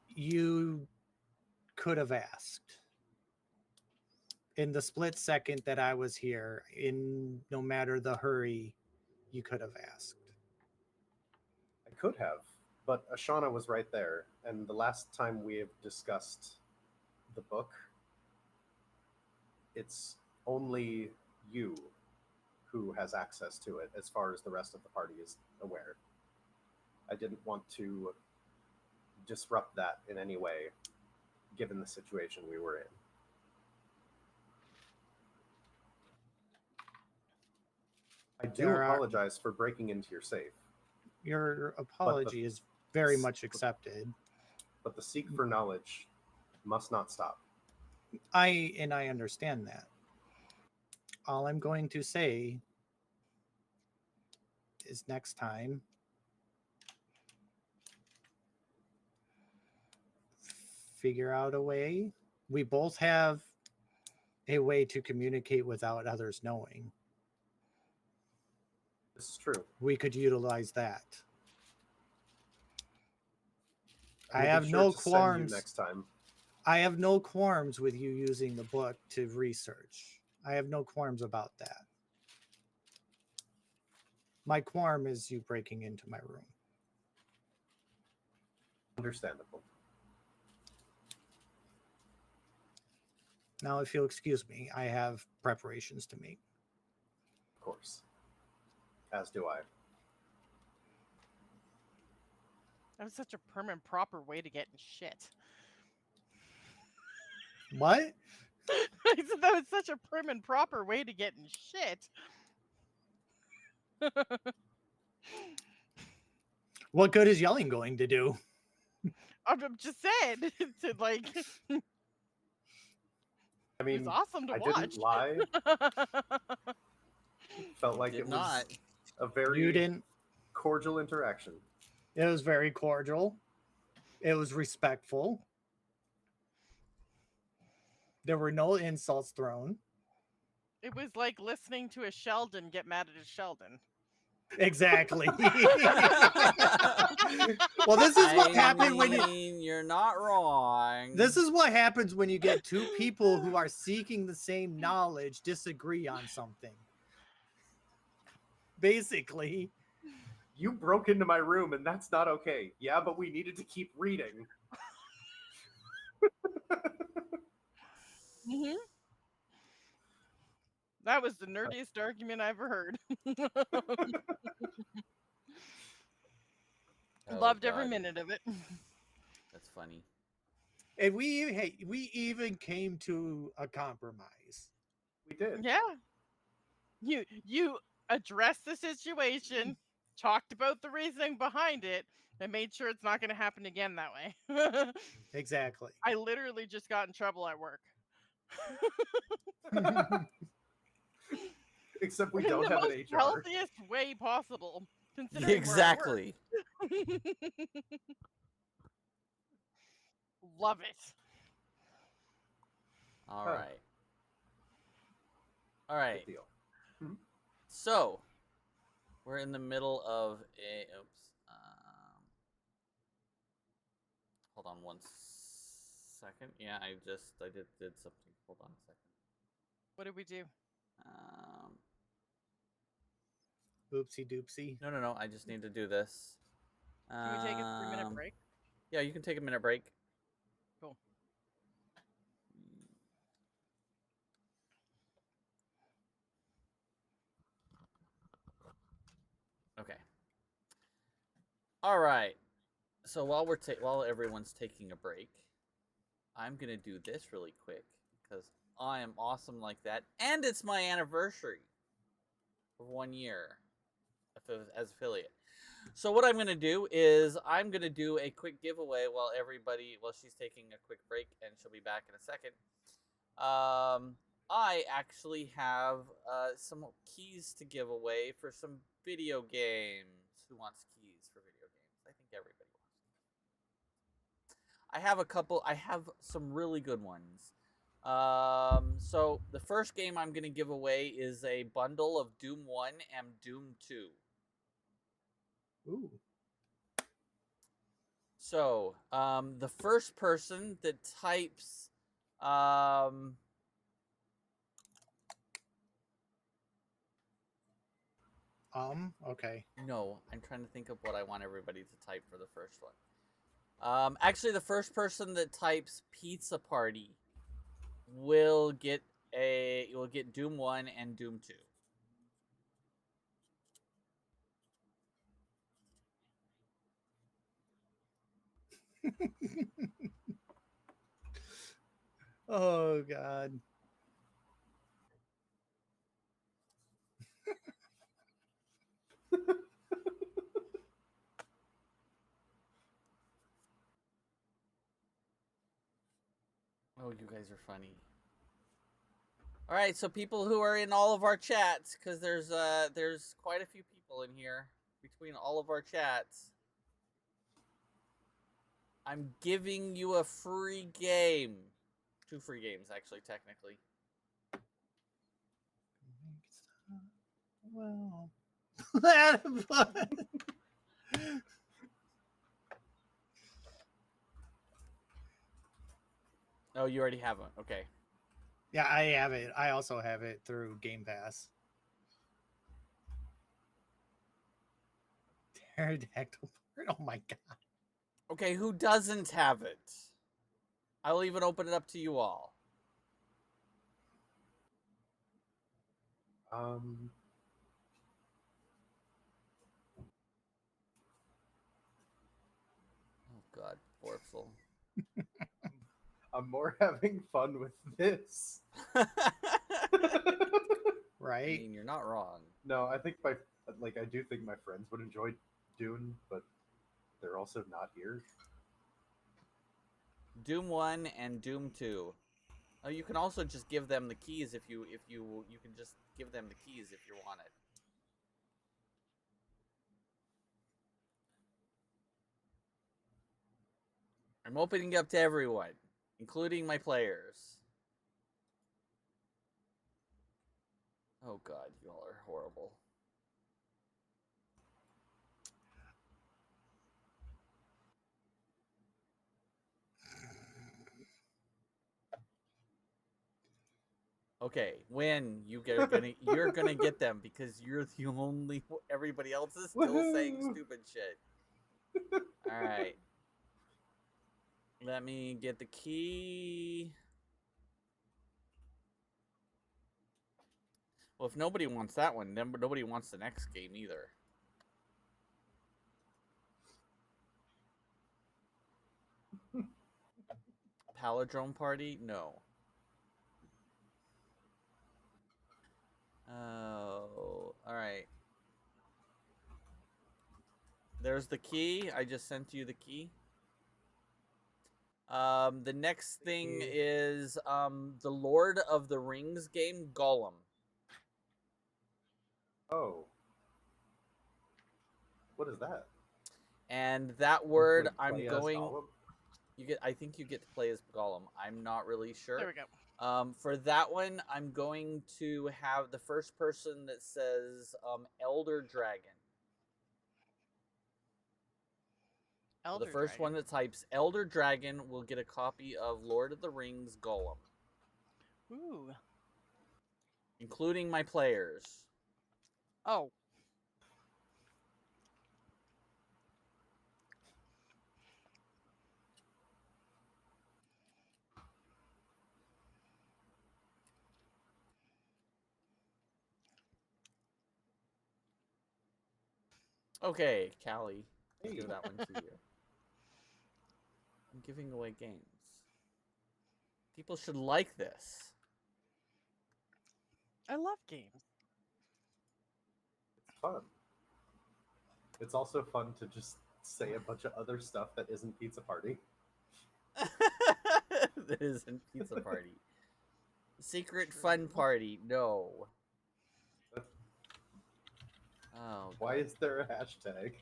You could have asked. In the split second that I was here, in no matter the hurry, you could have asked. I could have, but Ashana was right there, and the last time we have discussed the book, it's only you who has access to it as far as the rest of the party is aware. I didn't want to disrupt that in any way, given the situation we were in. I do apologize for breaking into your safe. Your apology is very much accepted. But the seek for knowledge must not stop. I understand that. All I'm going to say is next time, figure out a way. We both have a way to communicate without others knowing. This is true. We could utilize that. I We'll have be sure no to send you qualms next time. I have no qualms with you using the book to research. I have no qualms about that. My qualm is you breaking into my room. Understandable. Now, if you'll excuse me, I have preparations to make. Of course. As do I. That was such a prim and proper way to get in shit. What? I said that was such a prim and proper way to get in shit. What good is yelling going to do? I'm just saying. To like. I mean, it was awesome to I watch. didn't lie. Felt like it was a very cordial interaction. It was very cordial. It was respectful. There were no insults thrown. It was like listening to a Sheldon get mad at a Sheldon. Exactly. Well, this is what happened when you're not wrong. This is what happens when you get two people who are seeking the same knowledge disagree on something. Basically. You broke into my room, and that's not okay. Yeah, but we needed to keep reading. Mm-hmm. That was the nerdiest argument I ever heard. Loved every minute of it. That's funny. And we even came to a compromise. We did. Yeah. You addressed the situation, talked about the reasoning behind it, and made sure it's not going to happen again that way. Exactly. I literally just got in trouble at work. Except we in don't the have an most HR. Healthiest way possible. Considering Exactly. Love it. All right. All right. Good deal. So, we're in the middle of a. Oops. Hold on one second. Yeah, I did something. Hold on a second. What did we do? Oopsie doopsie. No. I just need to do this. Can we take a 3-minute break? Yeah, you can take a minute break. Cool. All right. So while everyone's taking a break, I'm gonna do this really quick because I am awesome like that, and it's my anniversary of 1 year as affiliate. So what I'm going to do is I'm going to do a quick giveaway while she's taking a quick break, and she'll be back in a second. I actually have some keys to give away for some video games. Who wants keys for video games? I think everybody wants. I have some really good ones. So the first game I'm going to give away is a bundle of Doom 1 and Doom 2. Ooh. So, the first person that types, Okay. no, I'm trying to think of what I want everybody to type for the first one. Actually, the first person that types Pizza Party will get Doom 1 and Doom 2. Oh God. Oh, you guys are funny. All right, so people who are in all of our chats, because there's quite a few people in here between all of our chats. I'm giving you a free game. 2 free games, actually, technically. Well. Oh, you already have one. Okay. Yeah, I have it. I also have it through Game Pass. Pterodactyl bird. Oh my God. Okay, who doesn't have it? I'll even open it up to you all. Oh God, Borpsel. I'm more having fun with this. Right? I mean, you're not wrong. No, I think I do think my friends would enjoy Dune, but they're also not here. Doom 1 and Doom 2. Oh, you can also just give them the keys if you can just give them the keys if you want it. I'm opening up to everyone, including my players. Oh God, you all are horrible. Okay, when you're gonna get them because you're the only. Everybody else is still saying Woohoo! stupid shit. All right, let me get the key. Well, if nobody wants that one, then nobody wants the next game either. Palindrome Party? No. Oh, all right. There's the key. I just sent you the key. The next thing is the Lord of the Rings game, Gollum. Oh. What is that? And that word, Like, I'm play as going. Gollum? I think you get to play as Gollum. I'm not really sure. There we go. For that one, I'm going to have the first person that says Elder Dragon. Elder The first Dragon. one that types Elder Dragon will get a copy of Lord of the Rings Gollum. Ooh. Including my players. Oh. Okay, Callie. Give that one to you. I'm giving away games. People should like this. I love games. It's fun. It's also fun to just say a bunch of other stuff that isn't Pizza Party. That isn't Pizza Party. Secret fun party. No. Oh. Why God. is there a hashtag?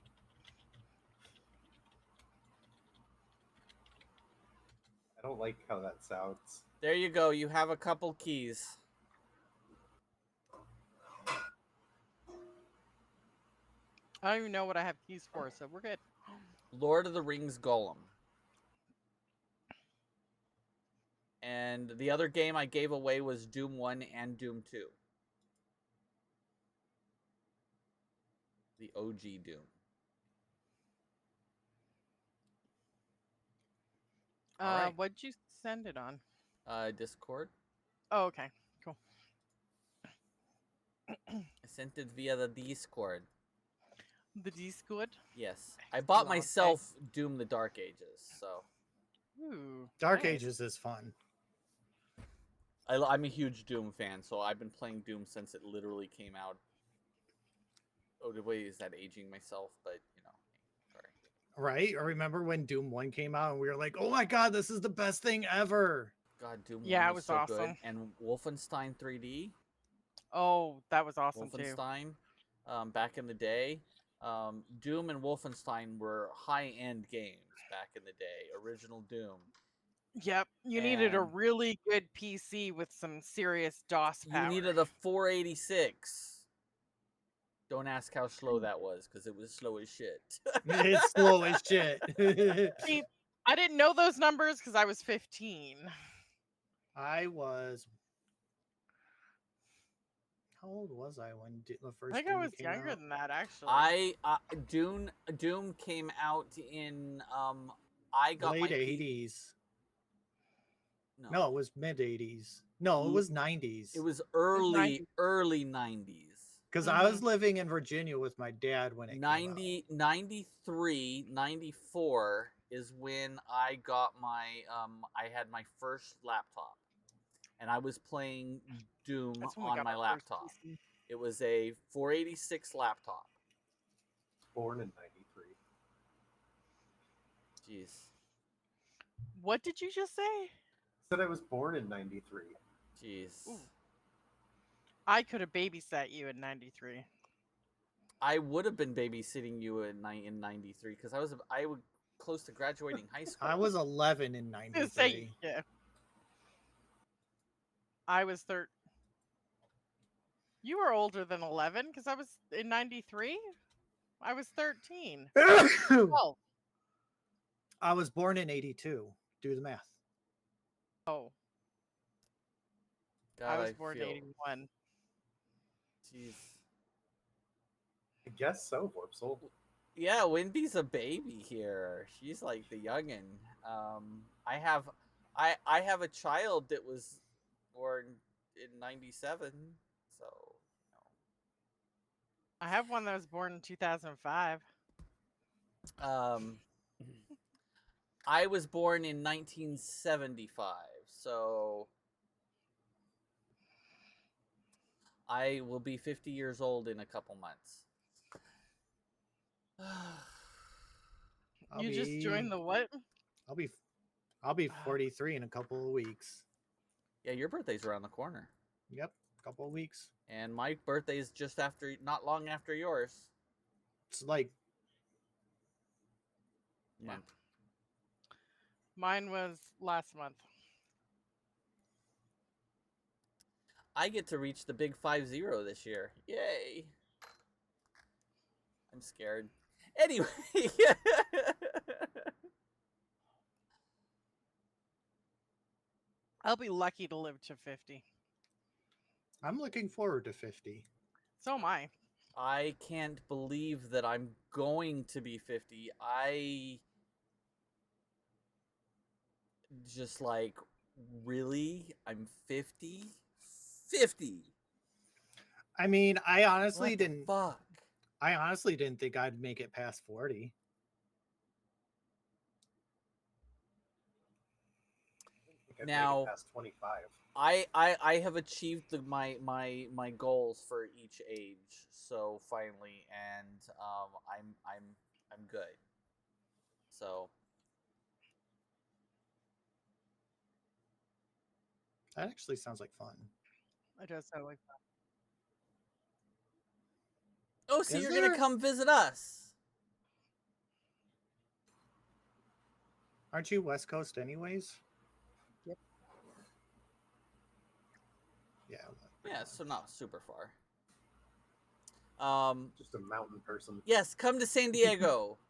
I don't like how that sounds. There you go. You have a couple keys. I don't even know what I have keys for, so we're good. Lord of the Rings Golem. And the other game I gave away was Doom 1 and Doom 2. The OG Doom. Alright. What'd you send it on? Discord. Oh, okay. Cool. I sent it via the Discord. The Discord? Yes. I bought Okay. myself Doom the Dark Ages, so. Ooh. Dark nice. Ages is fun. I'm a huge Doom fan, so I've been playing Doom since it literally came out. Oh, wait, is that aging myself? But, you know, sorry. Right? I remember when Doom 1 came out and we were like, oh my god, this is the best thing ever. God, Doom Yeah, 1 it was was so good. awesome. And Wolfenstein 3D. Oh, that was awesome too. Wolfenstein, back in the day. Doom and Wolfenstein were high-end games back in the day. Original Doom. Yep. You needed a And really good PC with some serious DOS power. you needed a 486. Don't ask how slow that was, because it was slow as shit. It's slow as shit. See, I didn't know those numbers because I was 15. I was. How old was I when the first I think Doom I was came younger out? than that, actually. Doom came out in I got Late my 80s. No, No, it was mid 80s. No, it was 90s. it was 90s. early 90s. Because I was living in Virginia with my dad when it came out. 93, 94 is when I got my I had my first laptop, and I was playing Doom That's when we on got my our first laptop. PC. It was a 486 laptop. Born in '93. Jeez. What did you just say? Said I was born in '93. Jeez. Ooh. I could have babysat you in 93. I would have been babysitting you in 93 because I was close to graduating high school. I was 11 in I was gonna say, 93. yeah. I was 13. You were older than 11 because I was in 93. I was 13. 12. I was born in 82. Do the math. Oh, God, I was born in feel- 81. Jeez. I guess so, Warpsel. Yeah, Winby's a baby here. She's like the youngin. I have a child that was born in 97, so I have one that was born in 2005. I was born in 1975, so I will be 50 years old in a couple months. You just joined the what? I'll be 43 in a couple of weeks. Yeah, your birthday's around the corner. Yep, couple of weeks. And my birthday is just after, not long after yours. It's like Yeah. Mine was last month. I get to reach the big 50 this year. Yay. I'm scared. Anyway. I'll be lucky to live to 50. I'm looking forward to 50. So am I. I can't believe that I'm going to be 50. I just like, really? I'm 50? 50. I mean, I honestly What the didn't fuck? I honestly didn't think I'd make it past 40. I've Now- made it past 25. I have achieved my goals for each age, so finally, and I'm good. So That actually sounds like fun. It does sound like that. oh, so Is you're there- gonna come visit us? Aren't you West Coast anyways? Yep. Yeah. Yeah, so not super far. Just a mountain person. Yes, come to San Diego,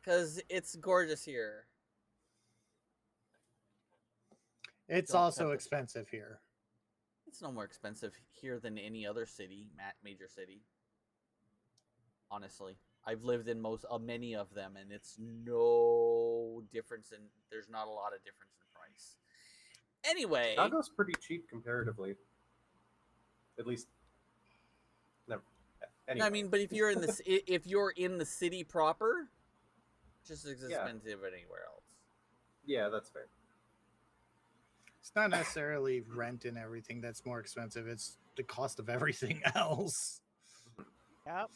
because it's gorgeous here. It's Don't also have to- expensive here. It's no more expensive here than any other city, major city. Honestly, I've lived in many of them, and it's no difference in. There's not a lot of difference in price. Anyway, Chicago's pretty cheap comparatively. At least, never. Anyway. I mean, but if you're in if you're in the city proper, just as Yeah. expensive anywhere else. Yeah, that's fair. It's not necessarily rent and everything that's more expensive. It's the cost of everything else. Yep.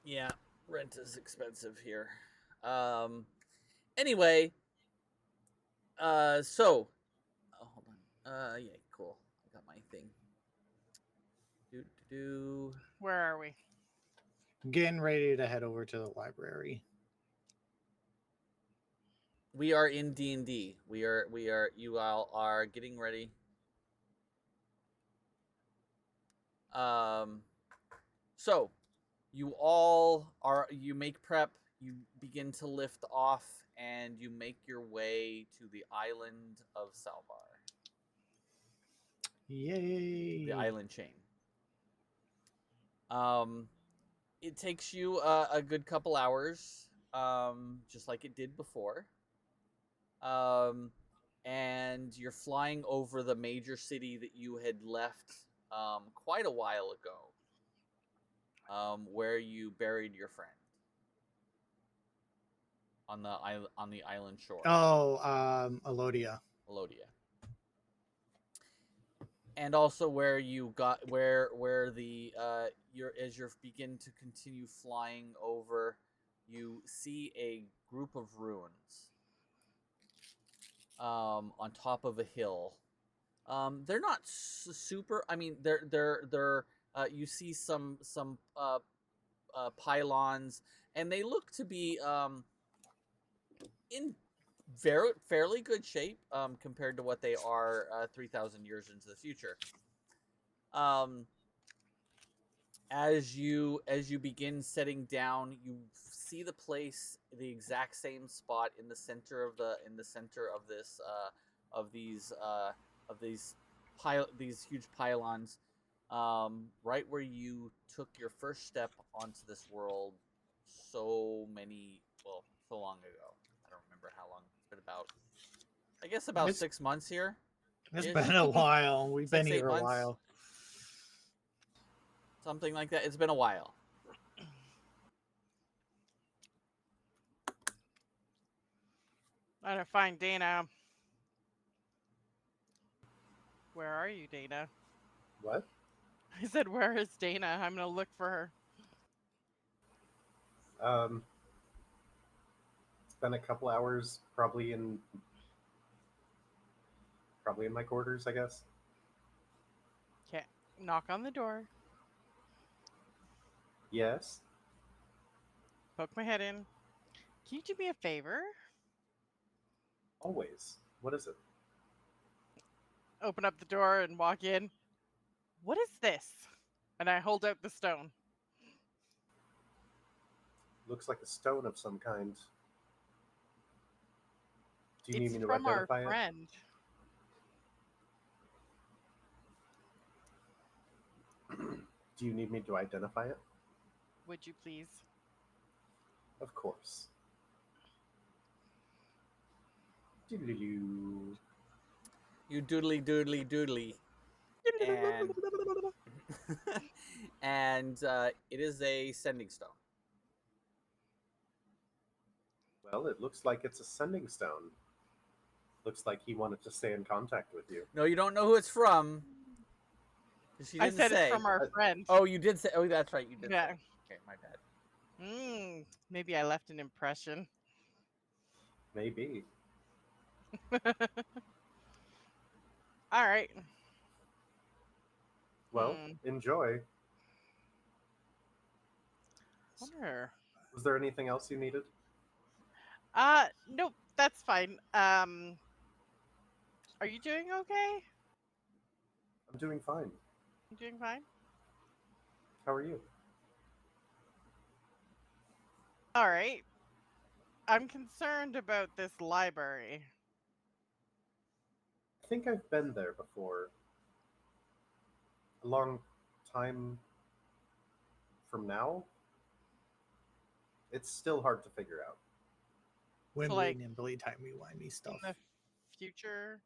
Yeah, rent is expensive here. Anyway, so, hold on. Yeah, cool. I got my thing. Do. Where are we? Getting ready to head over to the library. We are in D&D. We are. You all are getting ready. So, you all are. You make prep. You begin to lift off, and you make your way to the island of Salvar, Yay! the island chain. It takes you a good couple hours, just like it did before. And you're flying over the major city that you had left quite a while ago, where you buried your friend on the island shore. Oh, Elodia. Elodia. And also where you got where the as you begin to continue flying over, you see a group of ruins on top of a hill. They're not super. I mean, they're you see some pylons, and they look to be in fairly good shape compared to what they are 3,000 years into the future. As you begin setting down, you see the place, the exact same spot in the center of this these huge pylons, right where you took your first step onto this world so long ago. I don't remember how long. It's been about 6 months here. It's Ish. been a while. We've been 6-8 here a months. while. Something like that. It's been a while. I gotta find Dana. Where are you, Dana? What? I said, where is Dana? I'm gonna look for her. It's been a couple hours, probably in my quarters, I guess. Okay, knock on the door. Yes. Poke my head in. Can you do me a favor? Always. What is it? Open up the door and walk in. What is this? And I hold out the stone. Looks like a stone of some kind. Do you It's need me to from our identify it? friend. Do you need me to identify it? Would you please? Of course. Doodly-doo. You doodly. And and it is a sending stone. Well, it looks like it's a sending stone. Looks like he wanted to stay in contact with you. No, you don't know who it's from. She I didn't said say. it's from our friend. Oh, you did say. Oh, that's right. You did. Yeah. Say. Okay, my bad. Maybe I left an impression. Maybe. All right. Well, enjoy. Wonder. Was there anything else you needed? Nope, that's fine. Are you doing okay? I'm doing fine. You doing fine? How are you? All right. I'm concerned about this library. I think I've been there before. A long time from now. It's still hard to figure out. Wimbly, like, nimbly, timey, wimey stuff. In the future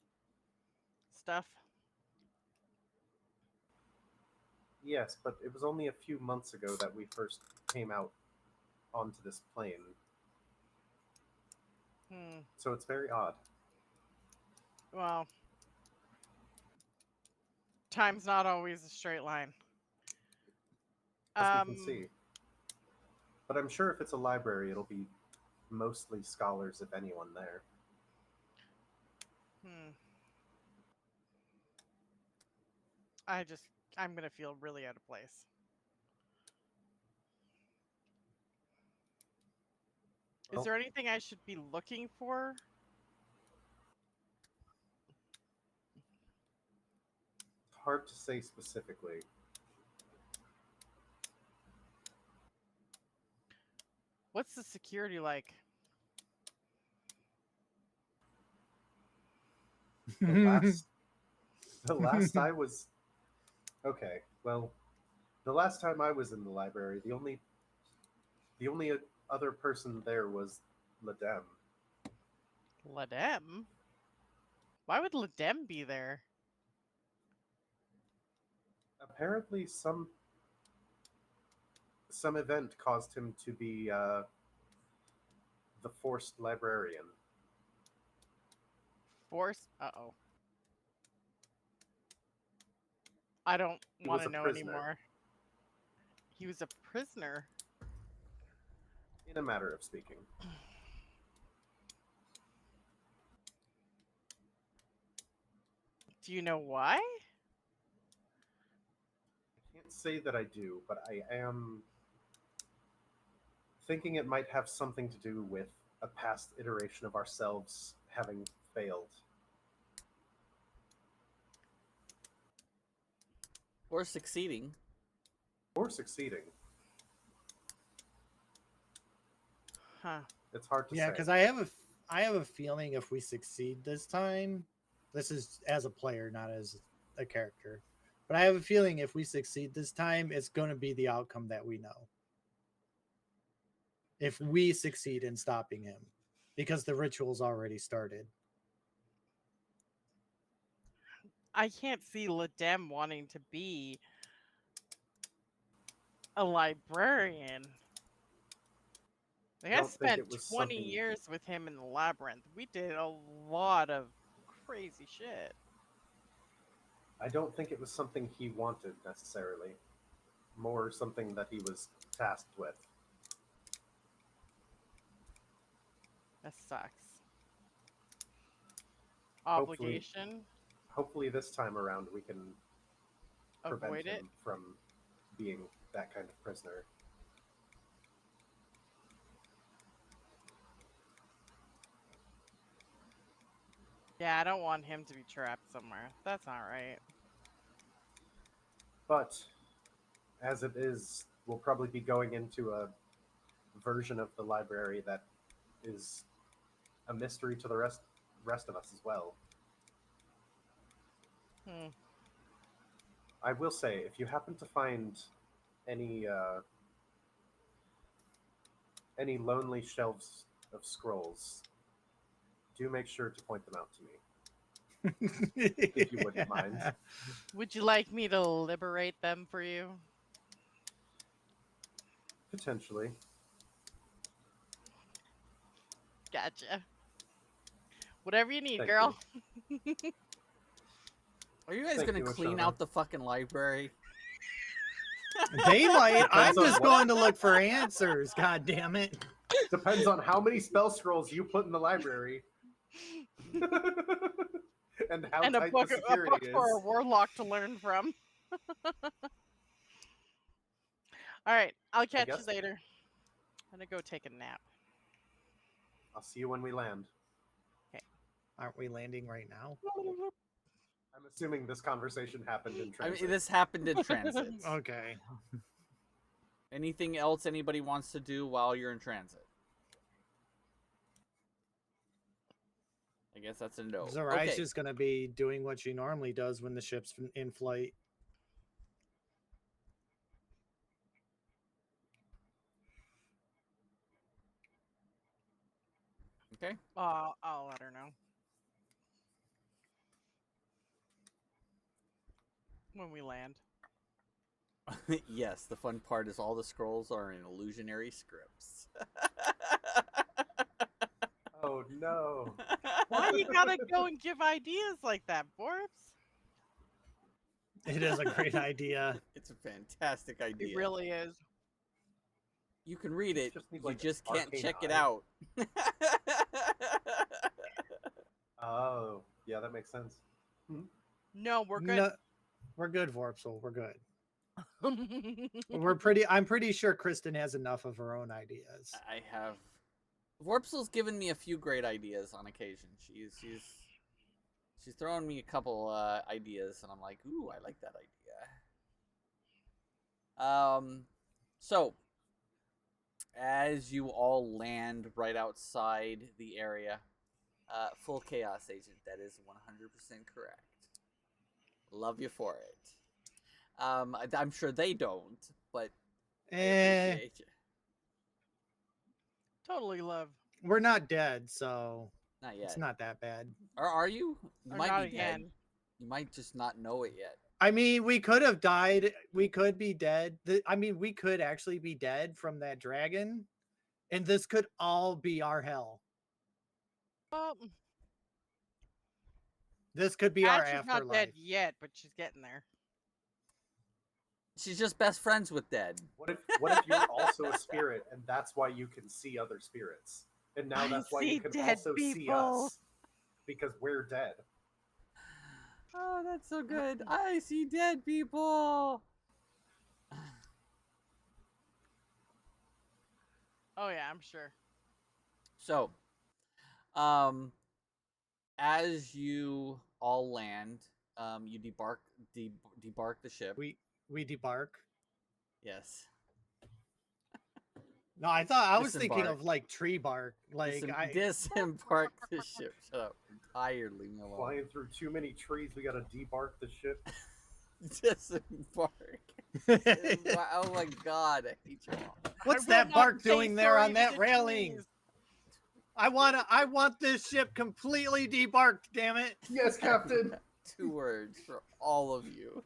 stuff. Yes, but it was only a few months ago that we first came out onto this plane. So it's very odd. Well, time's not always a straight line. As we can see. But I'm sure if it's a library, it'll be mostly scholars, if anyone, there. I'm gonna feel really out of place. Is there anything I should be looking for? It's hard to say specifically. What's the security like? The last I was... Okay, well, the last time I was in the library, the only other person there was Ladem. Ladem? Why would Ladem be there? Apparently some event caused him to be the forced librarian. Forced? Uh-oh. I don't want to know anymore. He was a prisoner. In a matter of speaking. Do you know why? I can't say that I do, but I am thinking it might have something to do with a past iteration of ourselves having failed. Or succeeding. Or succeeding. Huh. It's hard to say. Yeah, because I have a feeling if we succeed this time, this is as a player, not as a character, but I have a feeling if we succeed this time, it's going to be the outcome that we know. If we succeed in stopping him, because the ritual's already started. I can't see Ladem wanting to be a librarian. Like, I spent 20 years with him in the labyrinth. We did a lot of crazy shit. I don't think it was something he wanted necessarily. More something that he was tasked with. That sucks. Obligation. Hopefully this time around we can prevent him from being that kind of prisoner. Yeah, I don't want him to be trapped somewhere. That's not right. But as it is, we'll probably be going into a version of the library that is a mystery to the rest of us as well. I will say, if you happen to find any lonely shelves of scrolls, do make sure to point them out to me. If you wouldn't mind. Would you like me to liberate them for you? Potentially. Gotcha. Whatever you need, Thank girl. Are you guys Thank gonna you, clean Ashana. out the fucking library? They might. I'm Depends on just what- going to look for answers. God damn it. Depends on how many spell scrolls you put in the library. And how And a tight book, the a security book is. for a warlock to learn from. All right, I'll catch you guess- later. I'm gonna go take a nap. I'll see you when we land. Aren't we landing right now? I'm assuming this conversation happened in I transit. mean, this happened in transit. Okay. Anything else anybody wants to do while you're in transit? I guess that's a no. Zarai's Okay. just going to be doing what she normally does when the ship's in flight. Okay. I'll let her know when we land. Yes, the fun part is all the scrolls are in illusionary scripts. Oh no. Why you gotta go and give ideas like that, Forbes? It is a great idea. It's a fantastic idea. It really is. You can read it, Just need, you like, just can't arcane check it eye. out. Oh, yeah, that makes sense. No, we're good. No, we're good, Vorpsel. We're good. I'm pretty sure Kristen has enough of her own ideas. I have. Vorpsel's given me a few great ideas on occasion. She's thrown me a couple ideas, and I'm like, ooh, I like that idea. So as you all land right outside the area, full chaos agent. That is 100% correct. Love you for it. I'm sure they don't, but I appreciate you. Totally love. We're not dead, so Not yet. it's not that bad. Or are you? You Or might not be dead. again. You might just not know it yet. I mean, we could have died. We could be dead. We could actually be dead from that dragon, and this could all be our hell. Well, This could be our Ash is afterlife. not dead yet, but she's getting there. She's just best friends with dead. What if you're also a spirit and that's why you can see other spirits? And now I that's why see you can dead also see people. us. Because we're dead. Oh, that's so good. I see dead people. Oh yeah, I'm sure. So, as you all land, you debark the ship. We debark. Yes. No, I was thinking Disembark. of like tree bark. Like Disembark the ship. Shut up. I'm tired. Leave me alone. Flying through too many trees, we gotta debark the ship. Disembark. Oh my god, I hate you all. What's I will that not bark say doing there sorry on to that the railing? trees. I want this ship completely debarked, damn it. Yes, Captain! 2 words for all of you.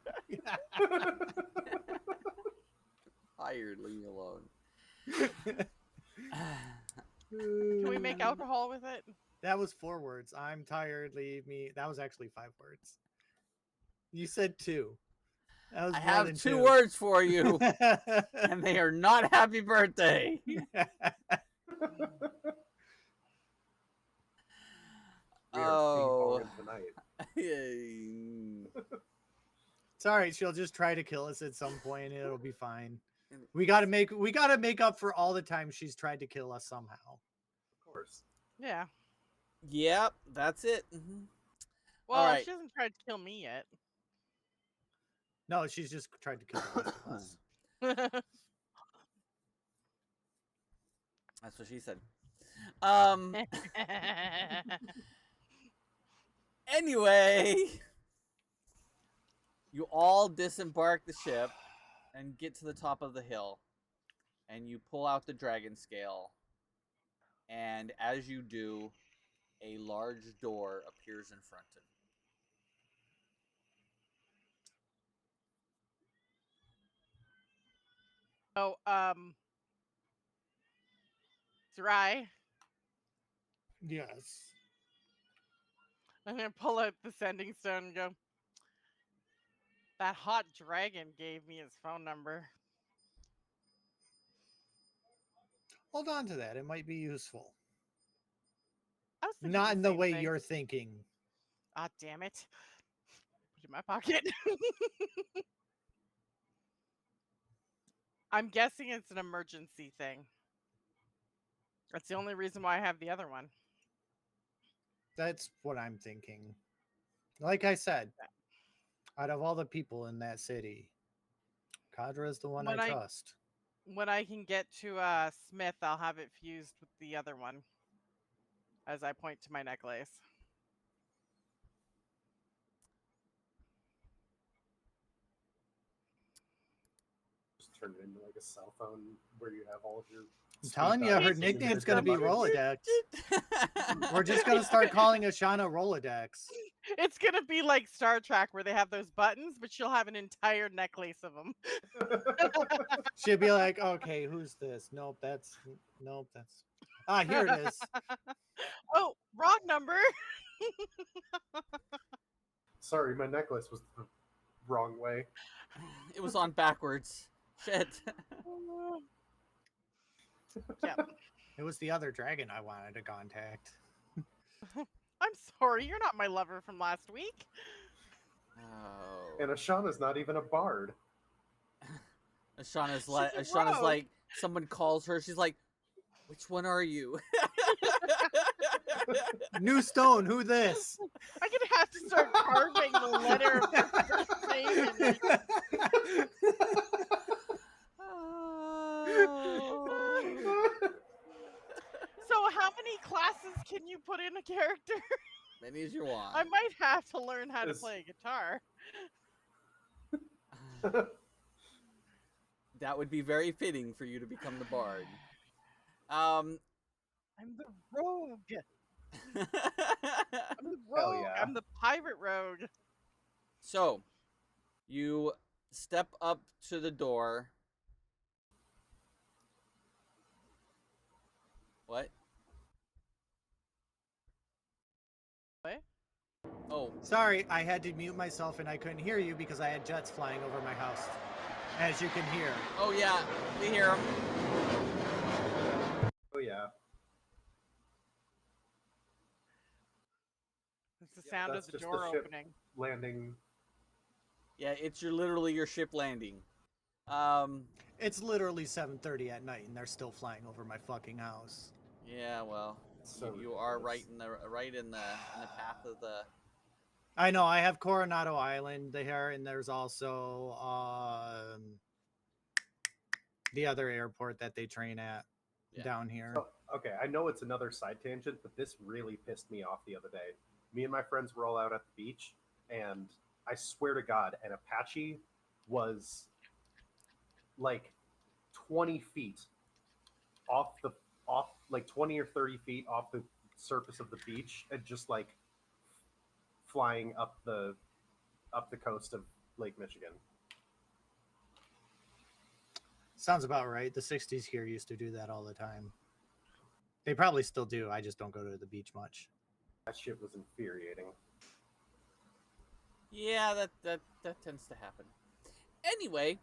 Tired, leave me alone. Can we make alcohol with it? That was 4 words. I'm tired, leave me. That was actually 5 words. You said 2. That was I more have than 2 words for you, and they are not happy birthday. We are Oh. debarking tonight. It's all right. She'll just try to kill us at some point, and it'll be fine. We gotta make up for all the time she's tried to kill us somehow. Of course. Yeah. Yep, that's it. Mm-hmm. Well, All right. she hasn't tried to kill me yet. No, she's just tried to kill the rest of us. That's what she said. Anyway, you all disembark the ship and get to the top of the hill, and you pull out the dragon scale, and as you do, a large door appears in front of you. Oh, Zrai, Yes. I'm gonna pull out the sending stone and go. That hot dragon gave me his phone number. Hold on to that. It might be useful. I was thinking Not in the same way thing. you're thinking. Ah, damn it. Put it in my pocket. I'm guessing it's an emergency thing. That's the only reason why I have the other one. That's what I'm thinking. Like I said, out of all the people in that city, Kadra is the one I trust. When I can get to Smith, I'll have it fused with the other one. As I point to my necklace. Just turn it into like a cell phone where you have all of your. I'm telling you, her nickname's going to be Rolodex. We're just going to start calling Ashana Rolodex. It's going to be like Star Trek where they have those buttons, but she'll have an entire necklace of them. She'll be like, okay, who's this? Nope, that's... Ah, here it is. Oh, wrong number. Sorry, my necklace was the wrong way. It was on backwards. Shit. Yeah. It was the other dragon I wanted to contact. I'm sorry, you're not my lover from last week. Oh. And Ashana's not even a bard. Ashana's like, someone calls her. She's like, which one are you? New stone, who this? I'm gonna have to start carving the letter of her first name in it. So how many classes can you put in a character? Many as you want. I might have to learn how to play a guitar. That would be very fitting for you to become the bard. I'm the rogue. I'm the rogue. Hell yeah. I'm the pirate rogue. So, you step up to the door. What? What? Oh. Sorry, I had to mute myself and I couldn't hear you because I had jets flying over my house. As you can hear. Oh yeah, we hear them. Oh yeah. It's the sound of the door opening. Landing. Yeah, it's literally your ship landing. It's literally 7:30 at night and they're still flying over my fucking house. Yeah, well, So you are right in the path of the. I know. I have Coronado Island there, and there's also the other airport that they train at down here. So, okay, I know it's another side tangent, but this really pissed me off the other day. Me and my friends were all out at the beach, and I swear to God, an Apache was like 20 feet off like 20 or 30 feet off the surface of the beach, and just like flying up the coast of Lake Michigan. Sounds about right. The 60s here used to do that all the time. They probably still do. I just don't go to the beach much. That shit was infuriating. Yeah, that tends to happen. Anyway,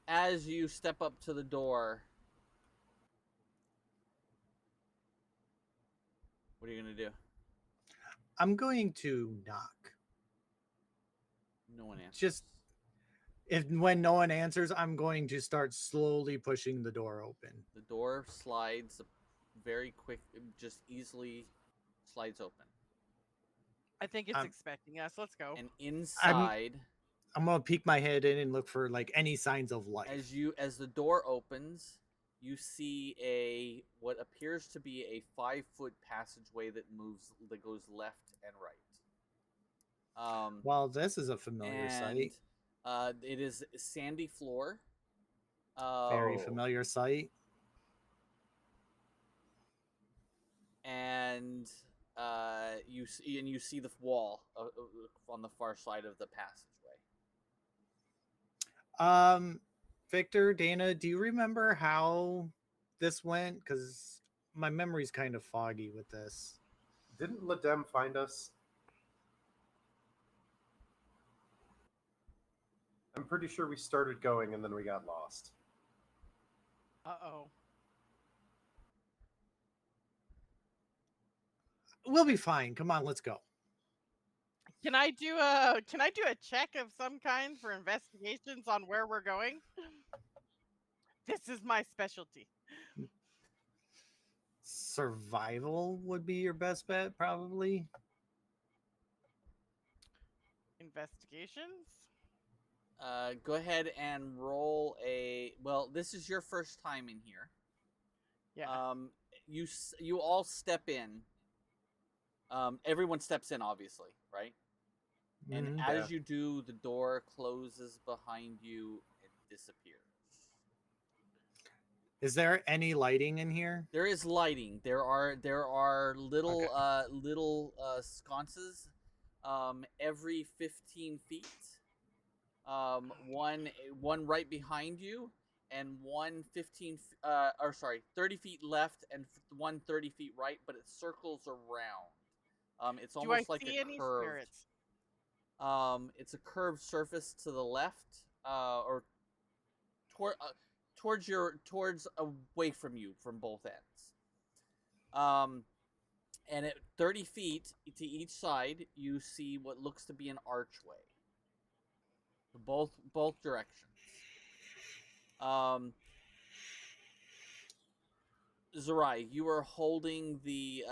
as you step up to the door, what are you gonna do? I'm going to knock. No one answers. Just when no one answers, I'm going to start slowly pushing the door open. The door slides very quick, just easily slides open. I think it's expecting us. Let's go. And inside, I'm gonna peek my head in and look for like any signs of life. As the door opens, you see what appears to be a 5-foot passageway that goes left and right. Well, this is a familiar sight. It is sandy floor. Very familiar sight. And you see the wall on the far side of the passageway. Victor, Dana, do you remember how this went? Because my memory's kind of foggy with this. Didn't Ladem find us? I'm pretty sure we started going and then we got lost. Uh-oh. We'll be fine. Come on, let's go. Can I do a check of some kind for investigations on where we're going? This is my specialty. Survival would be your best bet, probably. Investigations? Go ahead and roll a. Well, this is your first time in here. Yeah. You all step in. Everyone steps in, obviously, right? And Mhm. as you do, the door closes behind you and disappears. Is there any lighting in here? There is lighting. There are little sconces every 15 feet. One right behind you, and 30 feet left, and one 30 feet right, but it circles around. It's Do I almost like see a any curved. spirits? It's a curved surface to the left, or towards away from you from both ends. And at 30 feet to each side, you see what looks to be an archway. Both directions. Zerai, you are holding the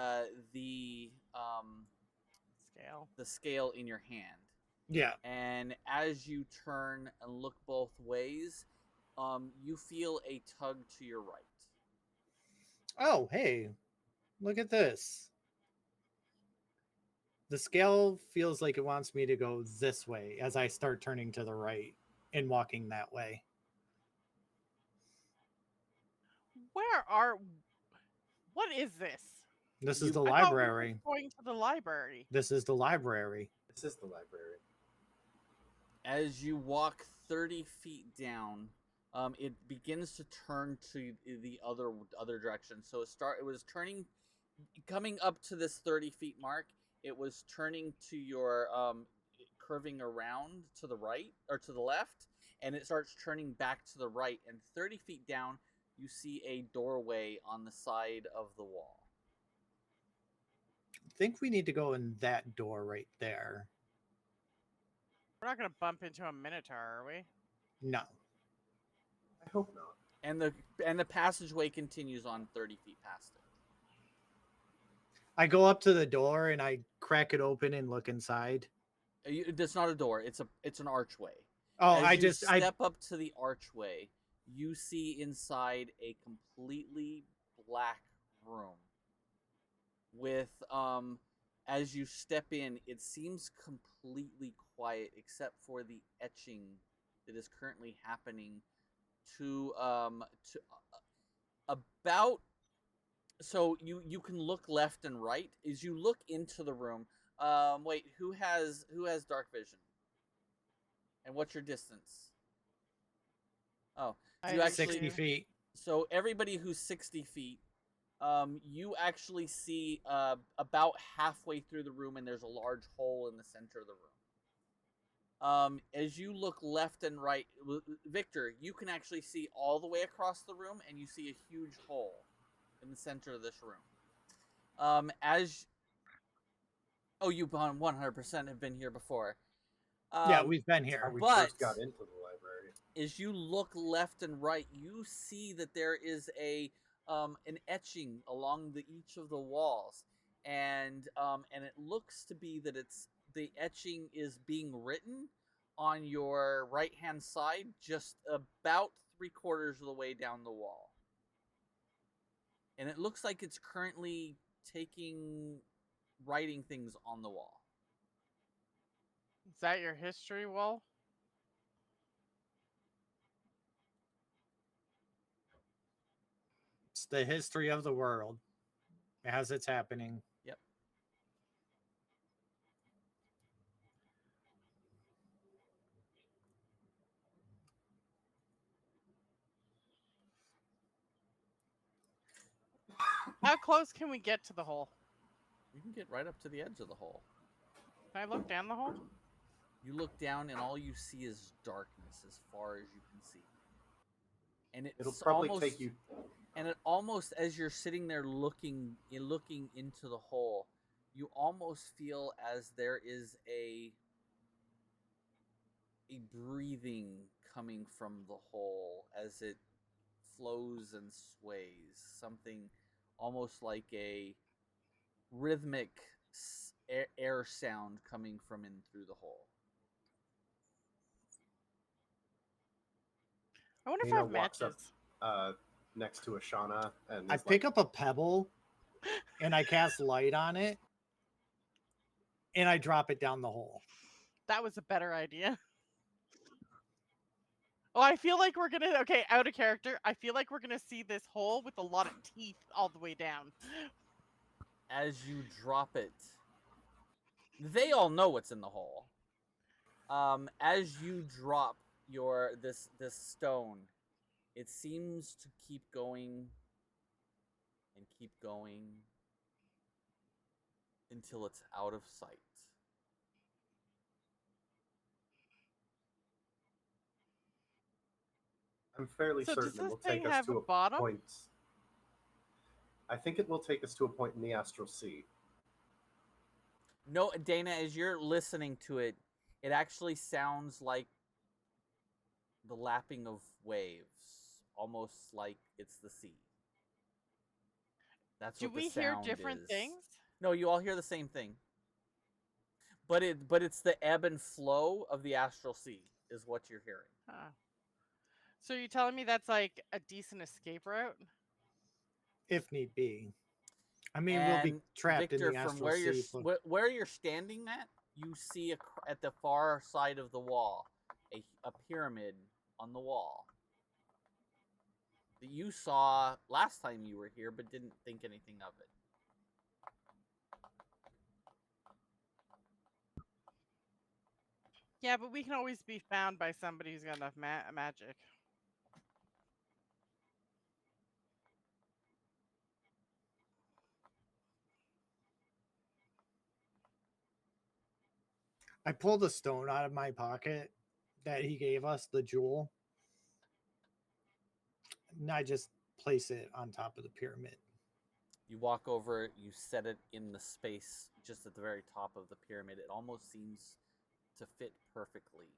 Scale. scale in your hand. Yeah. And as you turn and look both ways, you feel a tug to your right. Oh, hey, look at this. The scale feels like it wants me to go this way as I start turning to the right and walking that way. What is this? This is the I thought we were library. going to the library. This is the library. This is the library. As you walk 30 feet down, it begins to turn to the other direction. So it was coming up to this 30 feet mark. It was turning to your curving around to the right or to the left, and it starts turning back to the right. And 30 feet down, you see a doorway on the side of the wall. I think we need to go in that door right there. We're not going to bump into a minotaur, are we? No. I hope not. And the passageway continues on 30 feet past it. I go up to the door and I crack it open and look inside. It's not a door. It's an archway. Oh, As you step up to the archway, you see inside a completely black room. With as you step in, it seems completely quiet except for the etching that is currently happening to about. So you can look left and right as you look into the room. Wait, who has dark vision? And what's your distance? Oh, so you actually 60 feet. So everybody who's 60 feet, you actually see about halfway through the room, and there's a large hole in the center of the room. As you look left and right, Victor, you can actually see all the way across the room, and you see a huge hole in the center of this room. You 100% have been here before. Yeah, we've been here. How we But first got into the library. as you look left and right, you see that there is an etching along each of the walls, and it looks to be that the etching is being written on your right hand side, just about 3/4 of the way down the wall, and it looks like it's currently writing things on the wall. Is that your history wall? It's the history of the world as it's happening. Yep. How close can we get to the hole? You can get right up to the edge of the hole. Can I look down the hole? You look down, and all you see is darkness as far as you can see. And It'll probably take you. And it almost, as you're sitting there looking into the hole, you almost feel as there is a breathing coming from the hole as it flows and sways. Something almost like a rhythmic air sound coming from in through the hole. I wonder if I Dana have walks matches. up next to Ashana and I is pick like, up a pebble and I cast light on it and I drop it down the hole. That was a better idea. Oh, I feel like we're gonna, okay, out of character, I feel like we're gonna see this hole with a lot of teeth all the way down. As you drop it, they all know what's in the hole. As you drop this stone, it seems to keep going and keep going until it's out of sight. I'm fairly So does certain it this will thing take us have to a a bottom? point. I think it will take us to a point in the Astral Sea. No, Dana, as you're listening to it, it actually sounds like the lapping of waves, almost like it's the sea. That's Do what the we hear sound different is. things? No, you all hear the same thing. But it's the ebb and flow of the astral sea is what you're hearing. Huh. So you're telling me that's like a decent escape route? If need be. I mean, And we'll be trapped Victor, in the from astral sea. where you're standing at, you see at the far side of the wall a pyramid on the wall that you saw last time you were here, but didn't think anything of it. Yeah, but we can always be found by somebody who's got enough magic. I pulled a stone out of my pocket that he gave us, the jewel. And I just place it on top of the pyramid. You walk over, you set it in the space just at the very top of the pyramid. It almost seems to fit perfectly.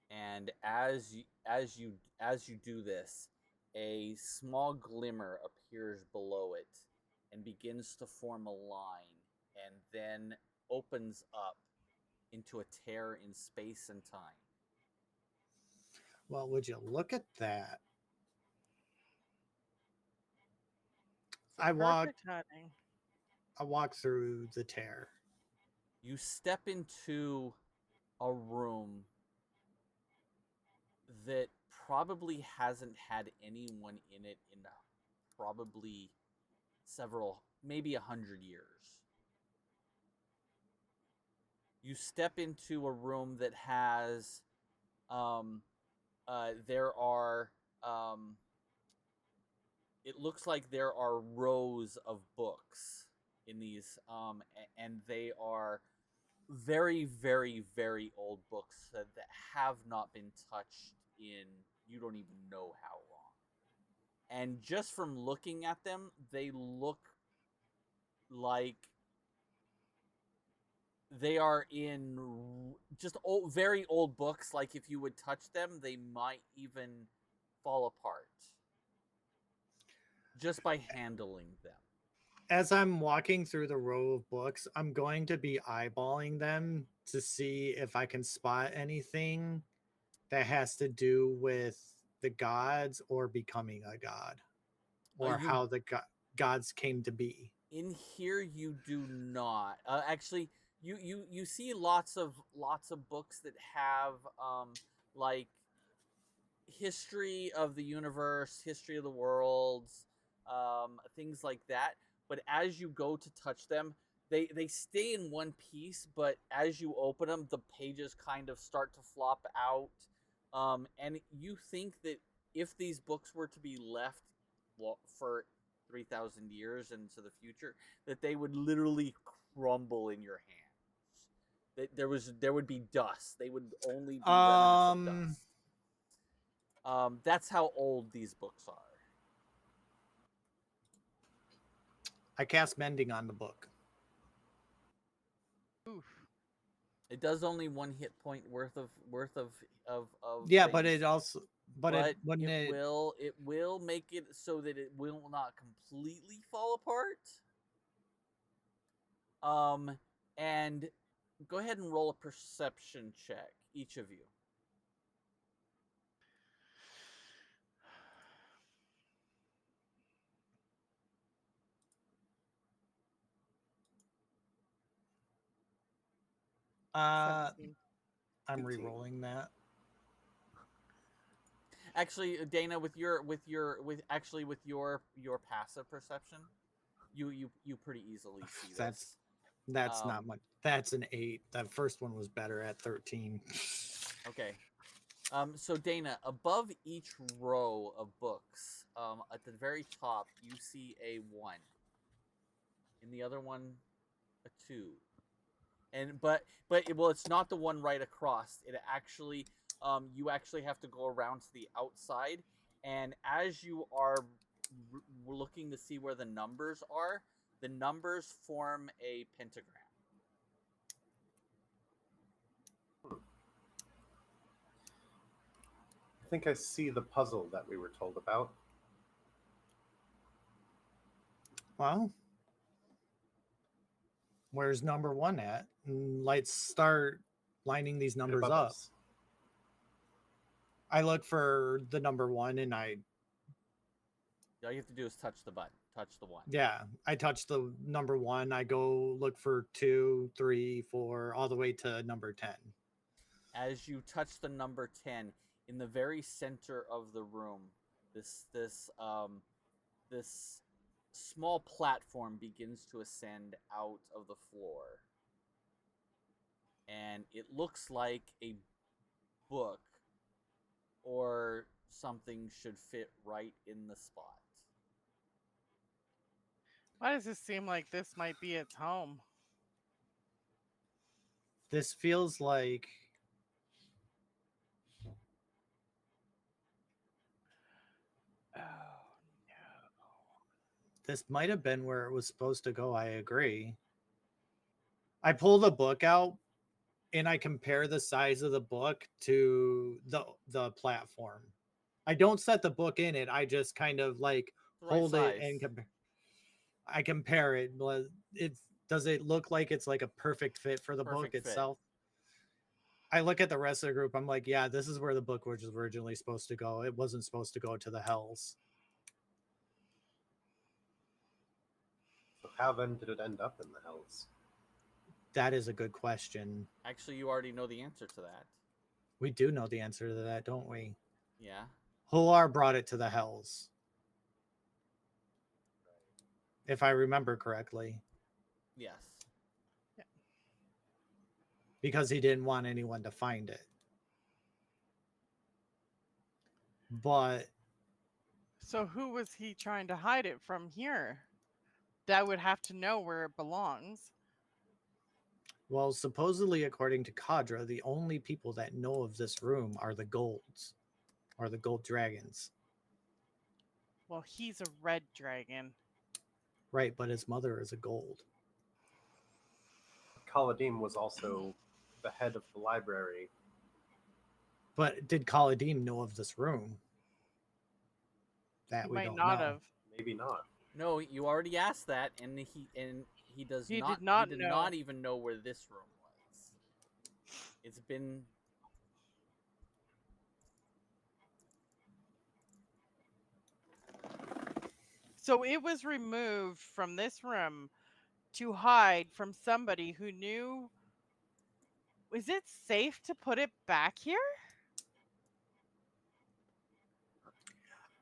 And as you do this, a small glimmer appears below it and begins to form a line and then opens up into a tear in space and time. Well, would you look at that? I walk through the tear. You step into a room that probably hasn't had anyone in it in probably maybe 100 years. You step into a room that has it looks like there are rows of books in these and they are very, very, very old books that have not been touched in you don't even know how long. And just from looking at them, they look like they are in just very old books. Like if you would touch them, they might even fall apart just by handling them. As I'm walking through the row of books, I'm going to be eyeballing them to see if I can spot anything that has to do with the gods or becoming a god, or how the gods came to be. In here, you do not. Actually, you see lots of books that have like history of the universe, history of the worlds, things like that. But as you go to touch them, they stay in one piece. But as you open them, the pages kind of start to flop out. And you think that if these books were to be left for 3,000 years into the future, that they would literally crumble in your hands. There would be dust. They would only be remnants of dust. That's how old these books are. I cast mending on the book. Oof. It does only 1 hit point worth of Yeah, things, but it also but it wouldn't it it will make it so that it will not completely fall apart. And go ahead and roll a perception check, each of you. I'm 18. re-rolling that. Actually, Dana, with your passive perception, you pretty easily see this. That's not much. That's an 8. That first one was better at 13. Okay. So Dana, above each row of books, at the very top, you see a 1. In the other one, a 2. But it's not the one right across. It actually, you actually have to go around to the outside, and as you are looking to see where the numbers are, the numbers form a pentagram. I think I see the puzzle that we were told about. Well, where's number 1 at? Let's start lining these numbers Above up. us. I look for the number 1 and All you have to do is touch the button. Touch the 1. yeah, I touch the number 1. I go look for 2, 3, 4, all the way to number 10. As you touch the number 10, in the very center of the room, this small platform begins to ascend out of the floor. And it looks like a book or something should fit right in the spot. Why does this seem like this might be its home? This feels like this might have been where it was supposed to go. I agree. I pull the book out and I compare the size of the book to the platform. I don't set the book in it. I just kind of like hold it and I compare it. Does it look like it's like a perfect fit for the book itself? I look at the rest of the group. I'm like, yeah, this is where the book was originally supposed to go. It wasn't supposed to go to the hells. So how then did it end up in the hells? That is a good question. Actually, you already know the answer to that. We do know the answer to that, don't we? Yeah. Hular brought it to the hells. If I remember correctly. Yes. Yeah. Because he didn't want anyone to find it. But So who was he trying to hide it from here? That would have to know where it belongs. well, supposedly according to Kadra, the only people that know of this room are the golds. Or the gold dragons. Well, he's a red dragon. Right, but his mother is a gold. Khaladim was also the head of the library. But did Khaladim know of this room? That He we might don't not know. have. Maybe not. No, you already asked that, and he does He not. did not he did know. not even know where this room was. It's been. So it was removed from this room to hide from somebody who knew. Is it safe to put it back here?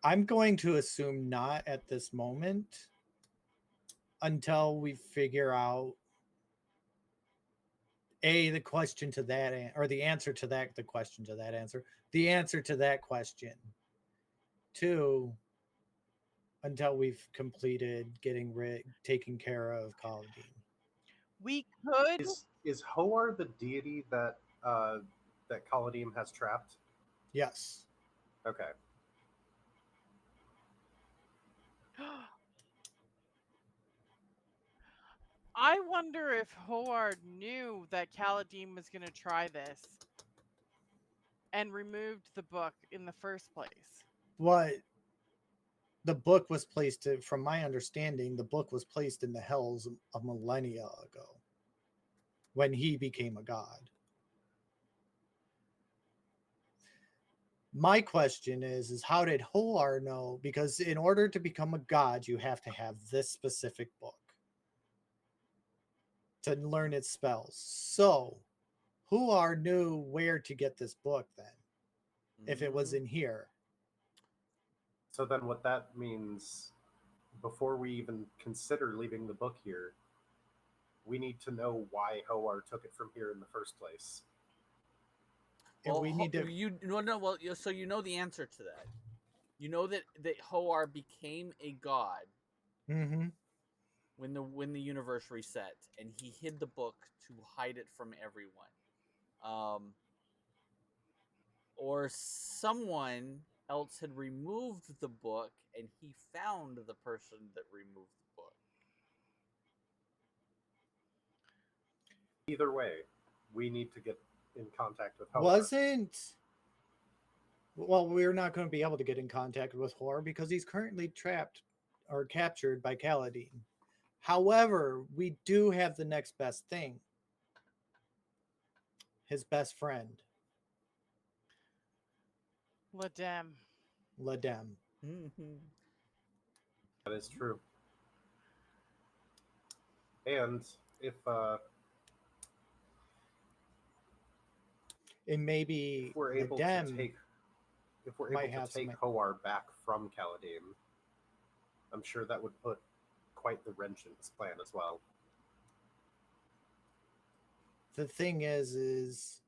I'm going to assume not at this moment until we figure out the question to that or the answer to that, the question to that answer, the answer to that question. 2, until we've completed taking care of Kaladin. We could. Is Hoar the deity that that Kaladim has trapped? Yes. Okay. I wonder if Howard knew that Kaladin was going to try this and removed the book in the first place. What the book was placed in, from my understanding, the book was placed in the hells a millennia ago when he became a god. My question is how did Hoar know? Because in order to become a god, you have to have this specific book to learn its spells. So, Hoar knew where to get this book then, if it was in here. So then what that means, before we even consider leaving the book here, we need to know why Hoar took it from here in the first place. And we need to. So you know the answer to that. You know that Hoar became a god Mm-hmm. when the universe reset, and he hid the book to hide it from everyone. Or someone else had removed the book, and he found the person that removed the book. Either way, we need to get in contact with Hoar. Well, we're not going to be able to get in contact with Hoar because he's currently trapped or captured by Kaladin. However, we do have the next best thing. His best friend. Ladem. Mm-hmm. That is true. And if maybe we're able Ladem to take some... Hoar back from Kaladin, I'm sure that would put quite the wrench in his plan as well. The thing is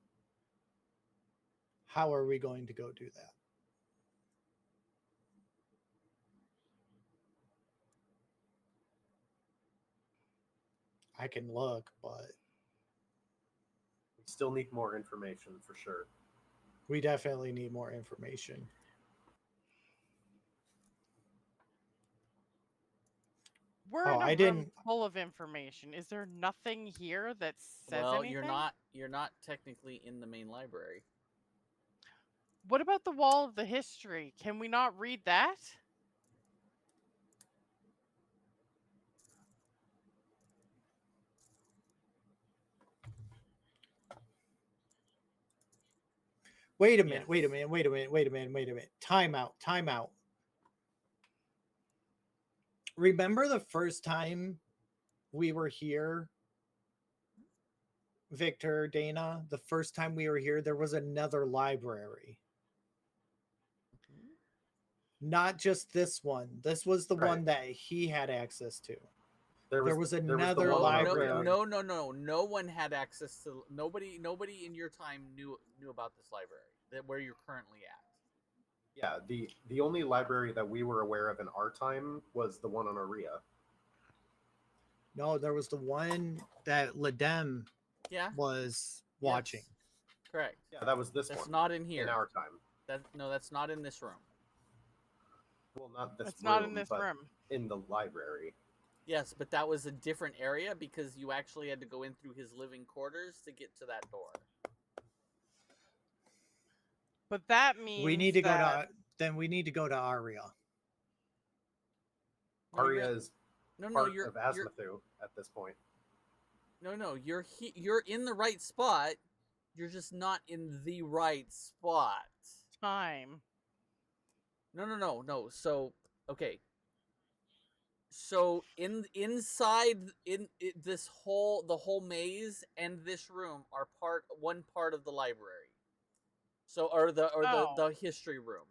how are we going to go do that? I can look, but we still need more information for sure. We definitely need more information. We're in a room full of information. Is there nothing here that says anything? You're not technically in the main library. What about the wall of the history? Can we not read that? Wait a minute. Time out. Remember the first time we were here, Victor, Dana? The first time we were here, there was another library. Not just this one. This was the one that he had access to. There was another library. No. No one had access to. Nobody in your time knew about this library. Where you're currently at. Yeah, the only library that we were aware of in our time was the one on Aria. No, there was the one that Ladem was watching. Yes. Correct. Yeah, that was this one. That's not in here. In our time. That's not in this room. Well, not this room. It's not in this room. In the library. Yes, but that was a different area because you actually had to go in through his living quarters to get to that door. But that means we need to go to. Then we need to go to Aria. Aria is part of Azmathu at this point. No, you're in the right spot. You're just not in the right spot. Time. No. So okay. So inside the whole maze and this room are one part of the library. So the history room.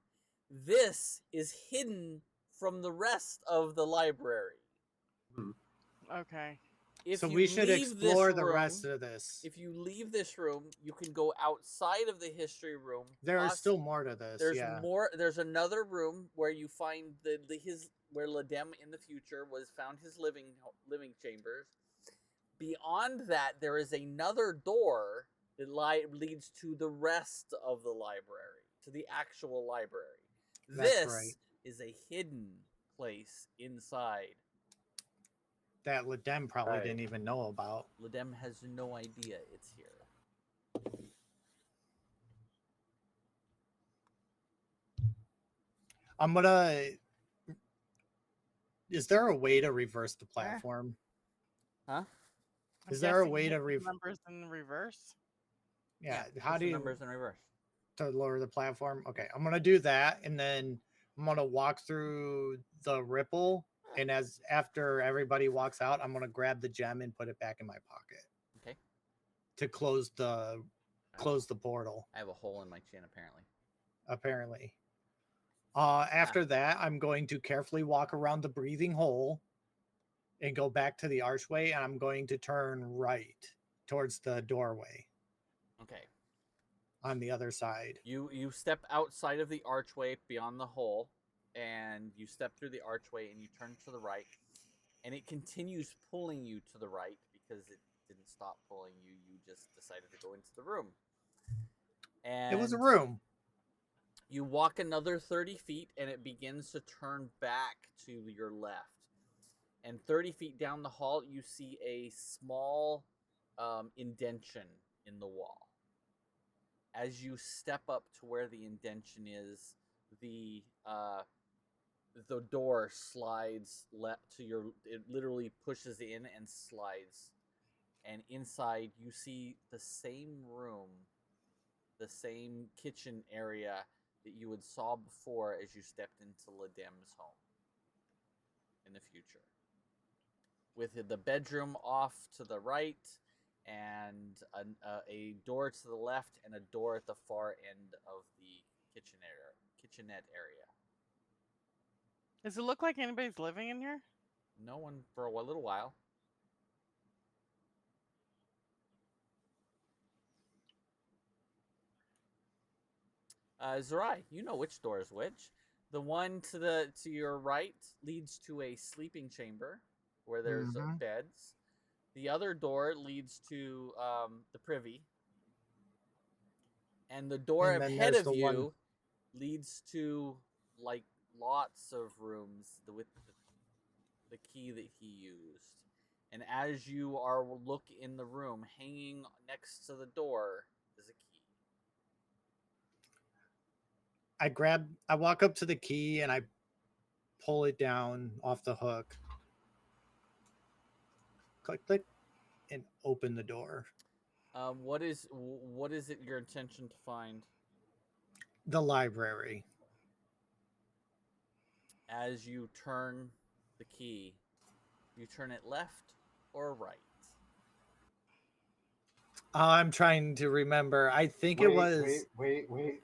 This is hidden from the rest of the library. Okay. If So you we should leave this explore the room- rest of this. If you leave this room, you can go outside of the history room. There is poss- still more to this. There's yeah. more. There's another room where you find his where Ledem in the future was found his living chambers. Beyond that, there is another door that leads to the rest of the library, to the actual library. That's This right. is a hidden place inside. That Ledem probably Right. didn't even know about. Ledem has no idea it's here. I'm gonna. Is there a way to reverse the platform? Huh? I'm Is there a guessing way to hit the numbers in reverse? Yeah. How push do the you numbers in reverse? to lower the platform? Okay, I'm gonna do that, and then I'm gonna walk through the ripple, and after everybody walks out, I'm gonna grab the gem and put it back in my pocket. Okay. To close the portal. I have a hole in my chin, apparently. Apparently. After that, I'm going to carefully walk around the breathing hole and go back to the archway, and I'm going to turn right towards the doorway Okay. on the other side. You step outside of the archway beyond the hole, and you step through the archway, and you turn to the right, and it continues pulling you to the right because it didn't stop pulling you. You just decided to go into the room. And It was a room. You walk another 30 feet, and it begins to turn back to your left. And 30 feet down the hall, you see a small indention in the wall. As you step up to where the indention is, the door slides left to your. It literally pushes in and slides, and inside you see the same room, the same kitchen area that you had saw before as you stepped into Ledem's home in the future, with the bedroom off to the right, and a door to the left, and a door at the far end of the kitchenette area. Does it look like anybody's living in here? No one for a little while. Zerai, you know which door is which. The one to your right leads to a sleeping chamber where there's Mhm. beds. The other door leads to the privy, and the door And then ahead there's of the you one- leads to like lots of rooms with the key that he used. And as you look in the room, hanging next to the door is a key. I walk up to the key and I pull it down off the hook. Click, click, and open the door. What is it your intention to find? The library. As you turn the key, you turn it left or right? I'm trying to remember. I think it was. Wait.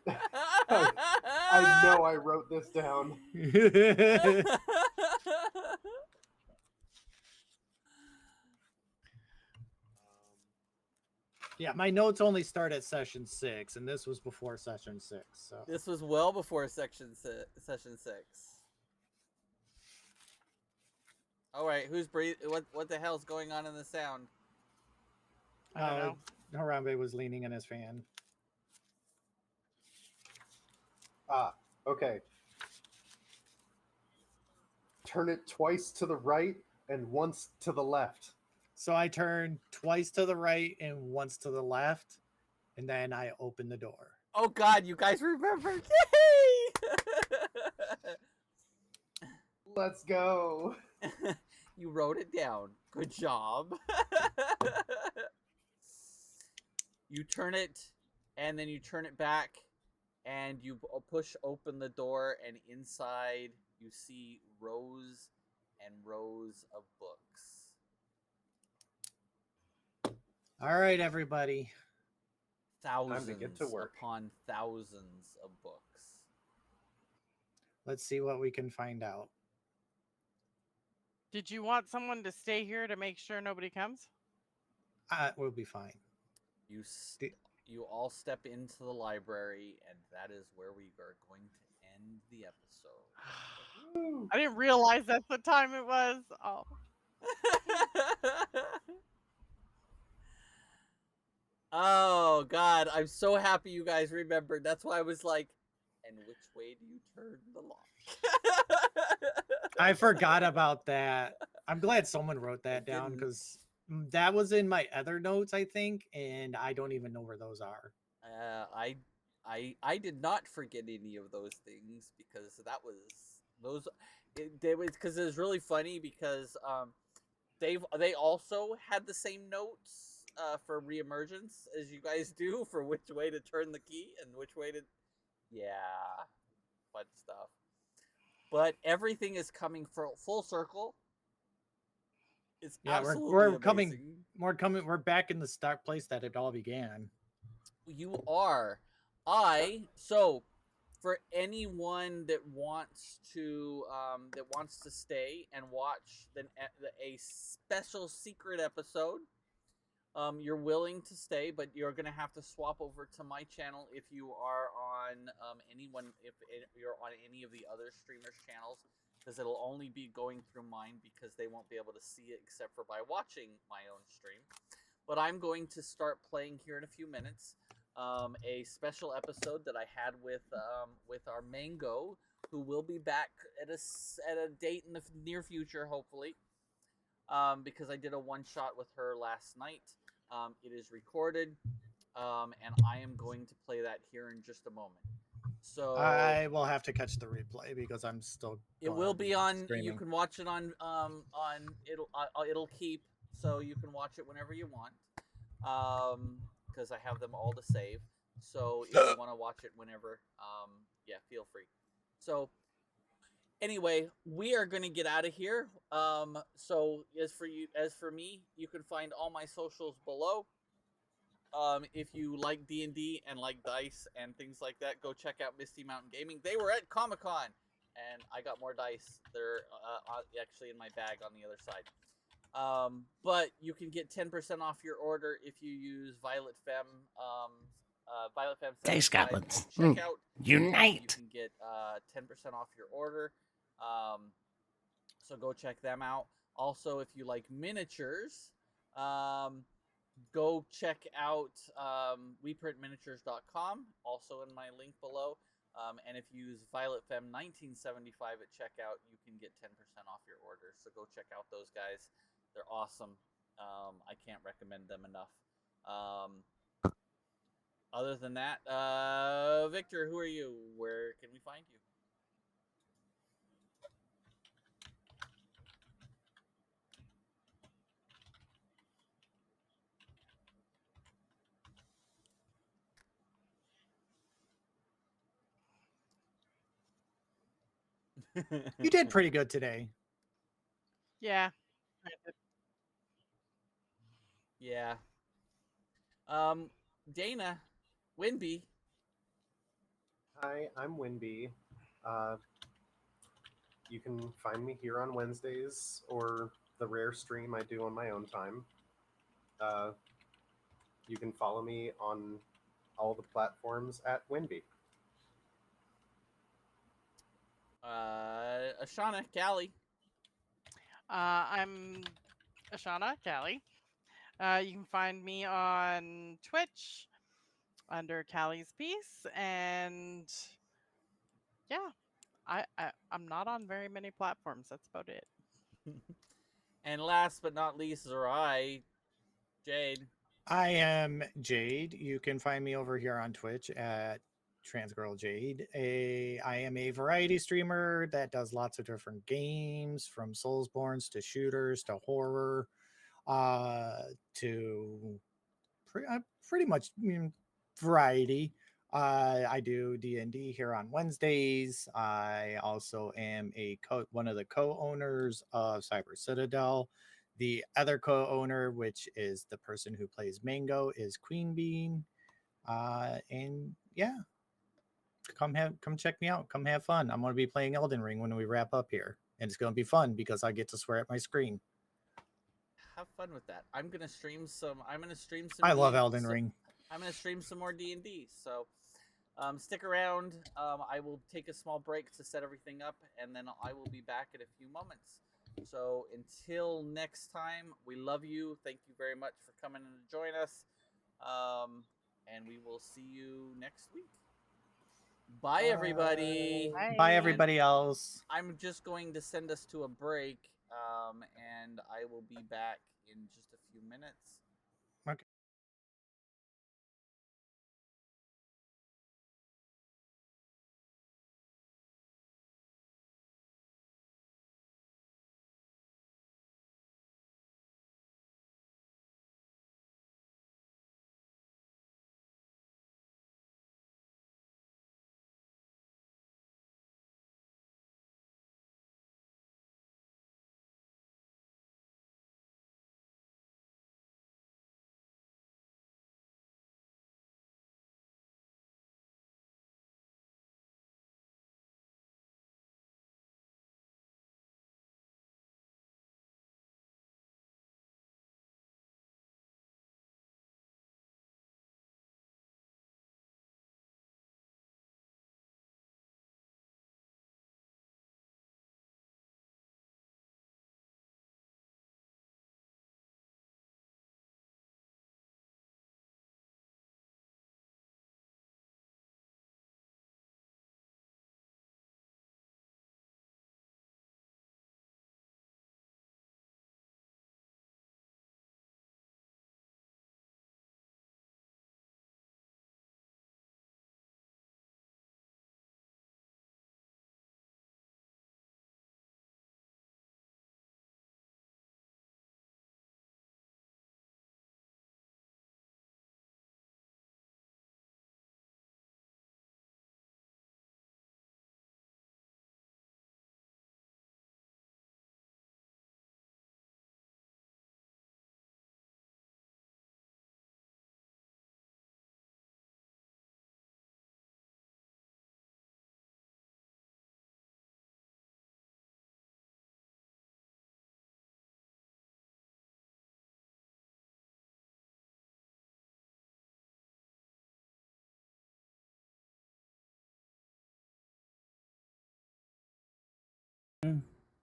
I know I wrote this down. Yeah, my notes only start at session 6, and this was before session 6. So This was well before session 6. All right, who's breathing? What the hell's going on in the sound? I don't know. Harambe was leaning in his fan. Okay. Turn it twice to the right and once to the left. So I turn twice to the right and once to the left, and then I open the door. Oh God, you guys remembered! Yay! Let's go. You wrote it down. Good job. You turn it, and then you turn it back, and you push open the door, and inside you see rows and rows of books. All right, everybody. Thousands Time to get to work. upon thousands of books. Let's see what we can find out. Did you want someone to stay here to make sure nobody comes? We'll be fine. Di- You all step into the library, and that is where we are going to end the episode. I didn't realize that's the time it was. Oh. Oh God, I'm so happy you guys remembered. That's why I was like, and which way do you turn the lock? I forgot about that. I'm glad someone wrote that down because that was in my other notes, I think, and I don't even know where those are. I did not forget any of those things because that was those. It was because it was really funny because they also had the same notes for Re-Emergence as you guys do for which way to turn the key and which way to fun stuff. But everything is coming full circle. It's absolutely we're amazing. we're back in the start place that it all began. You are. So for anyone that wants to stay and watch a special secret episode, you're willing to stay, but you're gonna have to swap over to my channel if you are on if you're on any of the other streamers' channels, because it'll only be going through mine because they won't be able to see it except for by watching my own stream. But I'm going to start playing here in a few minutes. A special episode that I had with our Mango, who will be back at a date in the near future, hopefully. Because I did a one shot with her last night. It is recorded, and I am going to play that here in just a moment. So I will have to catch the replay because I'm still. It will be on. Streaming. You can watch it on it'll keep, so you can watch it whenever you want. Because I have them all to save. So if you want to watch it whenever, feel free. So anyway, we are going to get out of here. So as for me, you can find all my socials below. If you like D&D and like dice and things like that, go check out Misty Mountain Gaming. They were at Comic-Con, and I got more dice. They're actually in my bag on the other side. But you can get 10% off your order if you use Violet Femme. Violet Femme Dice Goblins. Checkout. Unite. You can get 10% off your order. So go check them out. Also, if you like miniatures, go check out weprintminiatures.com, also in my link below. And if you use Violet Femme 1975 at checkout, you can get 10% off your order. So go check out those guys. They're awesome. I can't recommend them enough. Other than that, Victor, who are you? Where can we find you? You did pretty good today. Yeah. Yeah. Dana, Winby. Hi, I'm Winby. You can find me here on Wednesdays or the rare stream I do on my own time. You can follow me on all the platforms at Winby. Ashana, Callie. I'm Ashana Callie. You can find me on Twitch under Callie's Piece, and yeah, I'm not on very many platforms. That's about it. And last but not least, Zerai, Jade. I am Jade. You can find me over here on Twitch at Transgirl Jade. I am a variety streamer that does lots of different games, from Soulsborns to shooters to horror, to pretty much variety. I do D&D here on Wednesdays. I also am one of the co-owners of Cyber Citadel. The other co-owner, which is the person who plays Mango, is Queen Bean. And yeah, come check me out. Come have fun. I'm going to be playing Elden Ring when we wrap up here and it's going to be fun because I get to swear at my screen. Have fun with that. I'm gonna stream some. I love Elden Ring. I'm gonna stream some more D&D. So, stick around. I will take a small break to set everything up, and then I will be back in a few moments. So until next time, we love you. Thank you very much for coming in to join us. And we will see you next week. Bye, everybody. Bye, everybody else. I'm just going to send us to a break, and I will be back in just a few minutes. Okay.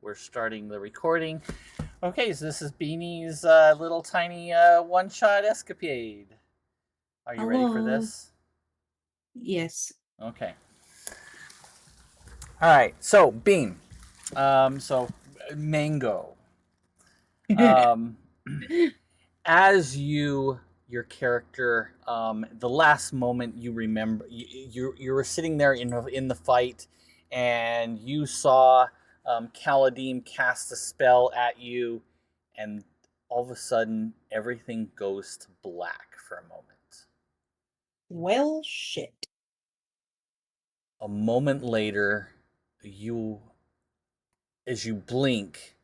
We're starting the recording. Okay, so this is Beanie's little tiny one-shot escapade. Are you ready for this? Yes. Okay. All right. So Bean. So Mango. As your character, the last moment you remember, you were sitting there in the fight, and you saw Kaladim cast a spell at you, and all of a sudden everything goes to black for a moment. Well, shit. A moment later, as you blink,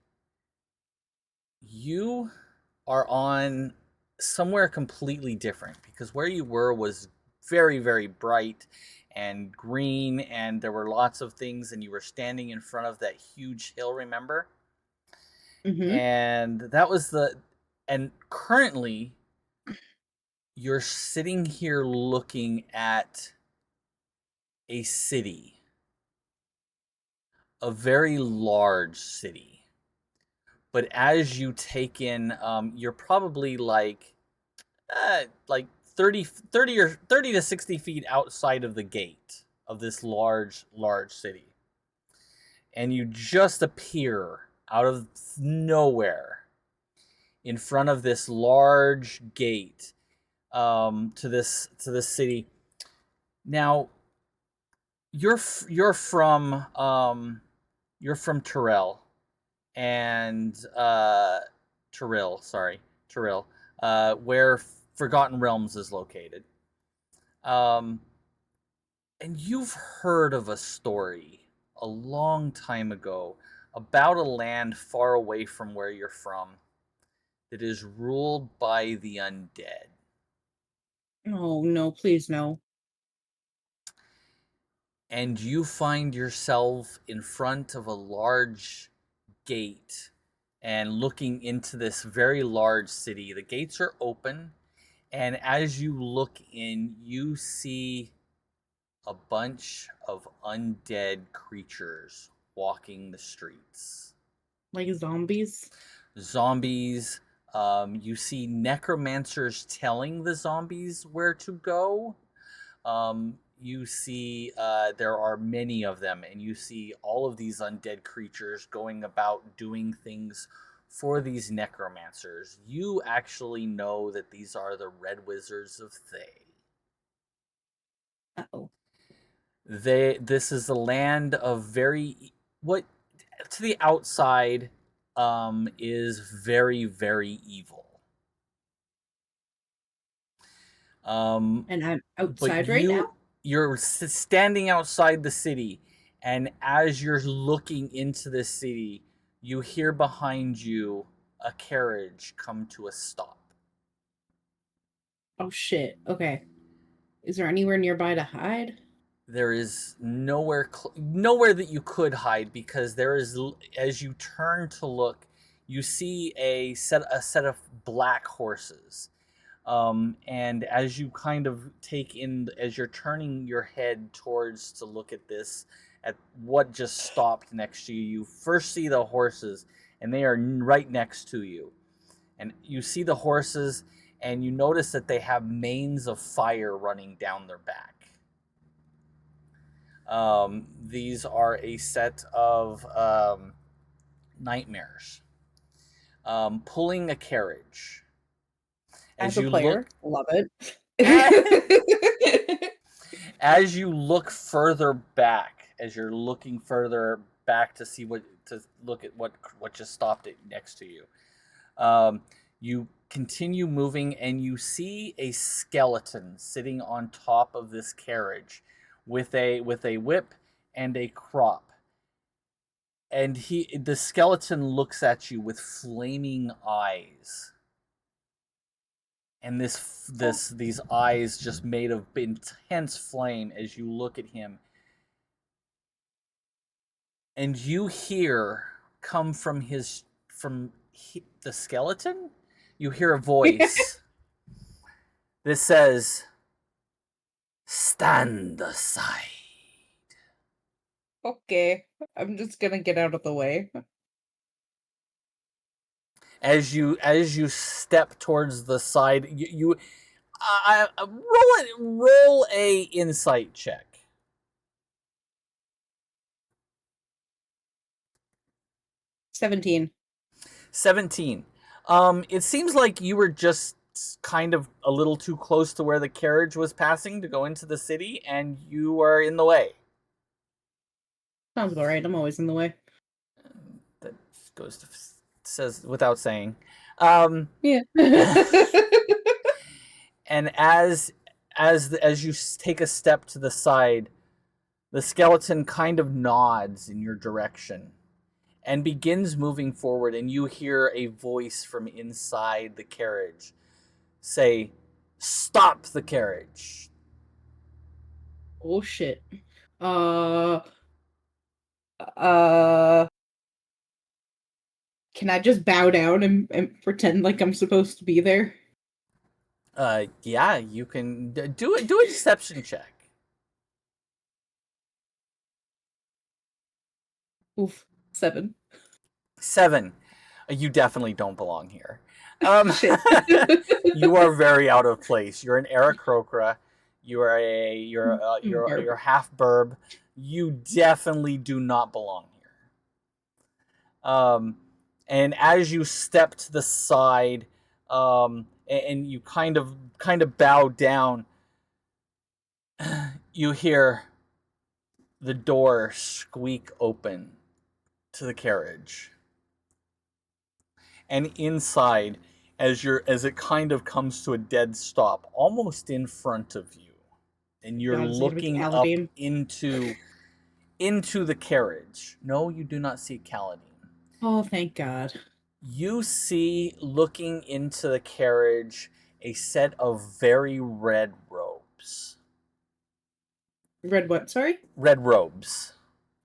you are on somewhere completely different, because where you were was very, very bright and green, and there were lots of things, and you were standing in front of that huge hill, remember? Mm-hmm. And that was and currently you're sitting here looking at a city, a very large city. But as you take in, you're probably like 30 to 60 feet outside of the gate of this large city. And you just appear out of nowhere in front of this large gate to this city. Now, you're from Tyrell, and Tyrell, where Forgotten Realms is located. And you've heard of a story a long time ago about a land far away from where you're from that is ruled by the undead. Oh, no, please, no. And you find yourself in front of a large gate and looking into this very large city. The gates are open, and as you look in, you see a bunch of undead creatures walking the streets. Like zombies? Zombies. You see necromancers telling the zombies where to go. You see there are many of them, and you see all of these undead creatures going about doing things for these necromancers. You actually know that these are the Red Wizards of Thay. Uh-oh. This is a land of very, what to the outside is very, very evil. And I'm outside But right now? you're standing outside the city, and as you're looking into the city, you hear behind you a carriage come to a stop. Oh shit. Okay. Is there anywhere nearby to hide? There is nowhere that you could hide, because there is, as you turn to look, you see a set of black horses. And as you kind of take in, as you're turning your head towards to look at this, at what just stopped next to you, you first see the horses, and they are right next to you. And you see the horses, and you notice that they have manes of fire running down their back. These are a set of nightmares pulling a carriage. As a player, love it. As you look further back, as you're looking further back to see look at what just stopped it next to you, you continue moving, and you see a skeleton sitting on top of this carriage with a whip and a crop. And the skeleton looks at you with flaming eyes. And these eyes just made of intense flame as you look at him. And you hear come from the skeleton, you hear a voice that says, "Stand aside." Okay, I'm just gonna get out of the way. As you step towards the side, you roll a insight check. 17. 17. It seems like you were just kind of a little too close to where the carriage was passing to go into the city, and you are in the way. Sounds about right. I'm always in the way. That says without saying. Yeah. And as you take a step to the side, the skeleton kind of nods in your direction and begins moving forward, and you hear a voice from inside the carriage say, "Stop the carriage." Oh shit. Can I just bow down and pretend like I'm supposed to be there? Yeah, you can do a deception check. Oof, 7. 7. You definitely don't belong here. Shit. You are very out of place. You're an Aarakocra. You're half burb. You definitely do not belong here. And as you step to the side, and you kind of bow down, you hear the door squeak open to the carriage. And inside, as it kind of comes to a dead stop, almost in front of you, and you're looking up into the carriage. No, you do not see Kaladin. Oh, thank God. You see, looking into the carriage, a set of very red robes. Red what? Sorry? Red robes.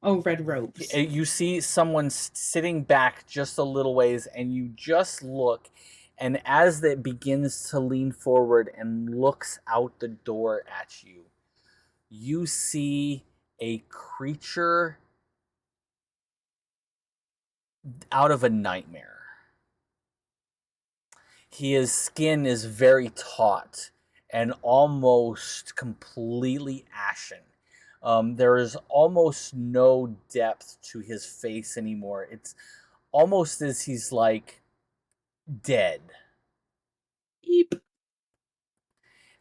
Oh, red robes. You see someone sitting back just a little ways, and you just look, and as it begins to lean forward and looks out the door at you, you see a creature out of a nightmare. His skin is very taut and almost completely ashen. There is almost no depth to his face anymore. It's almost as he's like dead. Eep.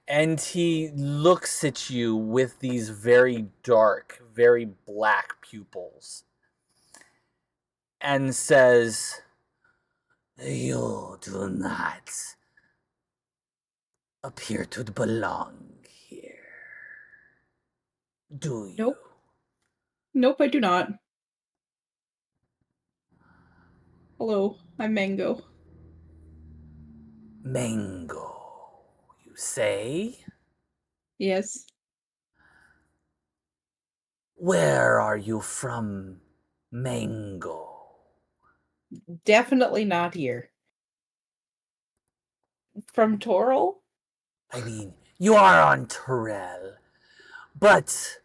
And he looks at you with these very dark, very black pupils and says, "You do not appear to belong here, do you?" Nope. Nope, I do not. Hello, I'm Mango. Mango, you say? Yes. Where are you from, Mango? Definitely not here. From Toral? I mean, you are on Terrell, but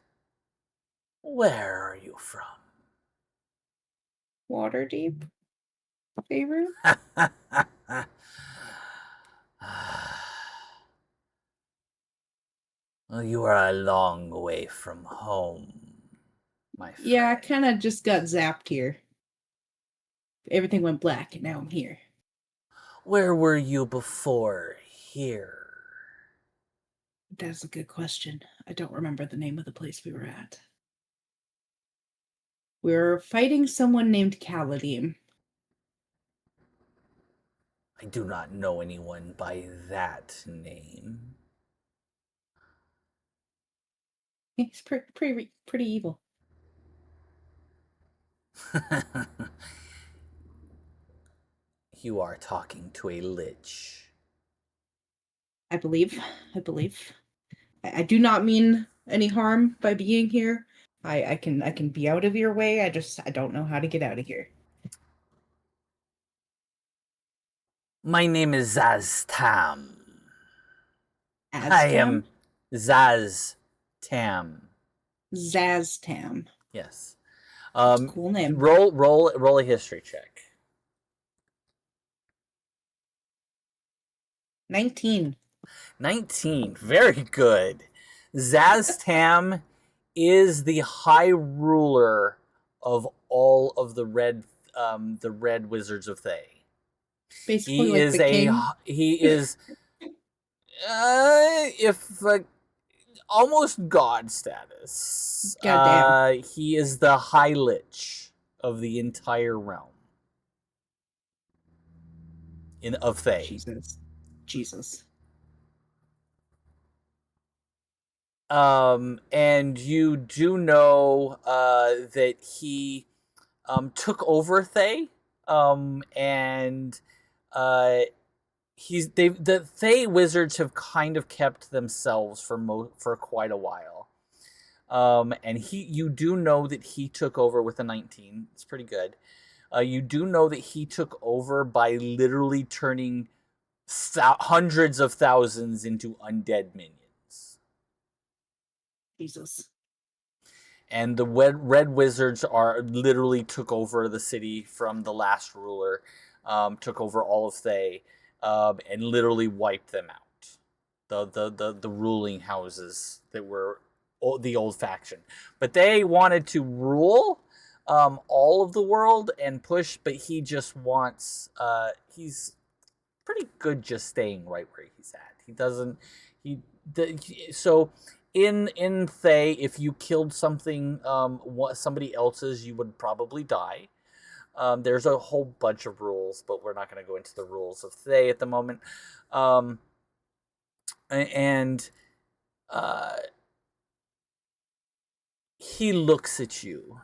where are you from? Waterdeep? Favor? Well, you are a long way from home, my friend. Yeah, I kind of just got zapped here. Everything went black, and now I'm here. Where were you before here? That's a good question. I don't remember the name of the place we were at. We were fighting someone named Caladim. I do not know anyone by that name. He's pretty evil. You are talking to a lich. I believe. I do not mean any harm by being here. I can be out of your way. I don't know how to get out of here. My name is Zaz Tam. Aztam? I am Zaz Tam. Zaztam. Yes. Cool name. Roll a history check. 19. 19. Very good. Zaz Tam is the high ruler of all of the red wizards of Thay. Basically, like the king. He is almost god status. Goddamn. He is the high lich of the entire realm of Thay. Jesus. And you do know that he took over Thay, and the Thay wizards have kind of kept themselves for quite a while. And you do know that he took over with a 19. It's pretty good. You do know that he took over by literally turning hundreds of thousands into undead minions. Jesus. And the red wizards literally took over the city from the last ruler, took over all of Thay, and literally wiped them out. The ruling houses that were the old faction, but they wanted to rule all of the world and push. But he just wants. He's pretty good just staying right where he's at. He doesn't. So. In Thay, if you killed somebody else's, you would probably die. There's a whole bunch of rules, but we're not going to go into the rules of Thay at the moment. He looks at you,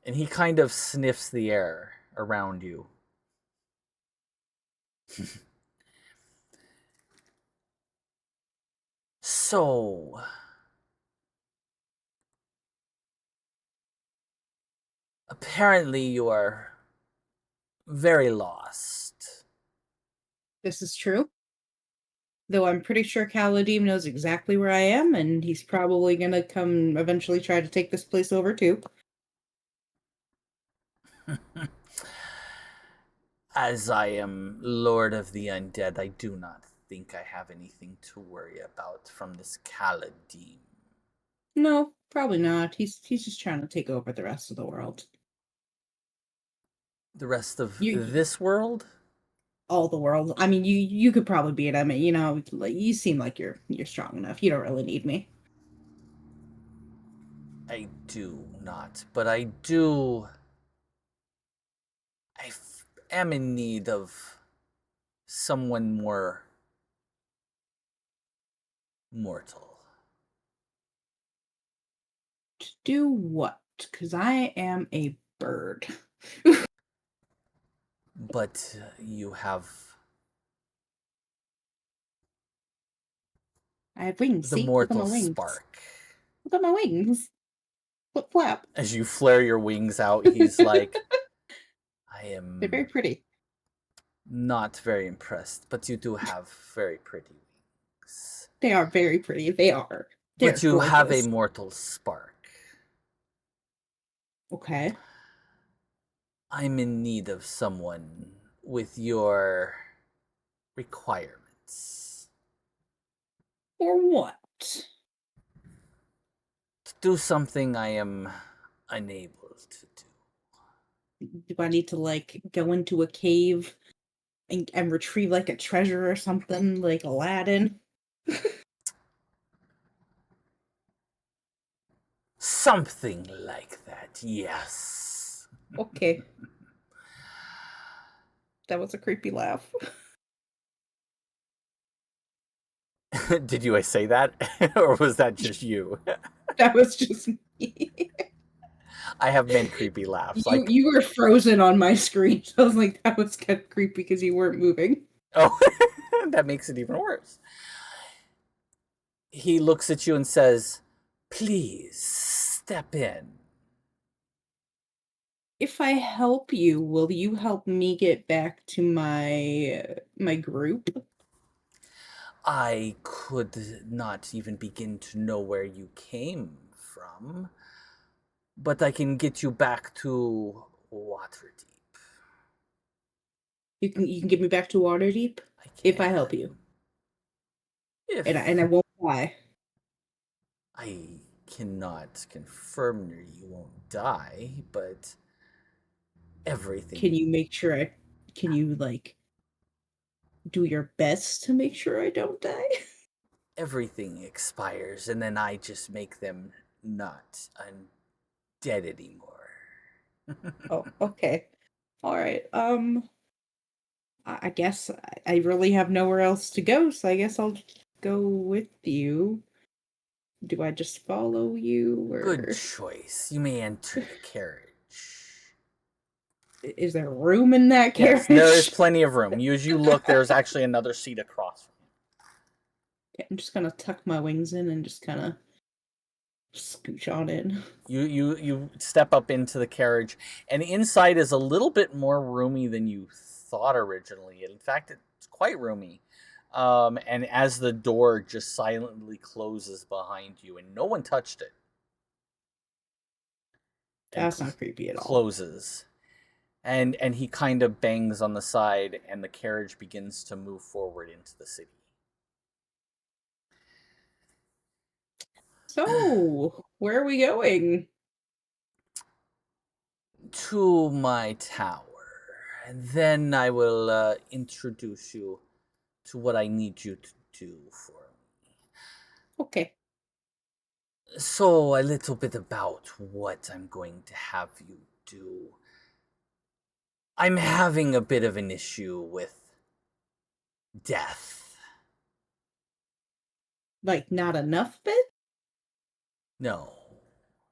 and he kind of sniffs the air around you. So, Apparently you are very lost. This is true. Though I'm pretty sure Kaladim knows exactly where I am, and he's probably gonna come eventually try to take this place over too. As I am Lord of the Undead, I do not think I have anything to worry about from this Kaladim. No, probably not. He's just trying to take over the rest of the world. The rest of You- this world? All the world. I mean, you could probably beat him. You know, like, you seem like you're strong enough. You don't really need me. I do not, but I do. Am in need of someone more mortal. To do what? Because I am a bird. But you have I have wings. the See? Look at my mortal wings. spark. Look at my wings. Flip flap. As you flare your wings out, he's like, I am They're very pretty. not very impressed, but you do have very pretty wings. They are very pretty. They are. They're But you have a gorgeous. mortal spark. Okay. I'm in need of someone with your requirements. For what? To do something I am unable to do. Do I need to like go into a cave and retrieve like a treasure or something like Aladdin? Something like that, yes. Okay. That was a creepy laugh. Did you say that? Or was that just you? That was just me. I have many creepy laughs. You were frozen on my screen. So I was like, that was kind of creepy because you weren't moving. Oh, that makes it even worse. He looks at you and says, please step in. If I help you, will you help me get back to my group? I could not even begin to know where you came from, but I can get you back to Waterdeep. You can get me back to Waterdeep if I help you. And I won't die. I cannot confirm that you won't die, but everything. Can you make sure can you like do your best to make sure I don't die? Everything expires, and then I just make them not undead anymore. Oh, okay. All right. I guess I really have nowhere else to go, so I guess I'll go with you. Do I just follow you, or Good choice. You may enter the carriage. is there room in that carriage? Yes, there is plenty of room. As you look, there's actually another seat across from you. Okay, I'm just gonna tuck my wings in and just kind of scooch on in. You step up into the carriage, and inside is a little bit more roomy than you thought originally. In fact, it's quite roomy. And as the door just silently closes behind you, and no one touched it. That's not creepy at all. Closes. And he kind of bangs on the side, and the carriage begins to move forward into the city. So, where are we going? To my tower. And then I will introduce you to what I need you to do for me. Okay. So, a little bit about what I'm going to have you do. I'm having a bit of an issue with death. Like, not enough bit? No,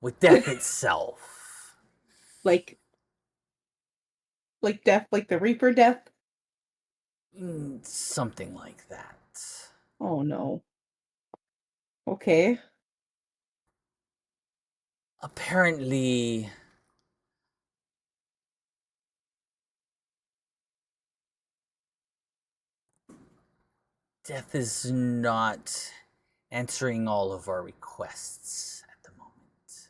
with death itself. Like death, like the Reaper death? Something like that. Oh no. Okay. Apparently, Death is not answering all of our requests at the moment.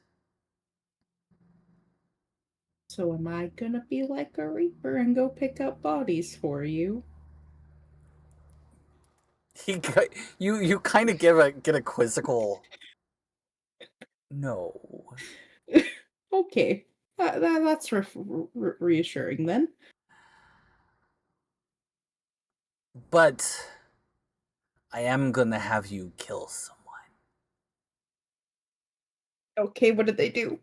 So am I gonna be like a reaper and go pick up bodies for you? You kind of get a quizzical no. Okay, that's reassuring then. But I am gonna have you kill someone. Okay, what did they do?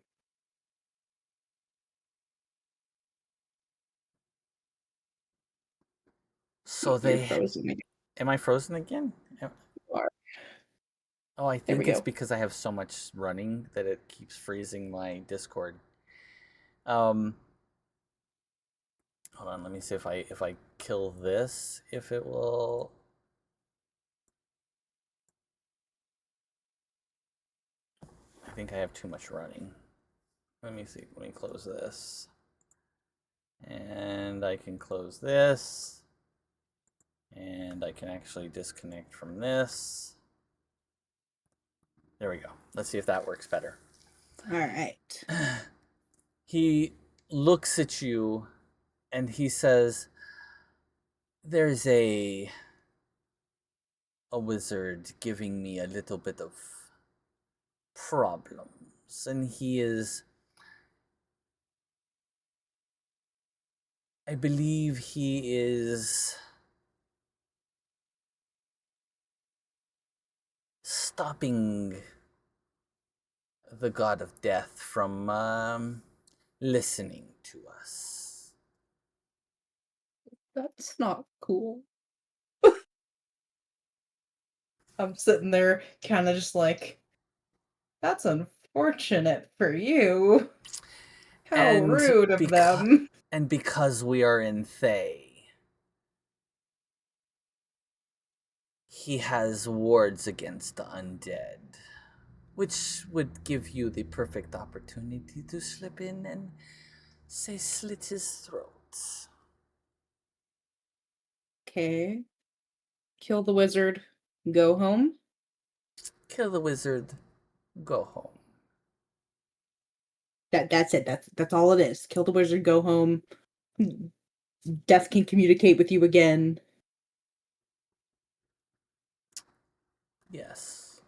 So You're they frozen again. Am I frozen again? You are. Oh, I There we think it's go. because I have so much running that it keeps freezing my Discord. Hold on, let me see if I kill this, if it will. I think I have too much running. Let me see. Let me close this. And I can close this. And I can actually disconnect from this. There we go. Let's see if that works better. All right. He looks at you and he says, there's a wizard giving me a little bit of problems, and he is, I believe he is stopping the god of death from listening to us. That's not cool. I'm sitting there kind of just like, that's unfortunate for you. How rude of them. And because we are in Thay, he has wards against the undead, which would give you the perfect opportunity to slip in and, say, slit his throat. Okay. Kill the wizard. Go home. Kill the wizard. Go home. That's it. That's all it is. Kill the wizard. Go home. Death can communicate with you again. Yes.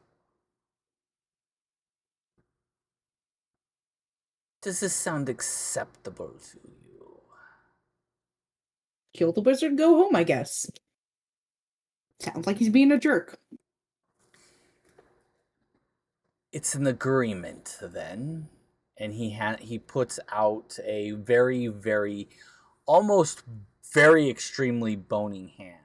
Does this sound acceptable to you? Kill the wizard. Go home, I guess. Sounds like he's being a jerk. It's an agreement, then. And he puts out a very, very, almost very extremely boning hand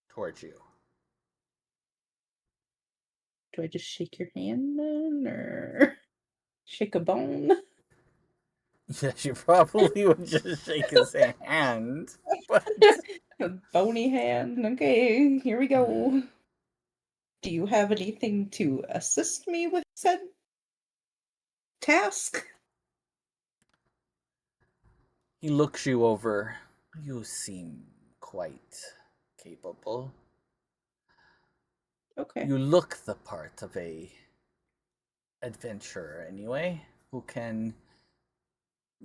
towards you. Do I just shake your hand then, or shake a bone? Yes, you probably would just shake his hand, but A bony hand. Okay, here we go. Do you have anything to assist me with said task? he looks you over. You seem quite capable. Okay. You look the part of a adventurer, anyway, who can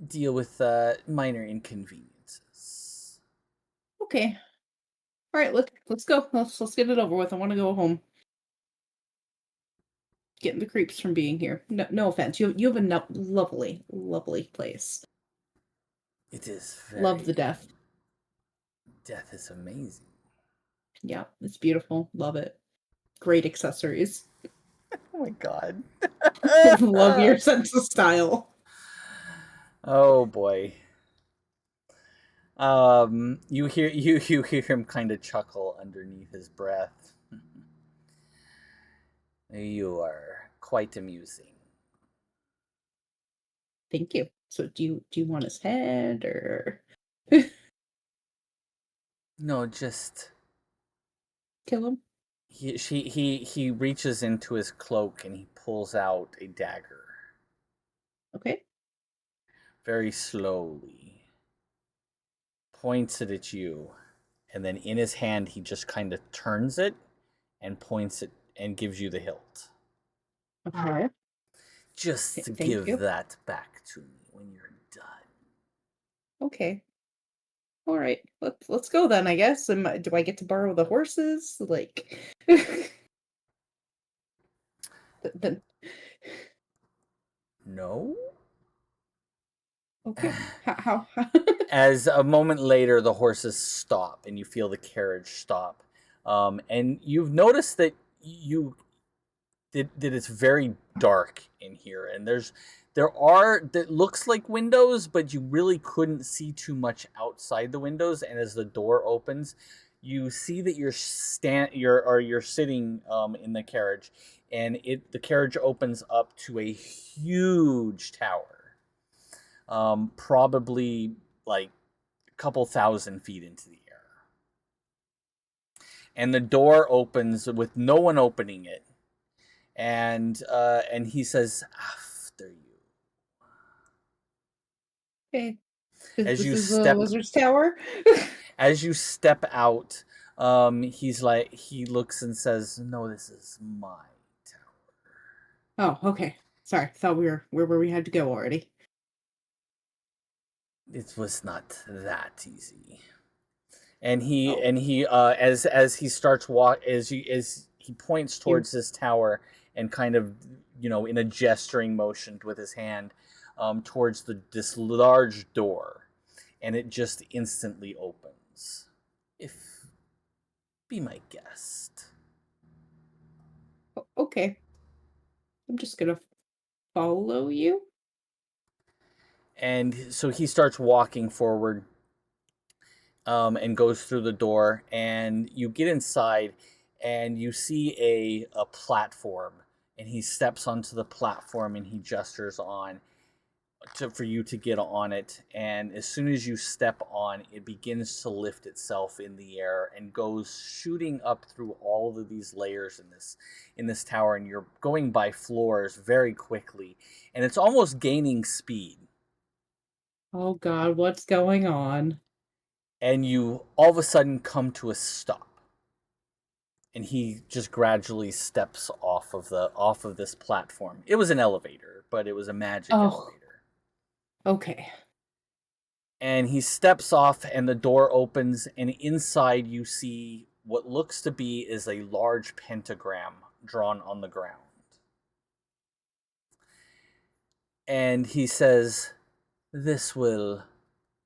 deal with minor inconveniences. Okay. All right, let's go. Let's get it over with. I want to go home. Getting the creeps from being here. No offense. You have a lovely place. It is very... Love the death. Death is amazing. Yeah, it's beautiful. Love it. Great accessories. Oh my god. Love your sense of style. Oh boy. You hear him kind of chuckle underneath his breath. You are quite amusing. Thank you. So do you want his head or No, just kill him? he reaches into his cloak and he pulls out a dagger. Okay. Very slowly points it at you, and then in his hand he just kind of turns it and points it and gives you the hilt. Okay. Just Thank give you. that back to me when you're done. Okay. All right. Let's go then, I guess. Do I get to borrow the horses? Like then No? okay. How As a moment later, the horses stop and you feel the carriage stop. And you've noticed that it's very dark in here, and there are that looks like windows, but you really couldn't see too much outside the windows. And as the door opens, you see that you're sitting in the carriage, and the carriage opens up to a huge tower, probably like a couple thousand feet into the air. And the door opens with no one opening it. And he says, "After you." Okay. As This you is the step wizard's tower? as you step out, he looks and says, "No, this is my tower." Oh, okay. Sorry. Thought we were where we had to go already. It was not that easy. And he Oh. as he starts as he points towards this tower and kind of, in a gesturing motion with his hand, towards this large door, and it just instantly opens. Be my guest. Okay. I'm just gonna follow you. And so he starts walking forward, and goes through the door, and you get inside, and you see a platform, and he steps onto the platform and he gestures for you to get on it. And as soon as you step on, it begins to lift itself in the air and goes shooting up through all of these layers in this tower, and you're going by floors very quickly, and it's almost gaining speed. Oh God, what's going on? And you all of a sudden come to a stop, and he just gradually steps off of this platform. It was an elevator, but it was a magic elevator. Okay. And he steps off, and the door opens, and inside you see what looks to be is a large pentagram drawn on the ground. And he says, "This will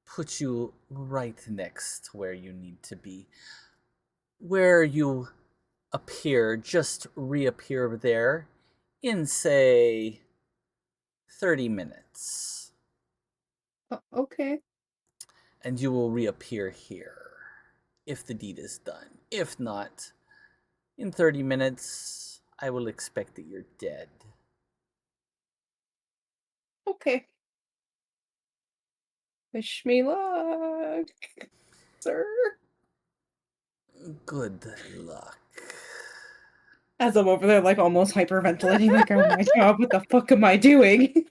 put you right next where you need to be. Where you just reappear there in, say, 30 minutes. Okay. And you will reappear here if the deed is done. If not, in 30 minutes, I will expect that you're dead." Okay. Wish me luck, sir. Good luck. As I'm over there, like, almost hyperventilating, like, oh my God, what the fuck am I doing?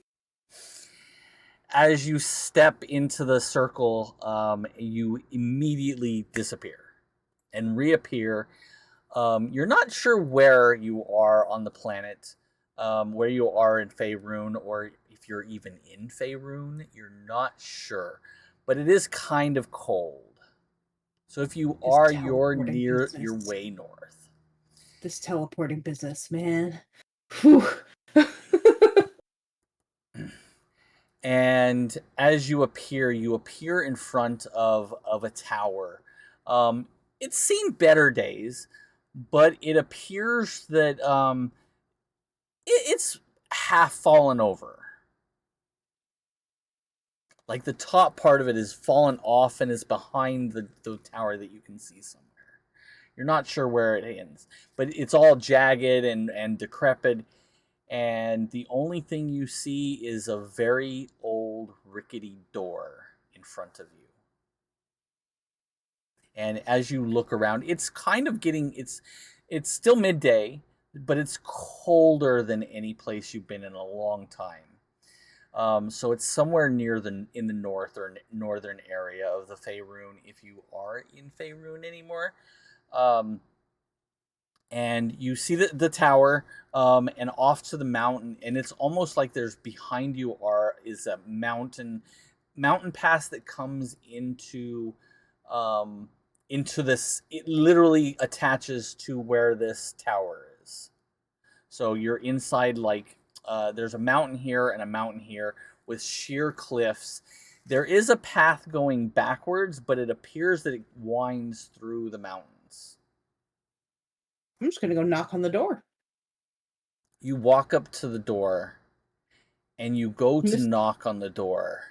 As you step into the circle, you immediately disappear and reappear. You're not sure where you are on the planet, where you are in Faerun, or if you're even in Faerun. You're not sure, but it is kind of cold. So if you are, you're way north. This teleporting business, man. Whew. And as you appear in front of a tower. It's seen better days, but it appears that it's half fallen over. Like the top part of it is fallen off and is behind the tower that you can see somewhere. You're not sure where it ends, but it's all jagged and decrepit. And the only thing you see is a very old, rickety door in front of you. And as you look around, it's kind of it's still midday, but it's colder than any place you've been in a long time. So it's somewhere near in the northern area of the Faerun, if you are in Faerun anymore. And you see the tower, and off to the mountain, and it's almost like there's behind you is a mountain pass that comes into this. It literally attaches to where this tower is. So you're inside, like, there's a mountain here and a mountain here with sheer cliffs. There is a path going backwards, but it appears that it winds through the mountains. I'm just gonna go knock on the door. You walk up to the door, and you go to Mis- knock on the door,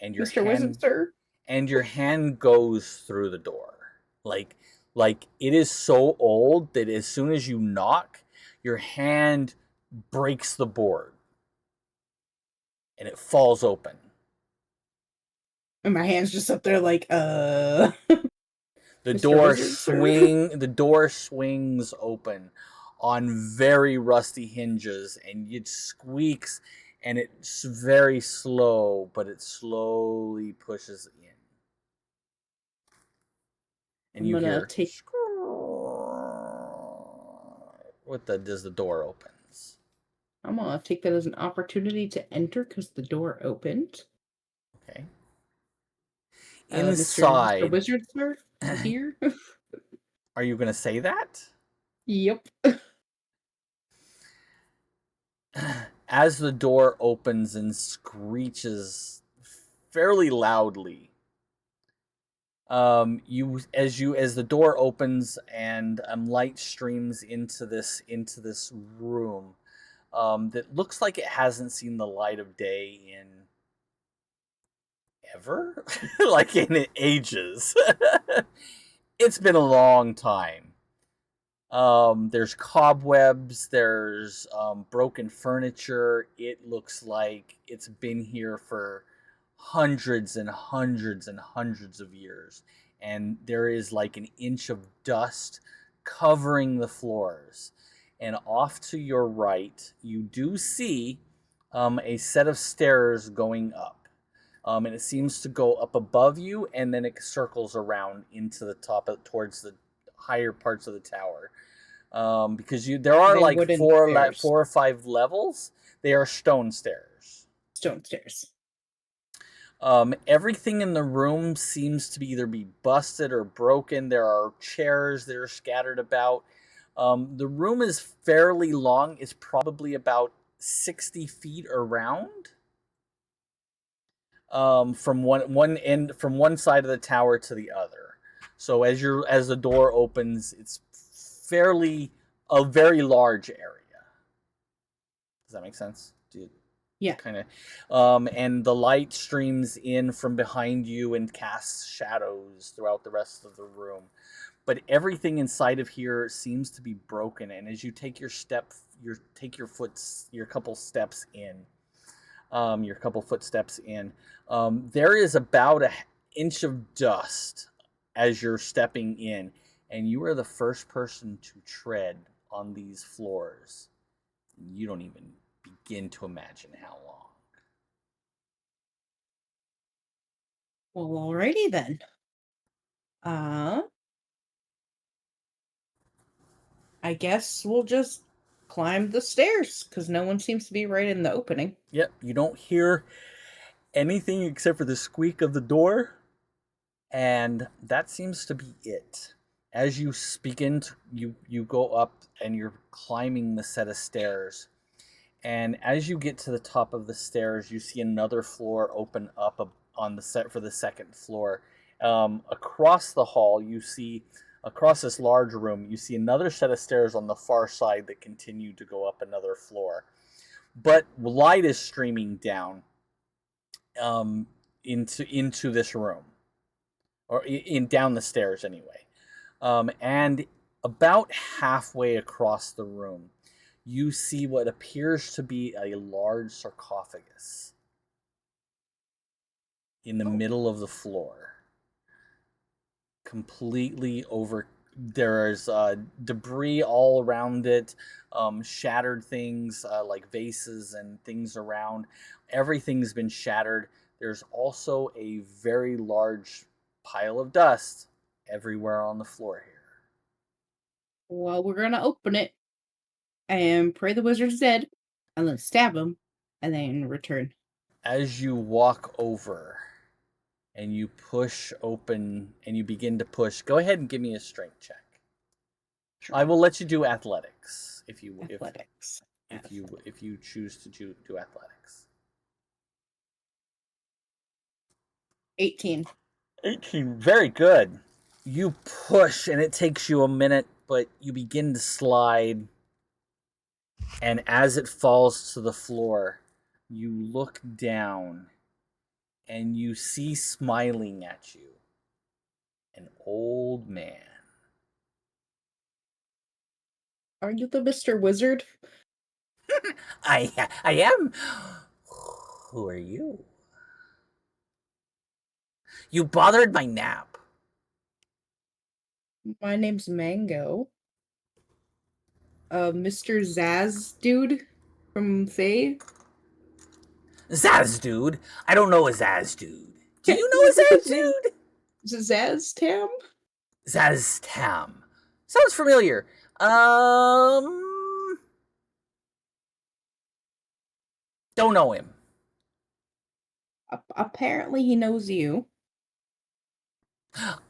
and your Mr. Wizard, sir. and your hand goes through the door. Like it is so old that as soon as you knock, your hand breaks the board and it falls open. And my hand's just up there like, The Mr. the door swings open on very rusty hinges, and it squeaks, and it's very slow, but it slowly pushes in. And you hear as the door opens. I'm gonna take that as an opportunity to enter because the door opened. Okay. Mr. Wizard, sir, here. Are you gonna say that? Yep. As the door opens and screeches fairly loudly, as the door opens and light streams into this room, that looks like it hasn't seen the light of day in ever, like in ages. It's been a long time. There's cobwebs, there's broken furniture. It looks like it's been here for hundreds and hundreds and hundreds of years. And there is like an inch of dust covering the floors. And off to your right, you do see a set of stairs going up. And it seems to go up above you, and then it circles around into the top towards the higher parts of the tower. Because there are like four or five levels. They are stone stairs. Stone stairs. Everything in the room seems to either be busted or broken. There are chairs that are scattered about. The room is fairly long. It's probably about 60 feet around. From one side of the tower to the other. So as the door opens, it's a very large area. Does that make sense? Yeah. Kind of. And the light streams in from behind you and casts shadows throughout the rest of the room. But everything inside of here seems to be broken. And as you take your couple steps in, there is about an inch of dust as you're stepping in, and you are the first person to tread on these floors. You don't even begin to imagine how long. Well, alrighty then. I guess we'll just climb the stairs because no one seems to be right in the opening. Yep, you don't hear anything except for the squeak of the door, and that seems to be it. As you you go up and you're climbing the set of stairs, and as you get to the top of the stairs, you see another floor open up on the set for the second floor. Across the hall, across this large room, you see another set of stairs on the far side that continue to go up another floor. But light is streaming down into this room, or down the stairs anyway. And about halfway across the room, you see what appears to be a large sarcophagus in the middle of the floor, completely There's debris all around it, shattered things like vases and things around. Everything's been shattered. There's also a very large pile of dust everywhere on the floor here. Well, we're gonna open it and pray the wizard's dead, and then stab him, and then return. As you walk over and you push open and you begin to push, go ahead and give me a strength check. Sure. I will let you do athletics if you Athletics. if you choose to do athletics. 18. 18, very good. You push and it takes you a minute, but you begin to slide. And as it falls to the floor, you look down and you see smiling at you an old man. Are you the Mr. Wizard? I am. Who are you? You bothered my nap. My name's Mango. Mr. Zaz dude from Faye. Zaz dude? I don't know a Zaz dude. Do you know a Zaz dude? Zaz Tam? Zaz Tam. Sounds familiar. Don't know him. Apparently he knows you.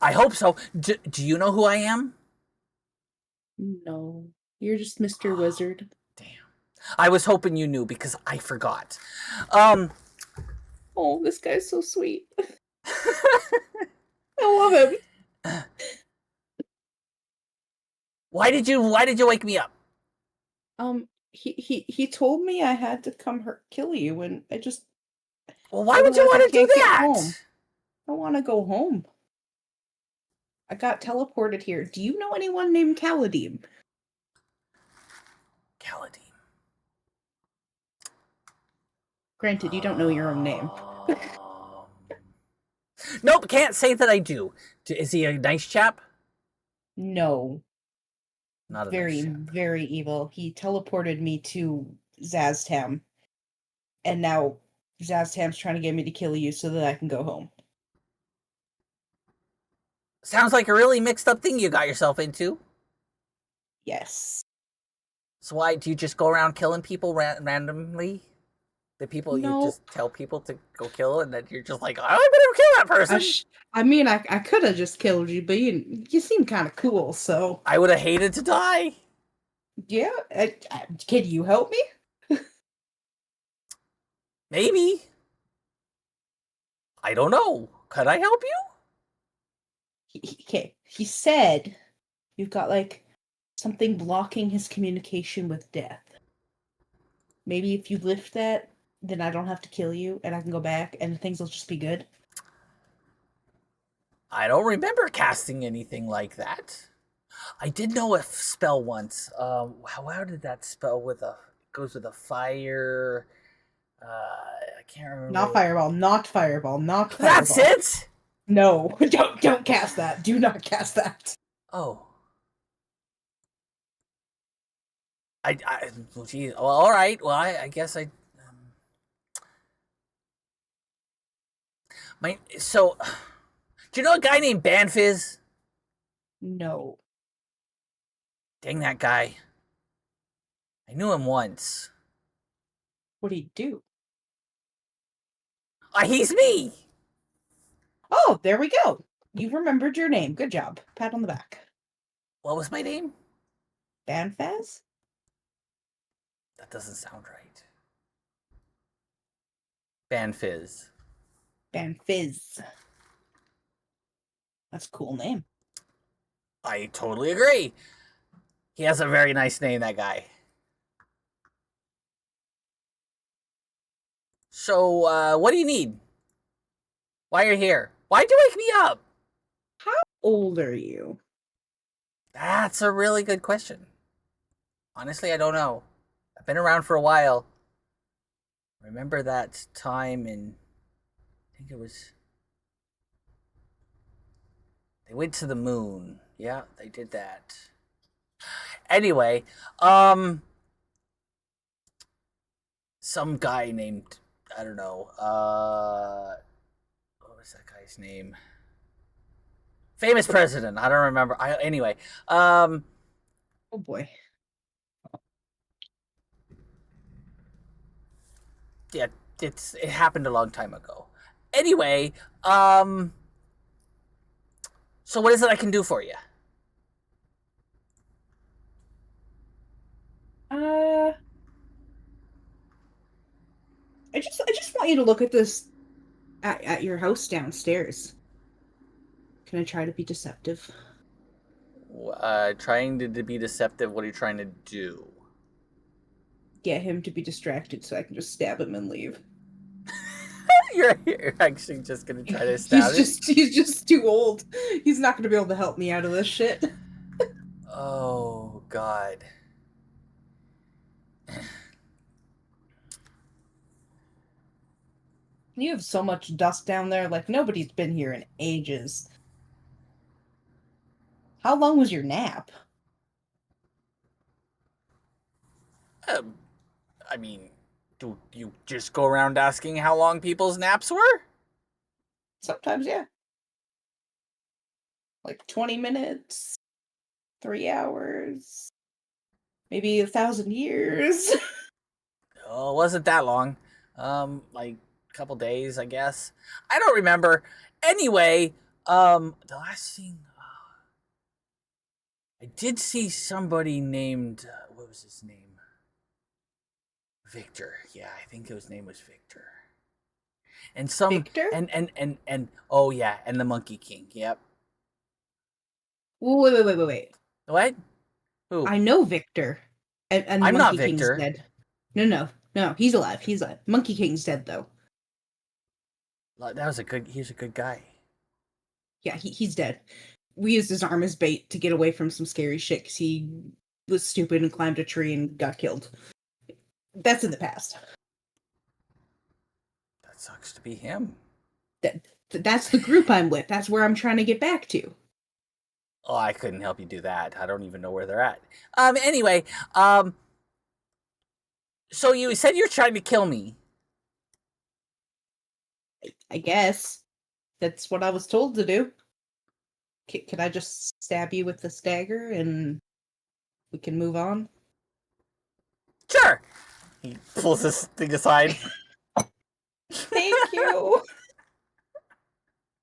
I hope so. Do you know who I am? No. You're just Mr. Wizard. Damn. I was hoping you knew because I forgot. Oh, this guy's so sweet. I love him. Why did you wake me up? He told me I had to come kill you, and I just. Well, why would you want to do that? Home. I want to go home. I got teleported here. Do you know anyone named Caladim? Caladim. Granted, you don't know your own name. Nope, can't say that I do. Is he a nice chap? No. Not a very, nice chap. Very evil. He teleported me to Zaztam. And now Zaztam's trying to get me to kill you so that I can go home. Sounds like a really mixed up thing you got yourself into. Yes. So why do you just go around killing people randomly? The people you just tell people to go kill, and then you're just like, oh, I better kill that person. I mean, I could have just killed you, but you seem kind of cool, so. I would have hated to die. Yeah, can you help me? Maybe. I don't know. Could I help you? Okay, he said you've got like something blocking his communication with death. Maybe if you lift that, then I don't have to kill you, and I can go back, and things will just be good. I don't remember casting anything like that. I did know a spell once. How did that spell goes with a fire? I can't remember. Not fireball. That's it. No, don't cast that. Do not cast that. Oh. Geez. Well, all right. Well, I guess I. So, do you know a guy named Banfizz? No. Dang that guy. I knew him once. What'd he do? He's me. Oh, there we go. You remembered your name. Good job. Pat on the back. What was my name? Banfaz? That doesn't sound right. Banfizz. Banfizz. That's a cool name. I totally agree. He has a very nice name, that guy. So, what do you need? Why are you here? Why'd you wake me up? How old are you? That's a really good question. Honestly, I don't know. I've been around for a while. Remember that time in... I think it was... They went to the moon. Yeah, they did that. Anyway, some guy named, I don't know, what was that guy's name? Famous president. I don't remember. Anyway, Oh boy. yeah, it happened a long time ago. Anyway, so what is it I can do for you? I just want you to look at this at your house downstairs. Can I try to be deceptive? Trying to be deceptive. What are you trying to do? Get him to be distracted so I can just stab him and leave. You're actually just gonna try to stab him? He's just too old. He's not gonna be able to help me out of this shit. Oh God. You have so much dust down there, like nobody's been here in ages. How long was your nap? I mean, do you just go around asking how long people's naps were? Sometimes, yeah. Like 20 minutes, 3 hours, maybe 1,000 years. Oh, it wasn't that long. Like a couple days, I guess. I don't remember. Anyway, the last thing I did see somebody named what was his name? Victor. Yeah, I think his name was Victor. And some Victor? and oh yeah, and the Monkey King. Yep. Wait. What? Who? I know Victor. And the I'm not Monkey King's Victor. dead. No, he's alive. He's alive. Monkey King's dead, though. That was he's a good guy. Yeah, he's dead. We used his arm as bait to get away from some scary shit because he was stupid and climbed a tree and got killed. That's in the past. That sucks to be him. That's the group I'm with. That's where I'm trying to get back to. Oh, I couldn't help you do that. I don't even know where they're at. Anyway, so you said you're trying to kill me. I guess. That's what I was told to do. Can I just stab you with the dagger and we can move on? Sure. He pulls this thing aside. Thank you.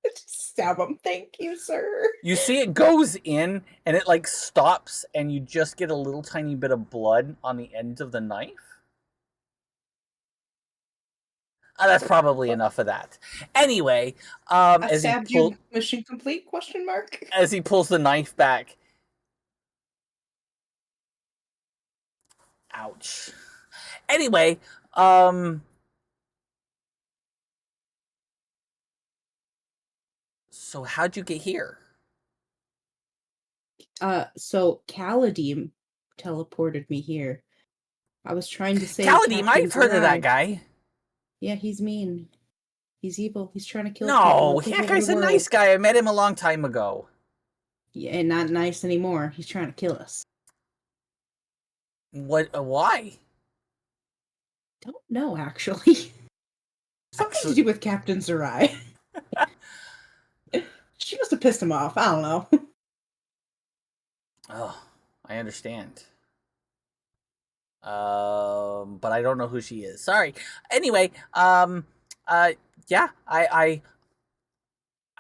Just stab him. Thank you, sir. You see it goes in and it like stops and you just get a little tiny bit of blood on the end of the knife. That's probably enough of that. Anyway, I stabbed you. Mission complete? Question mark. As he pulls the knife back. Ouch. Anyway, so how'd you get here? So Caladim teleported me here. I was trying to say Caladim, I've heard of that guy. Yeah, he's mean. He's evil. He's trying to kill No, people. that guy's a nice guy. I met him a long time ago. Yeah, and not nice anymore. He's trying to kill us. What? Why? Don't know, actually. Something to do with Captain Zerai. She must have pissed him off. I don't know. Oh, I understand. But I don't know who she is. Sorry. Anyway, yeah, I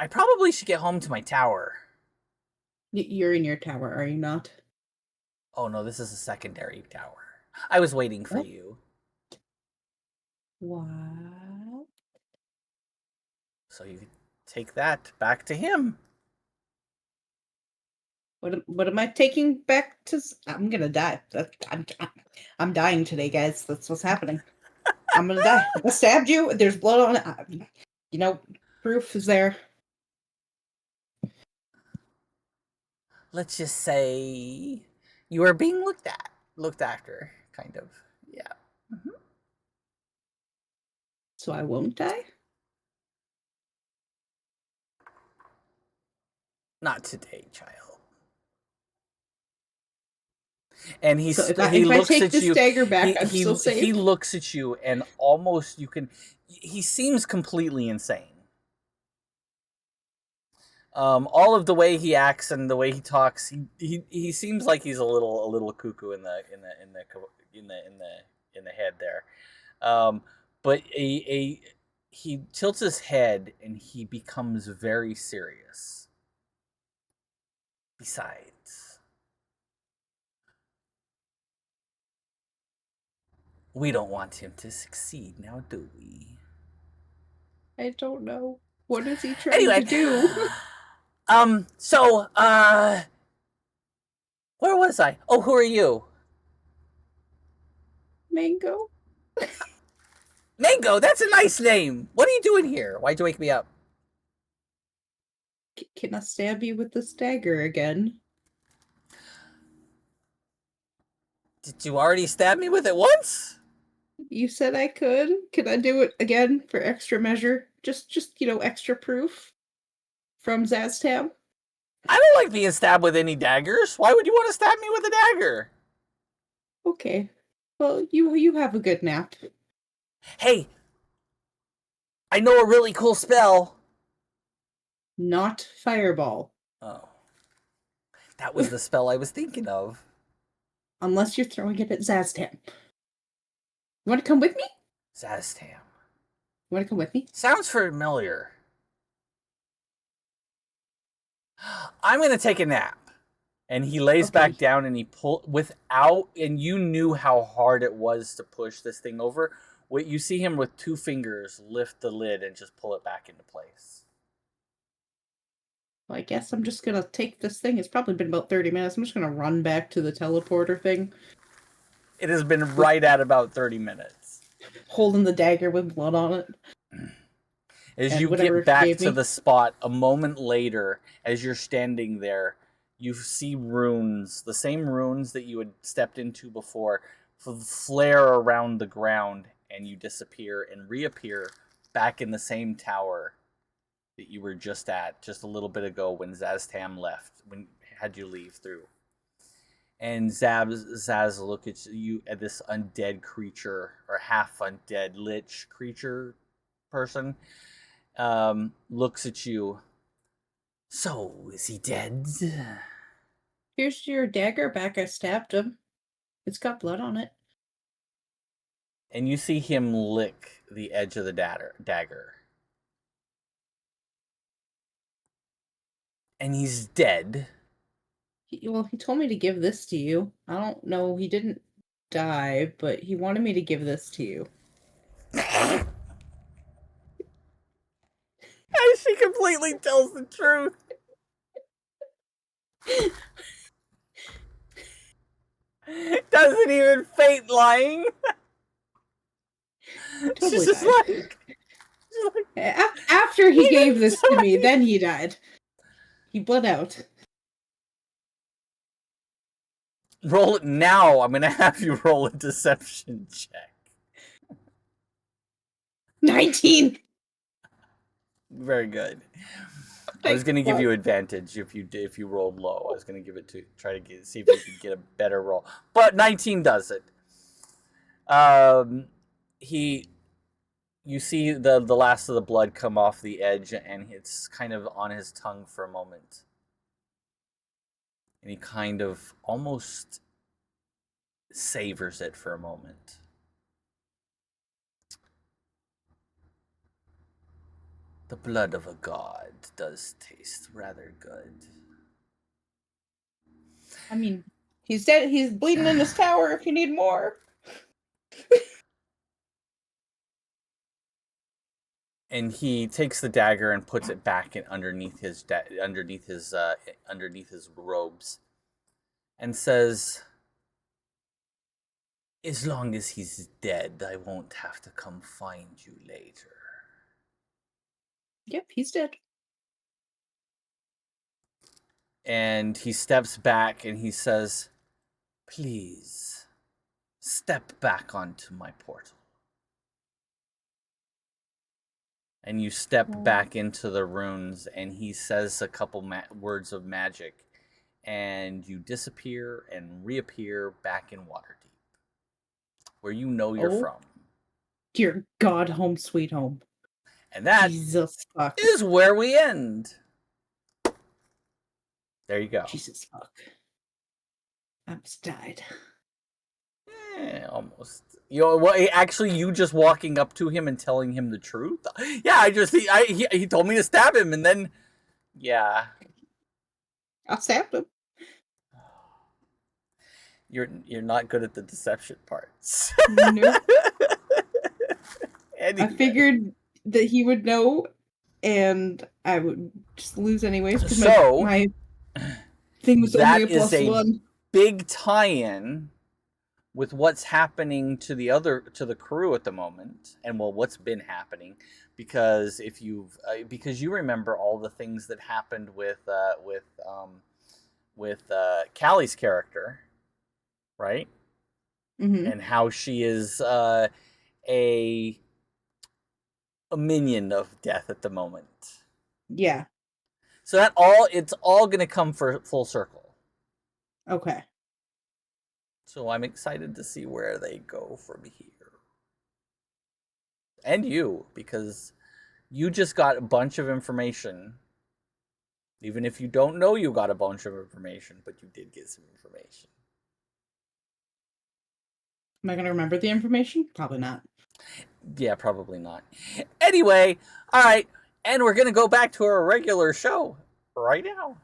probably should get home to my tower. You're in your tower, are you not? Oh no, this is a secondary tower. I was waiting for you. What? So you take that back to him. What am I taking back to? I'm gonna die. I'm dying today, guys. That's what's happening. I'm gonna die. I stabbed you. There's blood on it. You know, proof is there. Let's just say you are being looked after, kind of. Yeah. Mm-hmm. So I won't die? Not today, child. And So if he I looks take at this you. dagger back, I'm he still safe. he looks at you, and almost you can. He seems completely insane. All of the way he acts and the way he talks, he seems like he's a little cuckoo in the head there. But he tilts his head and he becomes very serious. Besides, we don't want him to succeed now, do we? I don't know. What is he trying Anyway, to do? So, where was I? Oh, who are you? Mango? Mango, that's a nice name. What are you doing here? Why'd you wake me up? Can I stab you with this dagger again? Did you already stab me with it once? You said I could. Can I do it again for extra measure? Just extra proof from Zaztam? I don't like being stabbed with any daggers. Why would you want to stab me with a dagger? Okay. Well, you have a good nap. Hey, I know a really cool spell. Not fireball. Oh. That was the spell I was thinking of. Unless you're throwing it at Zaztam. You want to come with me? Zaztam. You want to come with me? Sounds familiar. I'm going to take a nap. And he lays back down and he and you knew how hard it was to push this thing over. You see him with 2 fingers lift the lid and just pull it back into place. Well, I guess I'm just gonna take this thing. It's probably been about 30 minutes. I'm just gonna run back to the teleporter thing. It has been right at about 30 minutes. Holding the dagger with blood on it. As you get back to the spot, a moment later, as you're standing there, you see runes, the same runes that you had stepped into before, flare around the ground, and you disappear and reappear back in the same tower that you were just at, just a little bit ago when Zaztam left, had you leave through. And Zaz look at you, at this undead creature, or half undead lich creature person, looks at you. So, is he dead? Here's your dagger back. I stabbed him. It's got blood on it. And you see him lick the edge of the dagger. And he's dead. He told me to give this to you. I don't know. He didn't die, but he wanted me to give this to you. And she completely tells the truth. Doesn't even feint lying. Totally She's just died. After he gave this to me, then he died. He bled out. Roll it now. I'm going to have you roll a deception check. 19! Very good. I was going to give you advantage if you rolled low. I was going to give it to try to see if you could get a better roll. But 19 does it. You see the last of the blood come off the edge, and it's kind of on his tongue for a moment. And he kind of almost savors it for a moment. The blood of a god does taste rather good. I mean, he's dead. He's bleeding in his tower if you need more. And he takes the dagger and puts it back in underneath his robes, and says, "As long as he's dead, I won't have to come find you later." Yep, he's dead. And he steps back and he says, "Please, step back onto my portal." And you step back into the runes, and he says a couple words of magic, and you disappear and reappear back in Waterdeep, where you know you're Oh. from. Dear God, home sweet home. And that Jesus fuck. is where we end. There you go. Jesus fuck. I almost died. Almost. You know what? Actually, you just walking up to him and telling him the truth. Yeah, he told me to stab him, and then yeah, I stabbed him. You're not good at the deception parts. Nope. Anyway. I figured that he would know, and I would just lose anyways. Because So my thing was only a plus is a one. big tie-in with what's happening to the crew at the moment, and well, what's been happening, because if you've because you remember all the things that happened with Callie's character, right? Mm-hmm. And how she is a minion of death at the moment. Yeah. So it's all going to come for full circle. Okay. So I'm excited to see where they go from here. And you, because you just got a bunch of information. Even if you don't know you got a bunch of information, but you did get some information. Am I going to remember the information? Probably not. Yeah, probably not. Anyway, all right. And we're going to go back to our regular show right now.